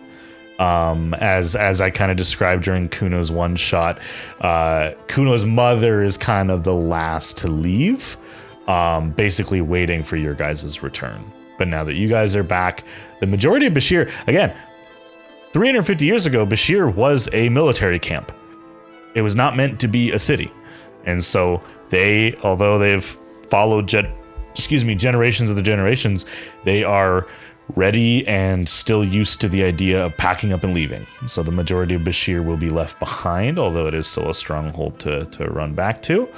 As I kind of described during Kuno's one shot, Kuno's mother is kind of the last to leave, basically waiting for your guys' return. But now that you guys are back, the majority of Bashir, again, 350 years ago, Bashir was a military camp. It was not meant to be a city. And so they, although they've followed generations of the generations, they are ready and still used to the idea of packing up and leaving. So the majority of Bashir will be left behind, although it is still a stronghold to run back to.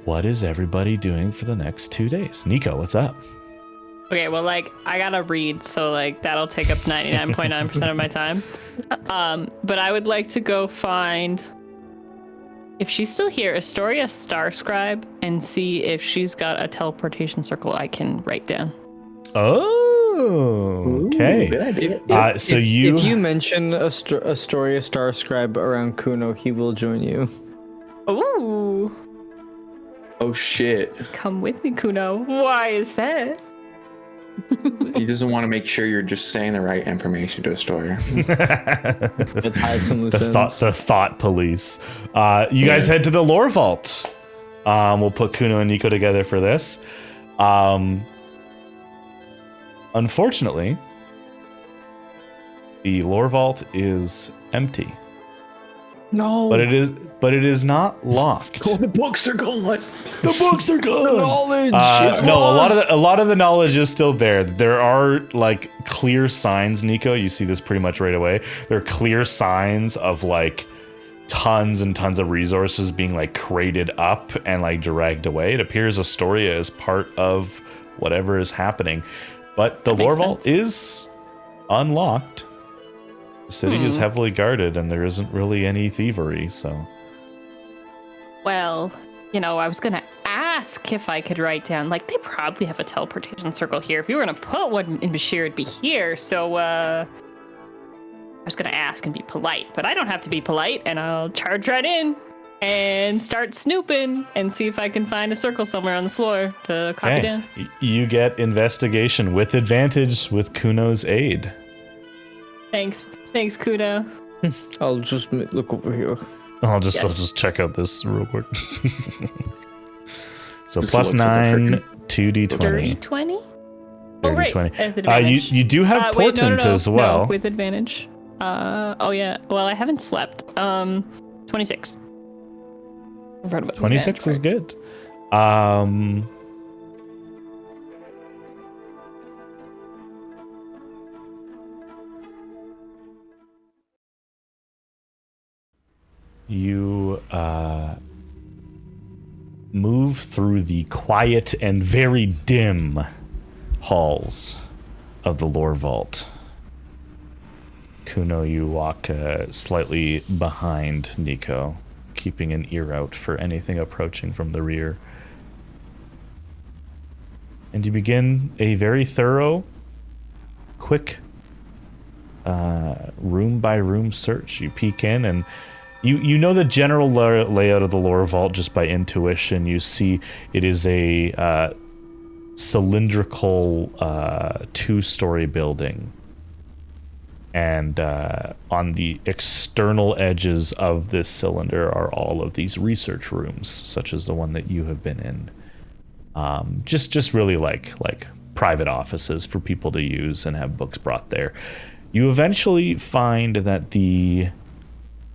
what is everybody doing for the next 2 days? Nico, what's up? Okay, well, like, I gotta read, so, like, that'll take up 99.9% of my time. But I would like to go find, if she's still here, Astoria Starscribe, and see if she's got a teleportation circle I can write down. Oh, okay. Good idea. So if you you mention Astoria Starscribe around Kuno, he will join you. Ooh, Oh shit. come with me, Kuno. Why is that? He doesn't want to make sure you're just saying the right information to Astoria. It hides some loose ends. the thought police. You guys head to the lore vault. We'll put Kuno and Nico together for this. Unfortunately, the lore vault is empty. No. But it is not locked. The books are gone. The books are gone. Knowledge. No, a lot of the knowledge is still there. There are like clear signs, Nico. You see this pretty much right away. There are clear signs of like tons and tons of resources being like crated up and like dragged away. It appears Astoria is part of whatever is happening, but the lore vault is unlocked. The city is heavily guarded, and there isn't really any thievery. So, Well, you know, I was gonna ask if I could write down, like, they probably have a teleportation circle here. If you were gonna put one in Bashir, it'd be here. So, I was gonna ask and be polite, but I don't have to be polite, and I'll charge right in and start snooping and see if I can find a circle somewhere on the floor to copy down. You get investigation with advantage with Kuno's aid. Thanks, Kuno. I'll just look over here. I'll just check out this real quick. So This plus looks like a 9, 2d20. Dirty 20? Oh, Dirty right. 20. With advantage. You do have Wait, portent no, as well. No, with advantage. Oh yeah. Well, I haven't slept. 26. 26 is good. You move through the quiet and very dim halls of the lore vault. Kuno, you walk slightly behind Nico, keeping an ear out for anything approaching from the rear. And you begin a very thorough, quick, room by room search. You peek in and you know the general layout of the lore vault just by intuition. You see it is a cylindrical 2-story building. And on the external edges of this cylinder are all of these research rooms, such as the one that you have been in. Just really like private offices for people to use and have books brought there. You eventually find that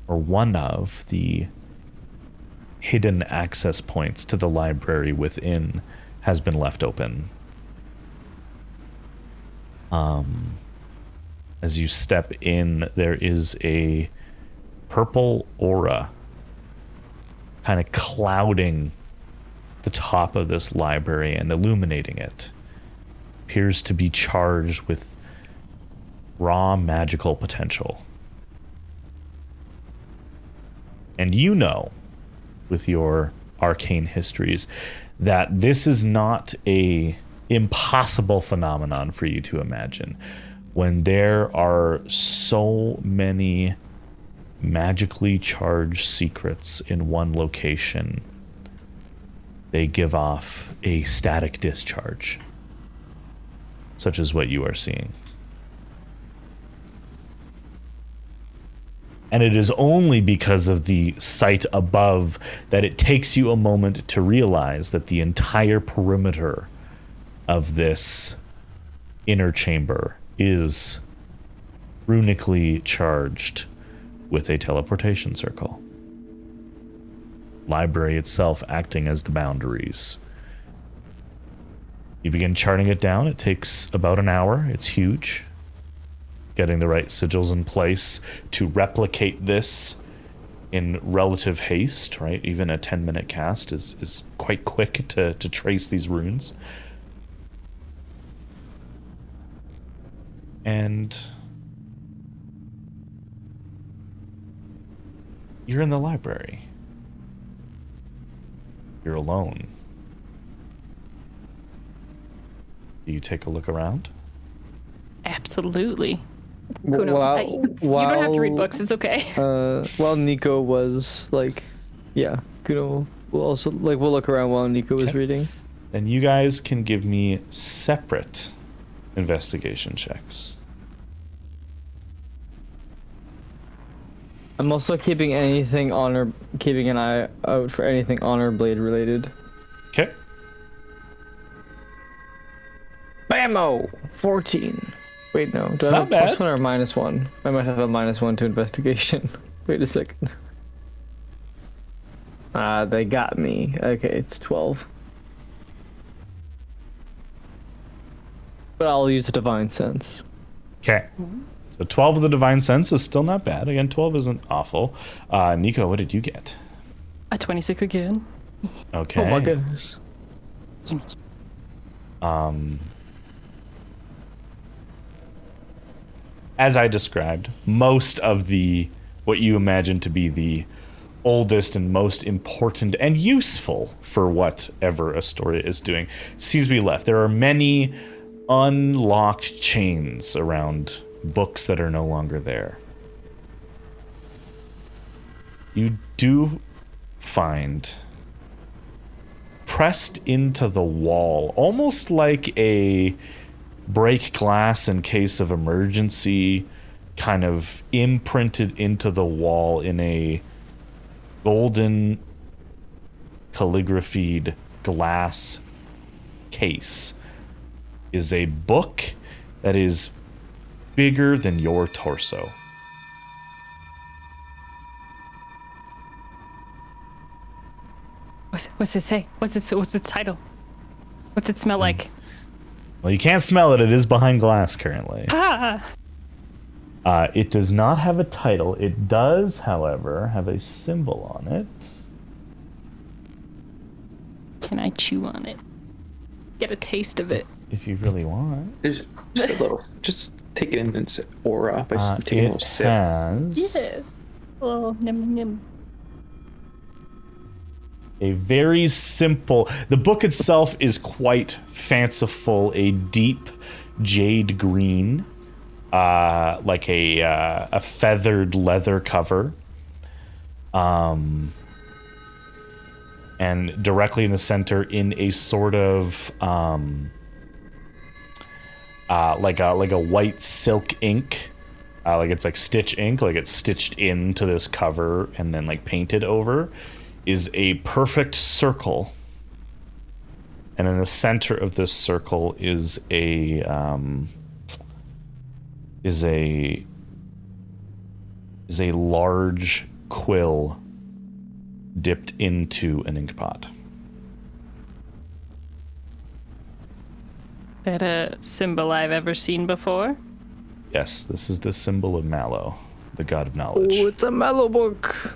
one of the hidden access points to the library within has been left open. As you step in, there is a purple aura kind of clouding the top of this library and illuminating it. Appears to be charged with raw magical potential. And you know, with your arcane histories, that this is not a impossible phenomenon for you to imagine. When there are so many magically charged secrets in one location, they give off a static discharge, such as what you are seeing. And it is only because of the sight above that it takes you a moment to realize that the entire perimeter of this inner chamber is runically charged with a teleportation circle. Library itself acting as the boundaries. You begin charting it down. It takes about an hour. It's huge. Getting the right sigils in place to replicate this in relative haste, right? Even a 10-minute cast is quite quick to trace these runes. And you're in the library. You're alone. Do you take a look around? Absolutely. While, Kuno, you don't have to read books. It's okay. While Nico was like, yeah, Kuno will also like we'll look around while Nico was reading. Then you guys can give me separate investigation checks. I'm also keeping an eye out for anything honor blade related. Okay. Bammo! 14. Wait, no. Do It's I not have a plus bad. one or a minus one? I might have a -1 to investigation. Wait a second. They got me. Okay, it's 12. But I'll use a divine sense. Okay. So 12 of the divine sense is still not bad. Again, 12 isn't awful. Nico, what did you get? A 26 again. Okay. Oh my goodness. As I described, most of what you imagine to be the oldest and most important and useful for whatever Astoria is doing seems to be left. There are many unlocked chains around books that are no longer there. You do find pressed into the wall, almost like a break glass in case of emergency, kind of imprinted into the wall in a golden calligraphied glass case, is a book that is bigger than your torso. What's it say? What's its title? What's it smell like? Well, you can't smell it. It is behind glass currently. Ah! It does not have a title. It does, however, have a symbol on it. Can I chew on it? Get a taste of it. If you really want. Just a little. Just take it in its aura by taking a little It sip. has Yeah. Oh, nim nim nim. a very simple. The book itself is quite fanciful. A deep jade green, like a feathered leather cover. And directly in the center, in a sort of like a white silk ink, like it's like stitch ink, like it's stitched into this cover and then like painted over, is a perfect circle. And in the center of this circle is a large quill dipped into an ink pot. That a symbol I've ever seen before? Yes, this is the symbol of Mallow, the god of knowledge. Oh, it's a mellow book.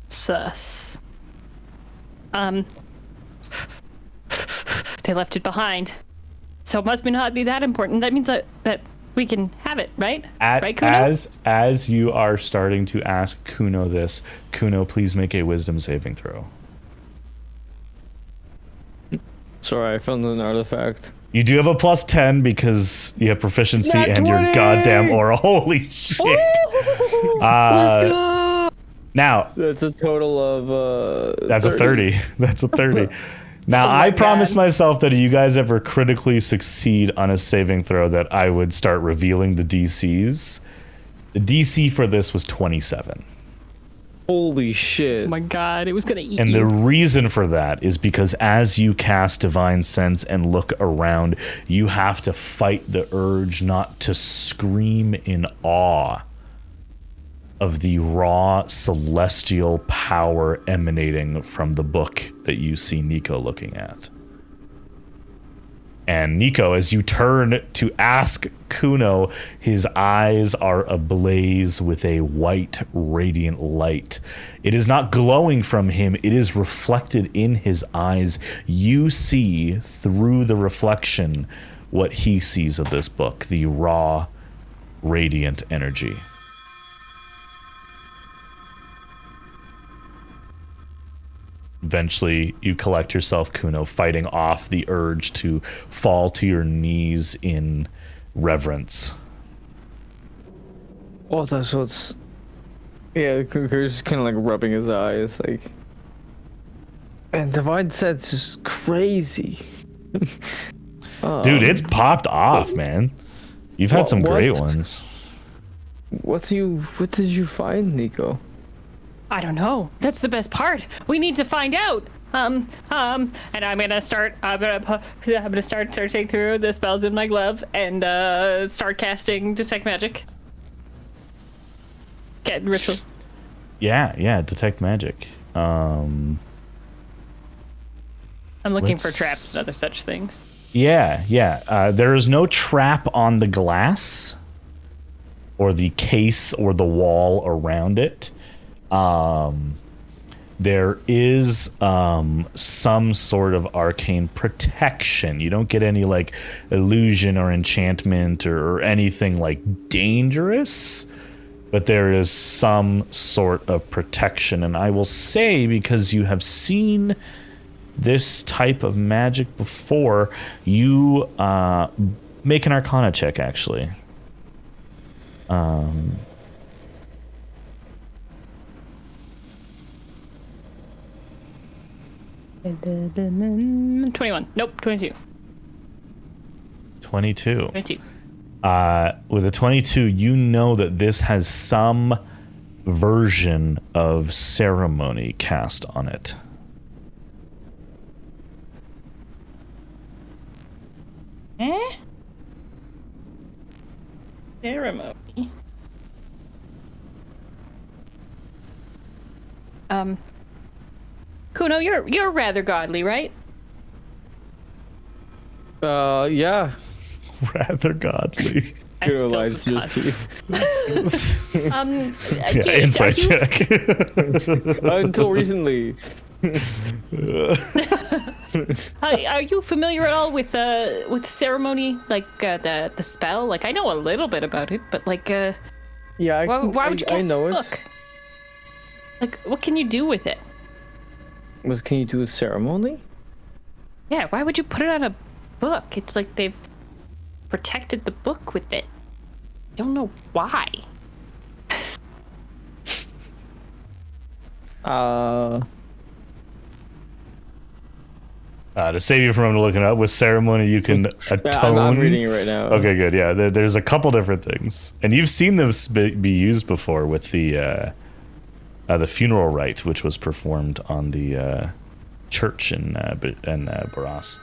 Sus. They left it behind. So it must not be that important. That means that we can have it, right? Right, Kuno? As you are starting to ask Kuno this, Kuno, please make a wisdom saving throw. Sorry, I found an artifact. You do have a plus 10 because you have proficiency Nat and your 20! goddamn aura. Holy shit. Let's go! Now, That's a total of that's 30. a 30. That's a 30. Now, Oh my I promised God. myself that if you guys ever critically succeed on a saving throw that I would start revealing the DCs. The DC for this was 27. Holy shit. Oh my god, it was gonna eat And you. the reason for that is because as you cast Divine Sense and look around, you have to fight the urge not to scream in awe of the raw celestial power emanating from the book that you see Nico looking at. And Nico, as you turn to ask Kuno, his eyes are ablaze with a white, radiant light. It is not glowing from him, it is reflected in his eyes. You see through the reflection what he sees of this book, the raw, radiant energy. Eventually, you collect yourself, Kuno, fighting off the urge to fall to your knees in reverence. Oh, that's what's... Yeah, Kuno's just kind of like rubbing his eyes, like... And Divine Sense is crazy. Dude, it's popped off, man. You've had some great ones. What did you find, Nico? I don't know. That's the best part. We need to find out. And I'm gonna start. I'm gonna start searching through the spells in my glove and start casting detect magic. Get ritual. Yeah, detect magic. I'm looking for traps and other such things. Yeah. There is no trap on the glass or the case or the wall around it. There is some sort of arcane protection. You don't get any like illusion or enchantment or anything like dangerous, but there is some sort of protection. And I will say, because you have seen this type of magic before, you make an Arcana check, actually. 21. Nope, 22. 22. 22. With a 22, you know that this has some version of ceremony cast on it. Ceremony. Kuno, you're rather godly, right? Yeah. Rather godly. Kuno lies to his teeth. Insight check. Until recently. Are you familiar at all with ceremony, like the spell? Like, I know a little bit about it, but like, Yeah, why would you cast know a it. book? Like, what can you do with it? What can you do with ceremony? Yeah, why would you put it on a book? It's like they've protected the book with it. Don't know why. To save you from looking up, with ceremony you can atone. I'm reading it right now. Okay, good. Yeah, there's a couple different things, and you've seen them be used before with the funeral rite, which was performed on the church in Barras.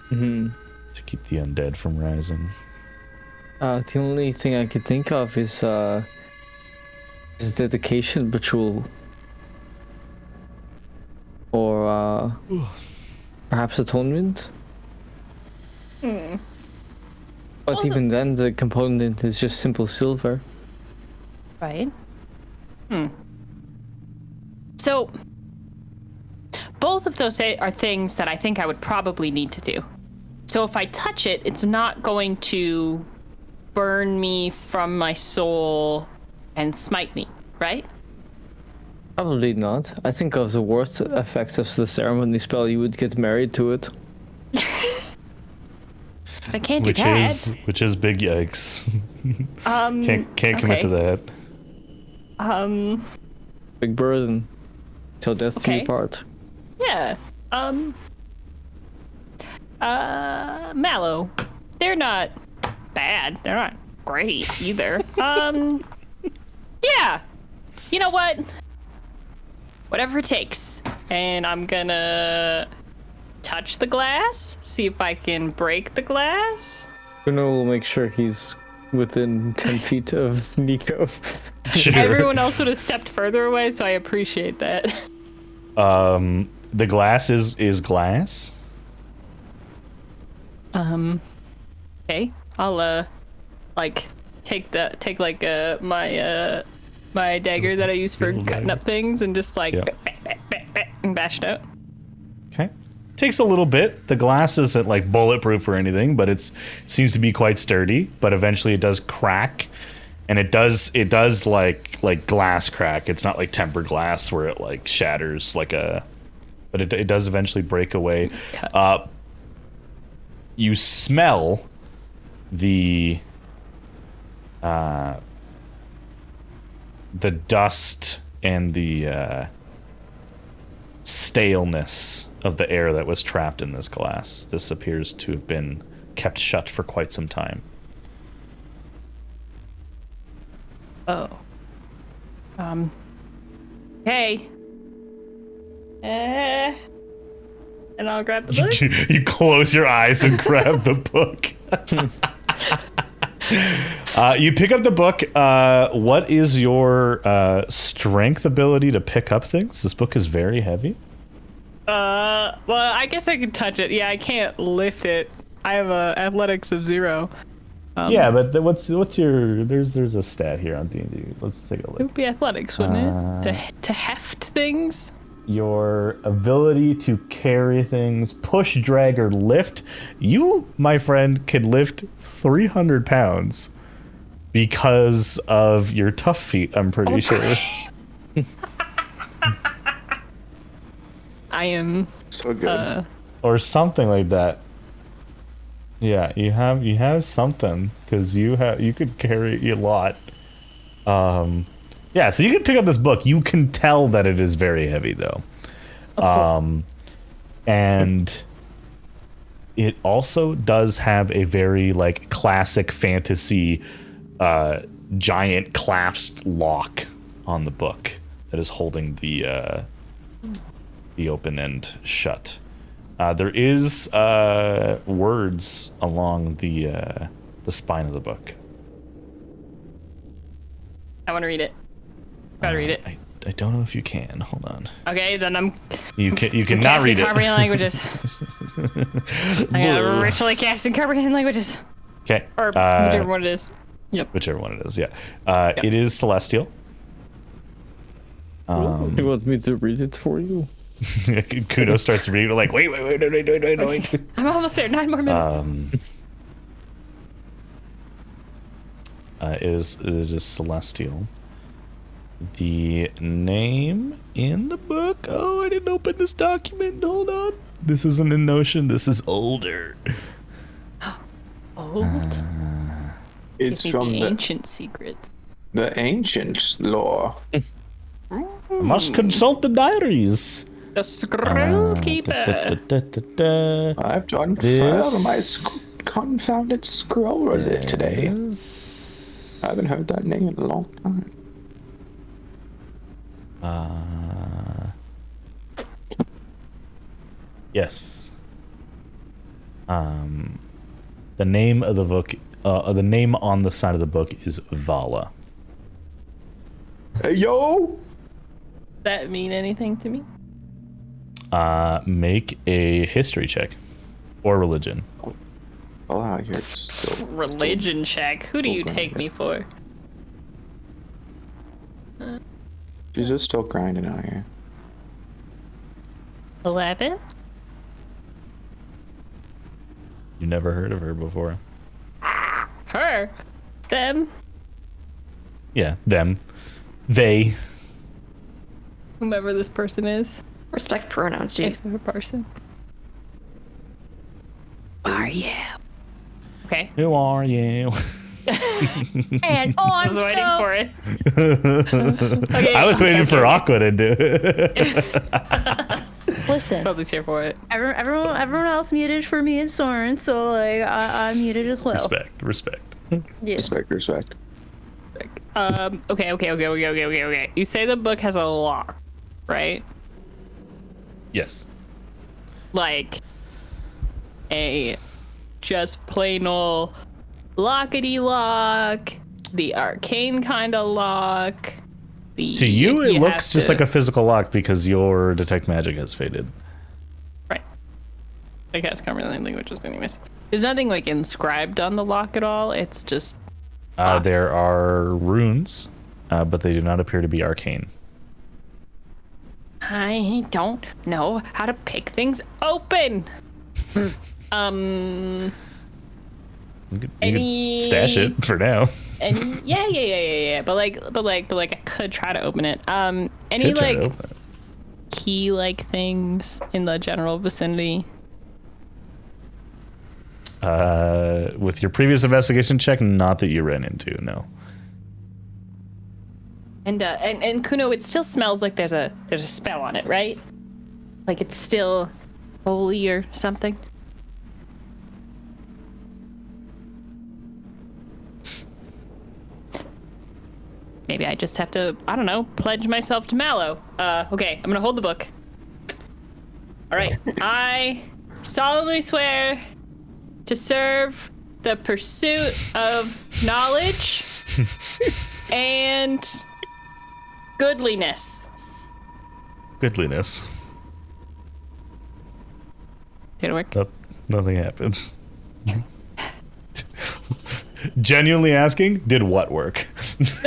Mm-hmm. To keep the undead from rising. The only thing I could think of is dedication ritual, or perhaps atonement. But Well, even then, the component is just simple silver. Right. So, both of those are things that I think I would probably need to do. So if I touch it, it's not going to burn me from my soul and smite me, right? Probably not. I think of the worst effect of the ceremony spell, you would get married to it. I can't do that. Which is big yikes. Can't commit to that. Big burden. Till death do Okay. you part. Yeah. Mallow. They're not bad. They're not great either. Yeah. You know what? Whatever it takes. And I'm gonna touch the glass, see if I can break the glass. Bruno will make sure he's within 10 feet of Nico. Sure. Everyone else would have stepped further away, so I appreciate that. The glass is glass. Okay. I'll like take my my dagger that I use for cutting up things and just like and bash it out. Okay. Takes a little bit. The glass isn't like bulletproof or anything, but it seems to be quite sturdy. But eventually it does crack, and it does like glass crack. It's not like tempered glass where it like shatters like a, but it does eventually break away. You smell the dust and the staleness of the air that was trapped in this glass. This appears to have been kept shut for quite some time. Oh. Hey. And I'll grab the book. You close your eyes and grab the book. You pick up the book. What is your strength ability to pick up things? This book is very heavy. Well, I guess I can touch it. Yeah, I can't lift it. I have a athletics of 0. Yeah, but what's your? There's a stat here on D&D. Let's take a It look. would be athletics, wouldn't it? To heft things. Your ability to carry things, push, drag, or lift. You, my friend, can lift 300 pounds because of your tough feet, I'm pretty sure. I am. So good. Or something like that. Yeah, you have something, because you could carry a lot. Yeah, so you can pick up this book. You can tell that it is very heavy, though. And it also does have a very like classic fantasy giant collapsed lock on the book that is holding the open end shut. There is words along the spine of the book. I want to read it. Gotta read it. I don't know if you can. Hold on. Okay, then I'm You cannot read it. comprehend languages. I'm gonna ritually cast and comprehend languages. Okay. Or whichever one it is. Yep. Whichever one it is. Yeah. It is celestial. You want me to read it for you? Kudo starts reading like wait. I'm almost there. 9 more minutes. It is celestial. The name in the book. Oh, I didn't open this document. Hold on. This isn't in Notion. This is older. Old. It's Give me from the the ancient secrets. ancient lore. I must consult the diaries. The scroll keeper. I've done This my confounded scroll today. I haven't heard that name in a long time. Yes. The name of the book, the name on the side of the book is Vala. Hey, yo! That mean anything to me? Make a history check or religion. Oh, wow, you're still... Religion check. Who do you take me for? She's just still grinding out here. 11? You never heard of her before. Her? Them? Yeah, them. They. Whomever this person is. Respect pronouns, dude. If they're a person. Are you? Okay. Who are you? And I on was waiting so for it. Okay, I was waiting for Aqua to do it. listen, Probably's here for it. everyone else muted for me and Soren, so like I'm muted as well. Respect. Yeah. Respect. Okay. You say the book has a lock, right? Yes. Like a just plain ol' lockety lock, the arcane kind of lock. To you, it looks just like a physical lock because your detect magic has faded. Right. I guess comprehend languages anyways. There's nothing like inscribed on the lock at all. It's just. There are runes, but they do not appear to be arcane. I don't know how to pick things open. You can Any- stash it for now. And yeah. But I could try to open it. Any Could try to like open it. key like things in the general vicinity? With your previous investigation check, not that you ran into, no. And Kuno, it still smells like there's a spell on it, right? Like it's still holy or something. Maybe I just have to, I don't know, pledge myself to Mallow. Okay, I'm gonna hold the book. All right, I solemnly swear to serve the pursuit of knowledge and goodliness. Goodliness. Did it work? Nothing happens. Genuinely asking, did what work? I'm trying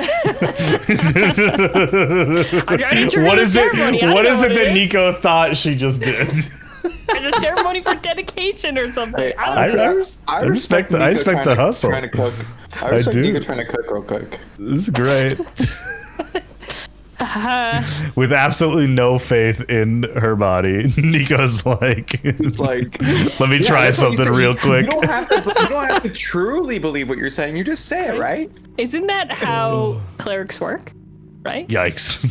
to trigger What the is it? ceremony. I don't What know is it that is. Nico thought she just did? There's a ceremony for dedication or something. I don't know. I respect the Nico hustle. Trying to cook. I respect do. Nico trying to cook real quick. This is great. With absolutely no faith in her body, Nico's like, It's like, let me try that's what you something say. real quick. You don't have to truly believe what you're saying. You just say it, right? Isn't that how clerics work? Right? Yikes.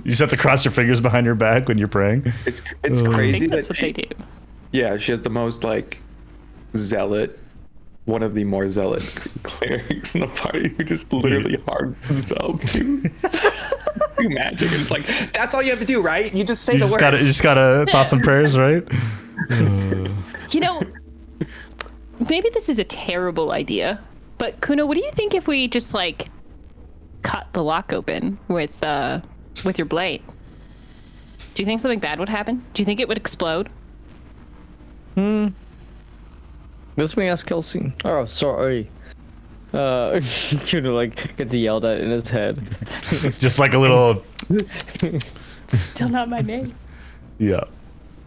You just have to cross your fingers behind your back when you're praying. It's I crazy think that's that what she, they do. yeah, she has the most like zealot, one of the more zealot clerics in the party who just literally harmed himself to do magic. And it's like, that's all you have to do, right? You just say You the just words. gotta thoughts and prayers, right? You know, maybe this is a terrible idea, but Kuno, what do you think if we just like cut the lock open with your blade? Do you think something bad would happen? Do you think it would explode? This may ask Kelsey. Oh, sorry. Kuno like gets yelled at in his head. Just like a little, Still not my name. yeah.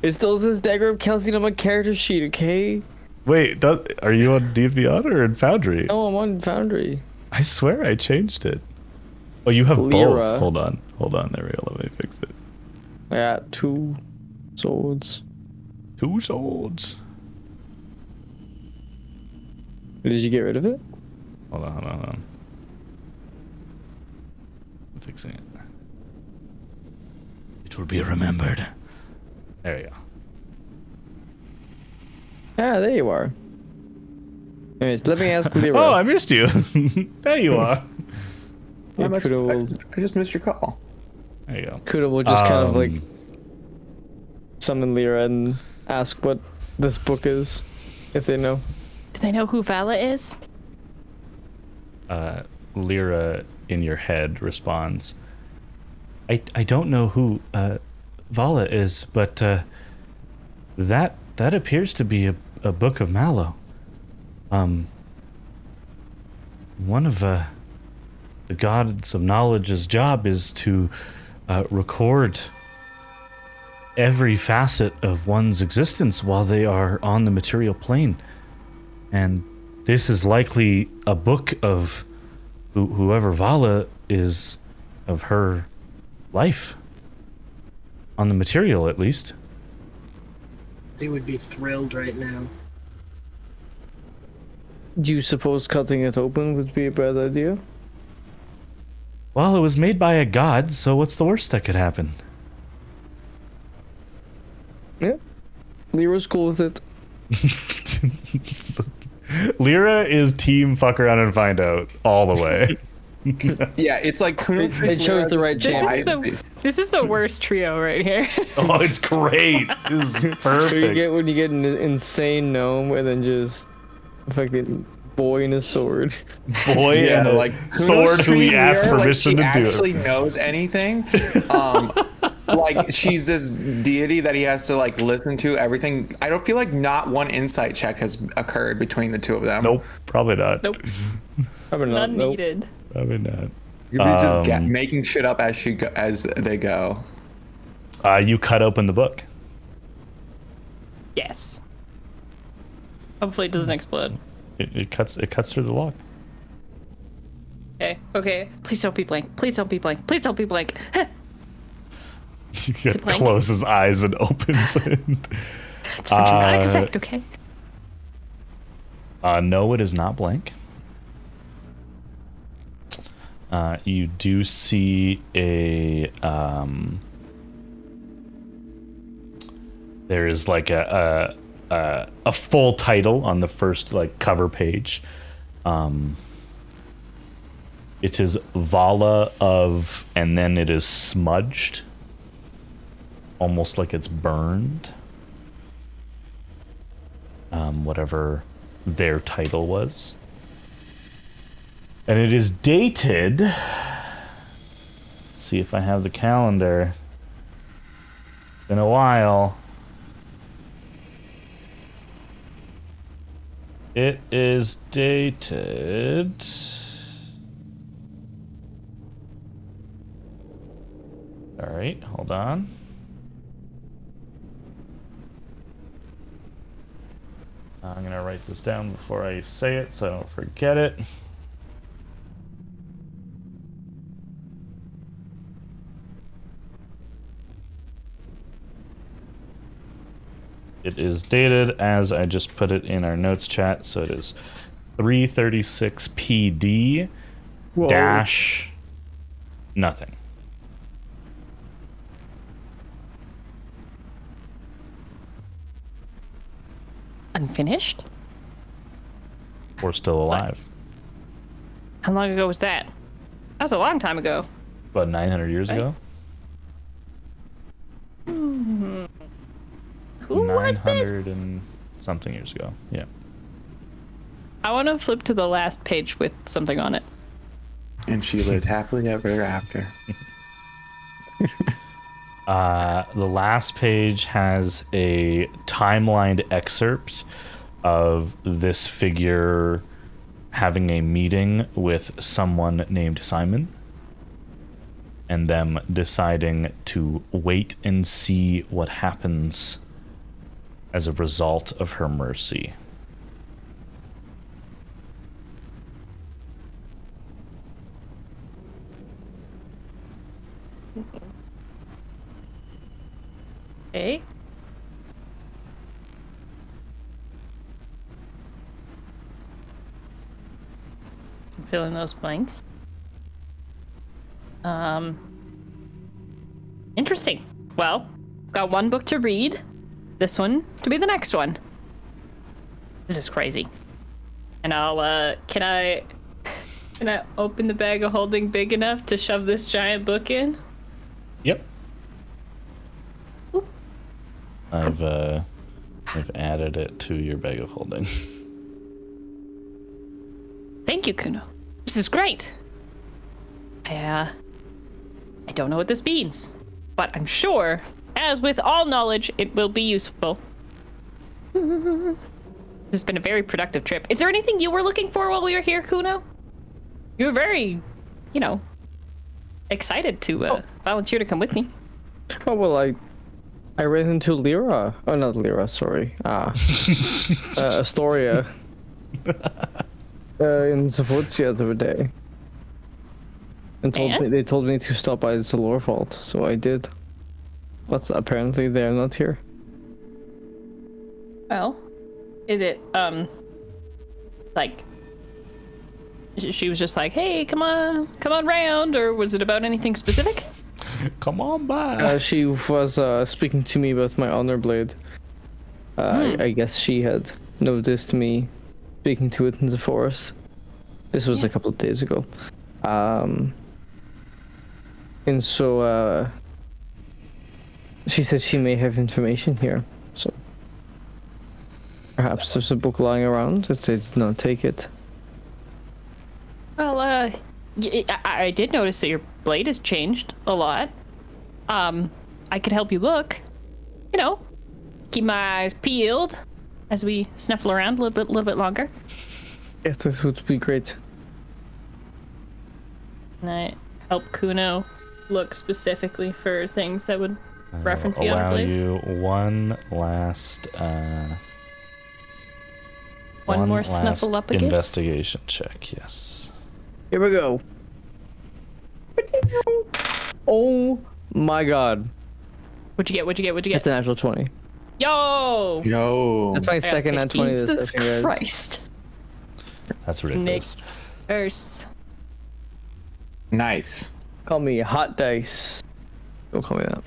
It still says Dagger of Kelsey on my character sheet, okay? Wait, are you on D&D Honor or in Foundry? No, I'm on Foundry. I swear I changed it. Oh, you have Lyra. both. Hold on. There we go. Let me fix it. I got 2 swords. 2 swords. Did you get rid of it? Hold on. I'm fixing it. It will be remembered. There you go. Ah, there you are. Anyways, let me ask Lyra. Oh, I missed you. There you are. Yeah, Kudo will, I just missed your call. There you go. Kudo will just kind of like Um, summon Lyra and ask what this book is, if they know. Do they know who Vala is? Lyra in your head responds, I don't know who Vala is, but that appears to be a book of Mallow. One of the gods of knowledge's job is to record every facet of one's existence while they are on the material plane. And this is likely a book of whoever Vala is, of her life. On the material, at least. He would be thrilled right now. Do you suppose cutting it open would be a bad idea? Well, it was made by a god, so what's the worst that could happen? Yeah. Lyra's cool with it. Lyra is team fuck around and find out all the way. Yeah, it's like Kuno They chose the right champ. This is the worst trio right here. Oh, it's great. This is So you perfect. get when you get an insane gnome and then just fucking boy and his sword. Boy Yeah, and a like sword who he asks Lyra, permission like to do she it. actually knows anything. like she's this deity that he has to like listen to everything. I don't feel like not one insight check has occurred between the two of them. Nope, probably not. Nope. Probably not. None Nope. needed. Probably not. You're just making shit up as they go. You cut open the book. Yes. Hopefully it doesn't explode. It cuts through the log. Okay. Okay. Please don't be blank. Please don't be blank. Please don't be blank. He it blank? closes his eyes and opens it. It's for dramatic effect, okay? No, it is not blank. You do see a there is like a full title on the first like cover page. It is Vala of, and then it is smudged, almost like it's burned. Whatever their title was. And it is dated. Let's see if I have the calendar. It's been a while. It is dated. All right, hold on. I'm gonna write this down before I say it so I don't forget it. It is dated as I just put it in our notes chat, so it is 336 PD dash nothing. Unfinished? Or still alive. How long ago was that? That was a long time ago. About 900 years ago? Who was this? 900 and something years ago. Yeah. I want to flip to the last page with something on it. And she lived happily ever after. The last page has a timelined excerpt of this figure having a meeting with someone named Simon and them deciding to wait and see what happens as a result of her mercy. Okay. I'm filling those blanks. Interesting. Well, got one book to read. This one to be the next one. This is crazy. And I'll, can I open the bag of holding big enough to shove this giant book in? Yep. Oop. I've added it to your bag of holding. Thank you, Kuno. This is great. I don't know what this means, but I'm sure, as with all knowledge, it will be useful. This has been a very productive trip. Is there anything you were looking for while we were here, Kuno? You were very, excited to volunteer to come with me. Oh, well, I ran into Lyra. Oh, not Lyra, sorry. Astoria. In Zavodsia the other day. And they told me to stop by the Zalor Vault, so I did. But apparently they're not here. Well, is it, like, she was just like, hey, come on round, or was it about anything specific? Come on by. She was speaking to me about my honor blade. I guess she had noticed me speaking to it in the forest. This was a couple of days ago. And so she said she may have information here. So perhaps there's a book lying around. It said not take it. Well, I did notice that your blade has changed a lot. I could help you look. You know, keep my eyes peeled as we snuffle around a little bit longer. Yes, this would be great. And I help Kuno look specifically for things that would reference the allow honor blade. you one last One more snuffleupagus? investigation check. Yes. Here we go. Oh my god. What'd you get? That's a natural 20. Yo! Yo. That's my second nat 20 this Jesus session, guys. Christ. That's ridiculous. First. Nice. Call me Hot Dice. Don't call me that.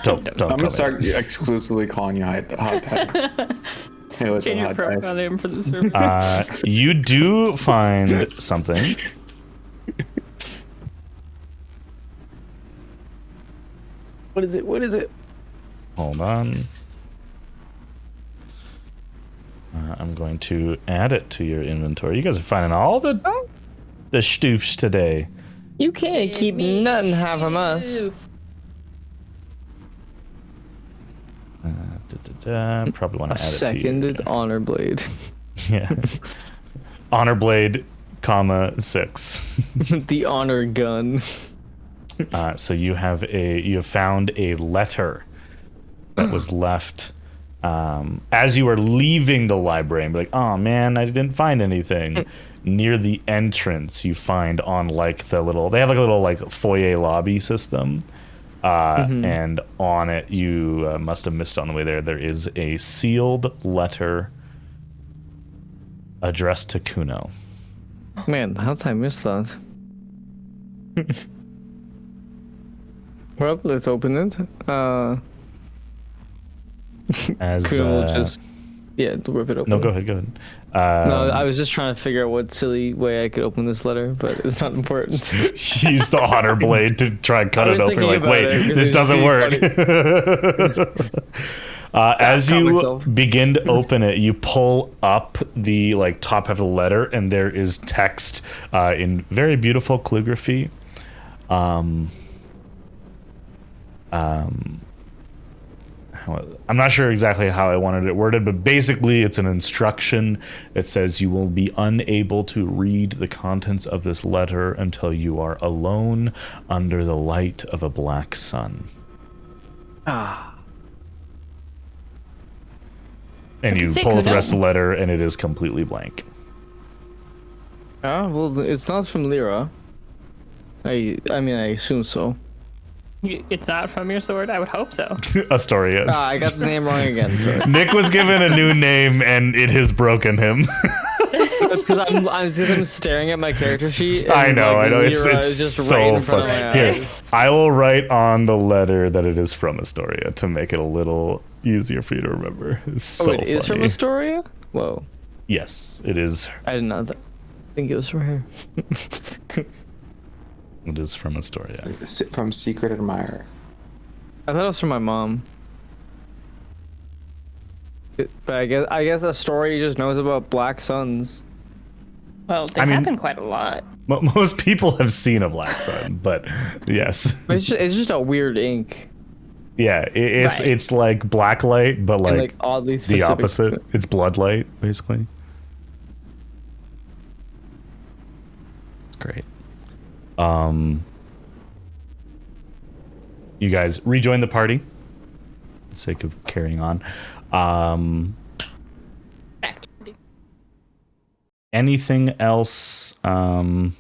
Don't I'm call gonna me start exclusively calling you hot dad. Hey, what's up, Change your hot profile dice? name for the server. You do find something. What is it? What is it? Hold on. I'm going to add it to your inventory. You guys are finding all the stoofs today. You can't keep nothing half from us. Probably want A to add it to you. seconded honor blade. Yeah. Honor blade, comma 6. The honor gun. So you have found a letter that was left as you were leaving the library, and be like, oh man, I didn't find anything. Near the entrance, you find on like they have like a little like foyer lobby system. And on it, you must have missed on the way there. There is a sealed letter addressed to Kuno. Man, how did I miss that? Well, let's open it. As Kuno will just rip it open. no, go ahead. No, I was just trying to figure out what silly way I could open this letter, but it's not important. Use the honor blade to try and cut I it was open. thinking Like, about wait, it, 'cause this it's doesn't really work. As caught you myself. begin to open it, you pull up the like top half of the letter, and there is text in very beautiful calligraphy. I'm not sure exactly how I wanted it worded, but basically it's an instruction that says you will be unable to read the contents of this letter until you are alone under the light of a black sun. Ah. And What's you it say, pull the Kuno? rest of the letter, and it is completely blank. Well, it's not from Lyra. I mean, I assume so. It's not from your sword? I would hope so. Astoria. I got the name wrong again. Sorry. Nick was given a new name, and it has broken him. That's because I'm staring at my character sheet. And I know. It's Lyra is just so right in front funny. of my Here, eyes. I will write on the letter that it is from Astoria to make it a little easier for you to remember. It's so It is from funny. Astoria? Whoa. Yes, it is. I did not think it was from her. It is from Astoria. From Secret Admirer. I thought it was from my mom. But I guess Astoria just knows about black suns. Well, they I mean- happen quite a lot. Most people have seen a black sun, but yes, It's just a weird ink. yeah, Right. it's like black light, but And like like oddly the specific. opposite. It's blood light, basically. It's great. You guys rejoin the party for the sake of carrying on. Activity. Anything else to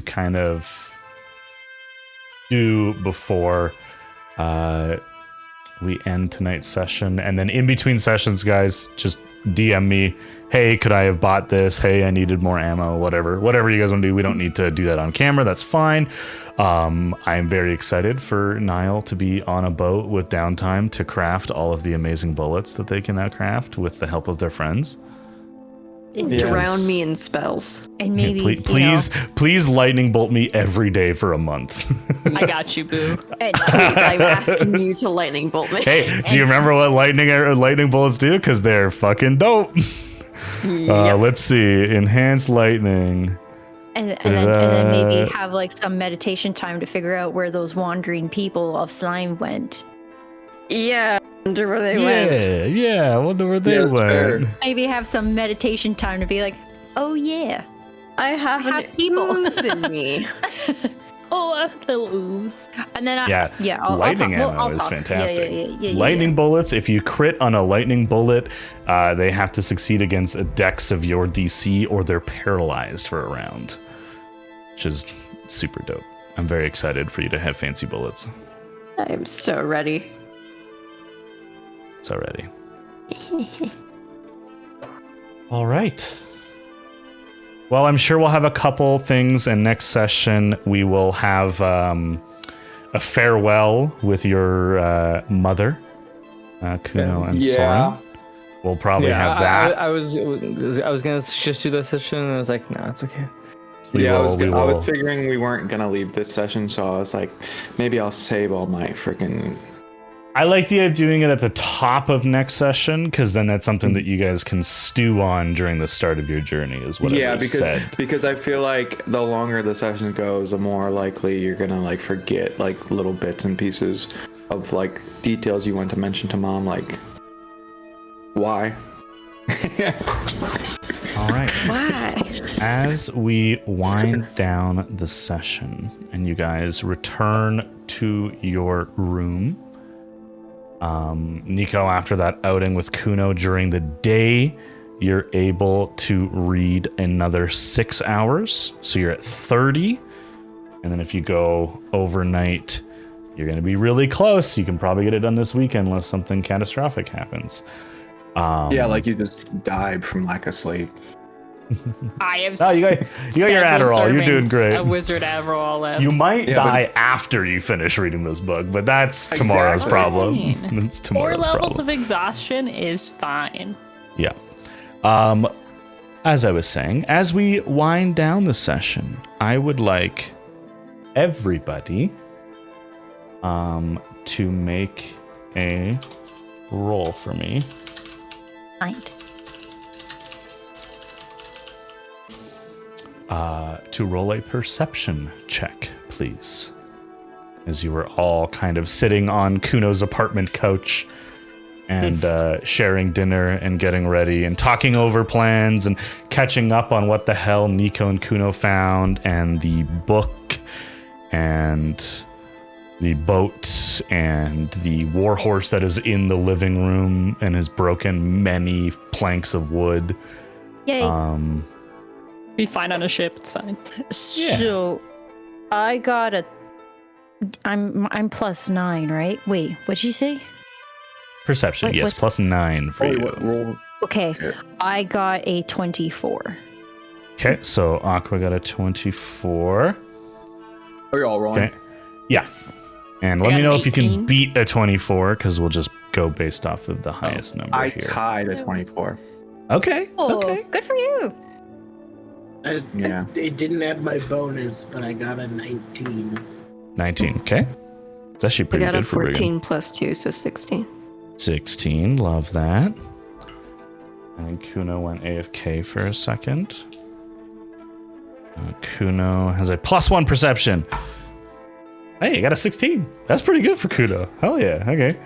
kind of do before we end tonight's session? And then in between sessions, guys, just DM me. Hey, could I have bought this? Hey, I needed more ammo, whatever you guys want to do. We don't need to do that on camera. That's fine. I'm very excited for Niall to be on a boat with downtime to craft all of the amazing bullets that they can now craft with the help of their friends. Drown me in spells. And maybe Please lightning bolt me every day for a month. I got you, boo. And please, I'm asking you to lightning bolt me. Hey, do you remember what lightning bullets do? Because they're fucking dope. Let's see. Enhanced lightning. then maybe have like some meditation time to figure out where those wandering people of slime went. Yeah, I wonder where they went. Yeah, I wonder where they that's went. fair. Maybe have some meditation time to be like, oh yeah, I have an have people. ooze in me. Oh, a little ooze. And then Lightning ammo I'll is talk. fantastic. Yeah, Lightning bullets, if you crit on a lightning bullet, they have to succeed against a dex of your DC or they're paralyzed for a round, which is super dope. I'm very excited for you to have fancy bullets. I am so ready. So ready. All right. Well, I'm sure we'll have a couple things, and next session we will have a farewell with your mother, Kuno and Soren. We'll probably have that. I was gonna just do this session, and I was like, no, it's okay. I was figuring we weren't gonna leave this session, so I was like, maybe I'll save all my freaking. I like the idea of doing it at the top of next session, because then that's something that you guys can stew on during the start of your journey, is what I said. Because I feel like the longer the session goes, the more likely you're gonna like forget like little bits and pieces of like details you want to mention to mom, like why. All right. Why? As we wind down the session and you guys return to your room, Nico, after that outing with Kuno during the day, you're able to read another 6 hours. So you're at 30. And then if you go overnight, you're going to be really close. You can probably get it done this weekend unless something catastrophic happens. Like you just died from lack of sleep. I have. No, you got your Adderall. You're doing great. A wizard Adderall left. You might die after you finish reading this book, but that's tomorrow's problem. That's tomorrow's 4 levels problem. of exhaustion is fine. Yeah. As I was saying, as we wind down the session, I would like everybody to make a roll for me. Right. To roll a perception check, please. As you were all kind of sitting on Kuno's apartment couch and sharing dinner and getting ready and talking over plans and catching up on what the hell Nico and Kuno found and the book and the boat and the warhorse that is in the living room and has broken many planks of wood. Yay. Be fine on a ship. It's fine. So, I got I'm +9, right? Wait, what'd you say? Perception, Wait, yes, +9 for you. Roll. Okay, I got a 24. Okay, so Aqua got a 24. Are you all rolling? Okay. Yes. And let got me an know if you can 18. beat a 24, because we'll just go based off of the highest number I here. tied a 24. Okay. Oh, Okay. good for you. Yeah. It didn't have my bonus, but I got a 19. 19. Okay. It's actually I pretty got a good for Riggin. 14 plus 2, so 16. 16. Love that. And Kuno went AFK for a second. Kuno has a +1 perception. Hey, you got a 16. That's pretty good for Kuno. Hell yeah. Okay.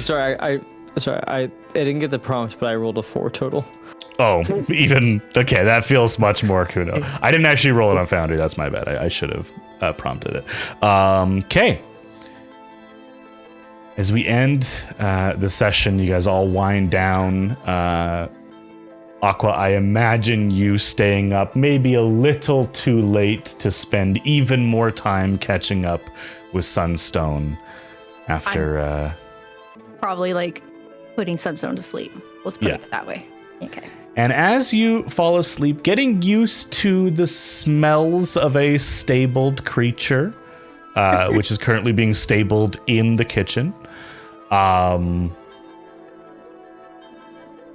Sorry. I didn't get the prompt, but I rolled a 4 total. Oh, even okay. That feels much more Kuno. I didn't actually roll it on Foundry. That's my bad. I should have prompted it. Okay. As we end the session, you guys all wind down. Aqua, I imagine you staying up maybe a little too late to spend even more time catching up with Sunstone after. Probably like putting Sunstone to sleep. Let's put it that way. Okay. And as you fall asleep, getting used to the smells of a stabled creature, which is currently being stabled in the kitchen.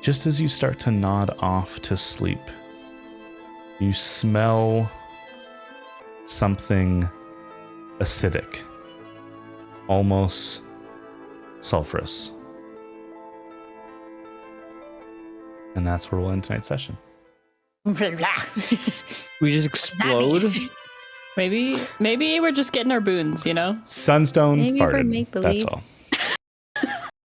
Just as you start to nod off to sleep, you smell something acidic, almost sulfurous. And that's where we'll end tonight's session. We just explode. Maybe we're just getting our boons, you know? Sunstone Maybe we're farted. make-believe. That's all.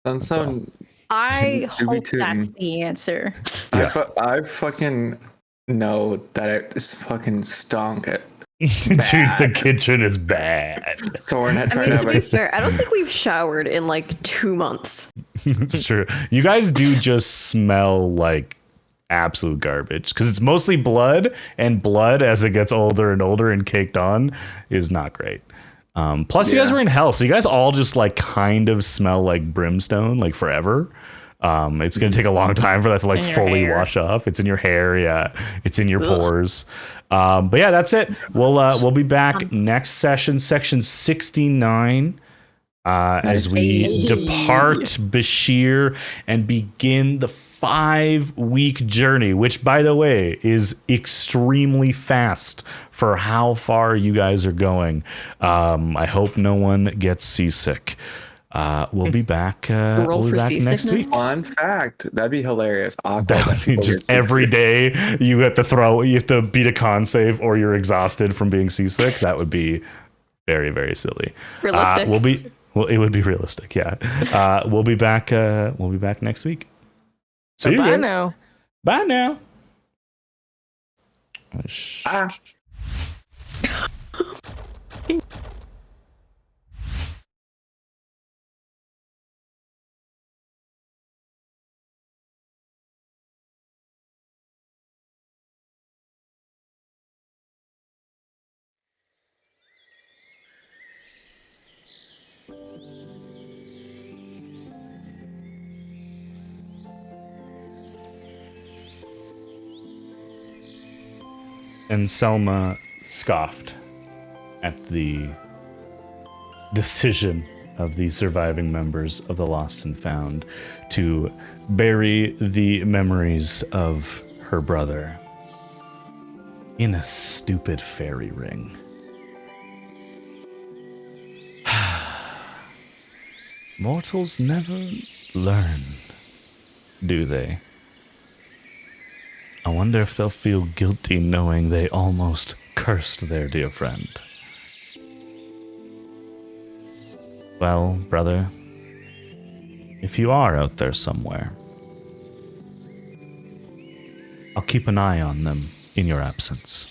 Sunstone. I To be hope that's tootin'. the answer. Yeah. I fucking know that it just fucking stunk. Dude, the kitchen is bad. Soren had I tried mean, to to have be a fair, I don't think we've showered in like 2 months. It's true. You guys do just smell like absolute garbage because it's mostly blood, and blood as it gets older and older and caked on is not great. Plus, you guys Yeah. were in hell, so you guys all just like kind of smell like brimstone, like forever. It's gonna take a long time for that to like in your fully hair. wash off. It's in your hair, yeah. It's in your pores. But yeah, that's it. We'll be back next session, section 69. As we depart Bashir and begin the 5-week journey, which, by the way, is extremely fast for how far you guys are going. I hope no one gets seasick. We'll be back. Roll We'll be for back next seasickness? week. fun fact. That'd be hilarious. Awkward. That would be just every day you have to beat a con save or you're exhausted from being seasick. That would be very, very silly. Realistic. It would be realistic, yeah. We'll be back next week. See you Bye guys. now. Bye now. Ah. And Selma scoffed at the decision of the surviving members of the Lost and Found to bury the memories of her brother in a stupid fairy ring. Mortals never learn, do they? I wonder if they'll feel guilty knowing they almost cursed their dear friend. Well, brother, if you are out there somewhere, I'll keep an eye on them in your absence.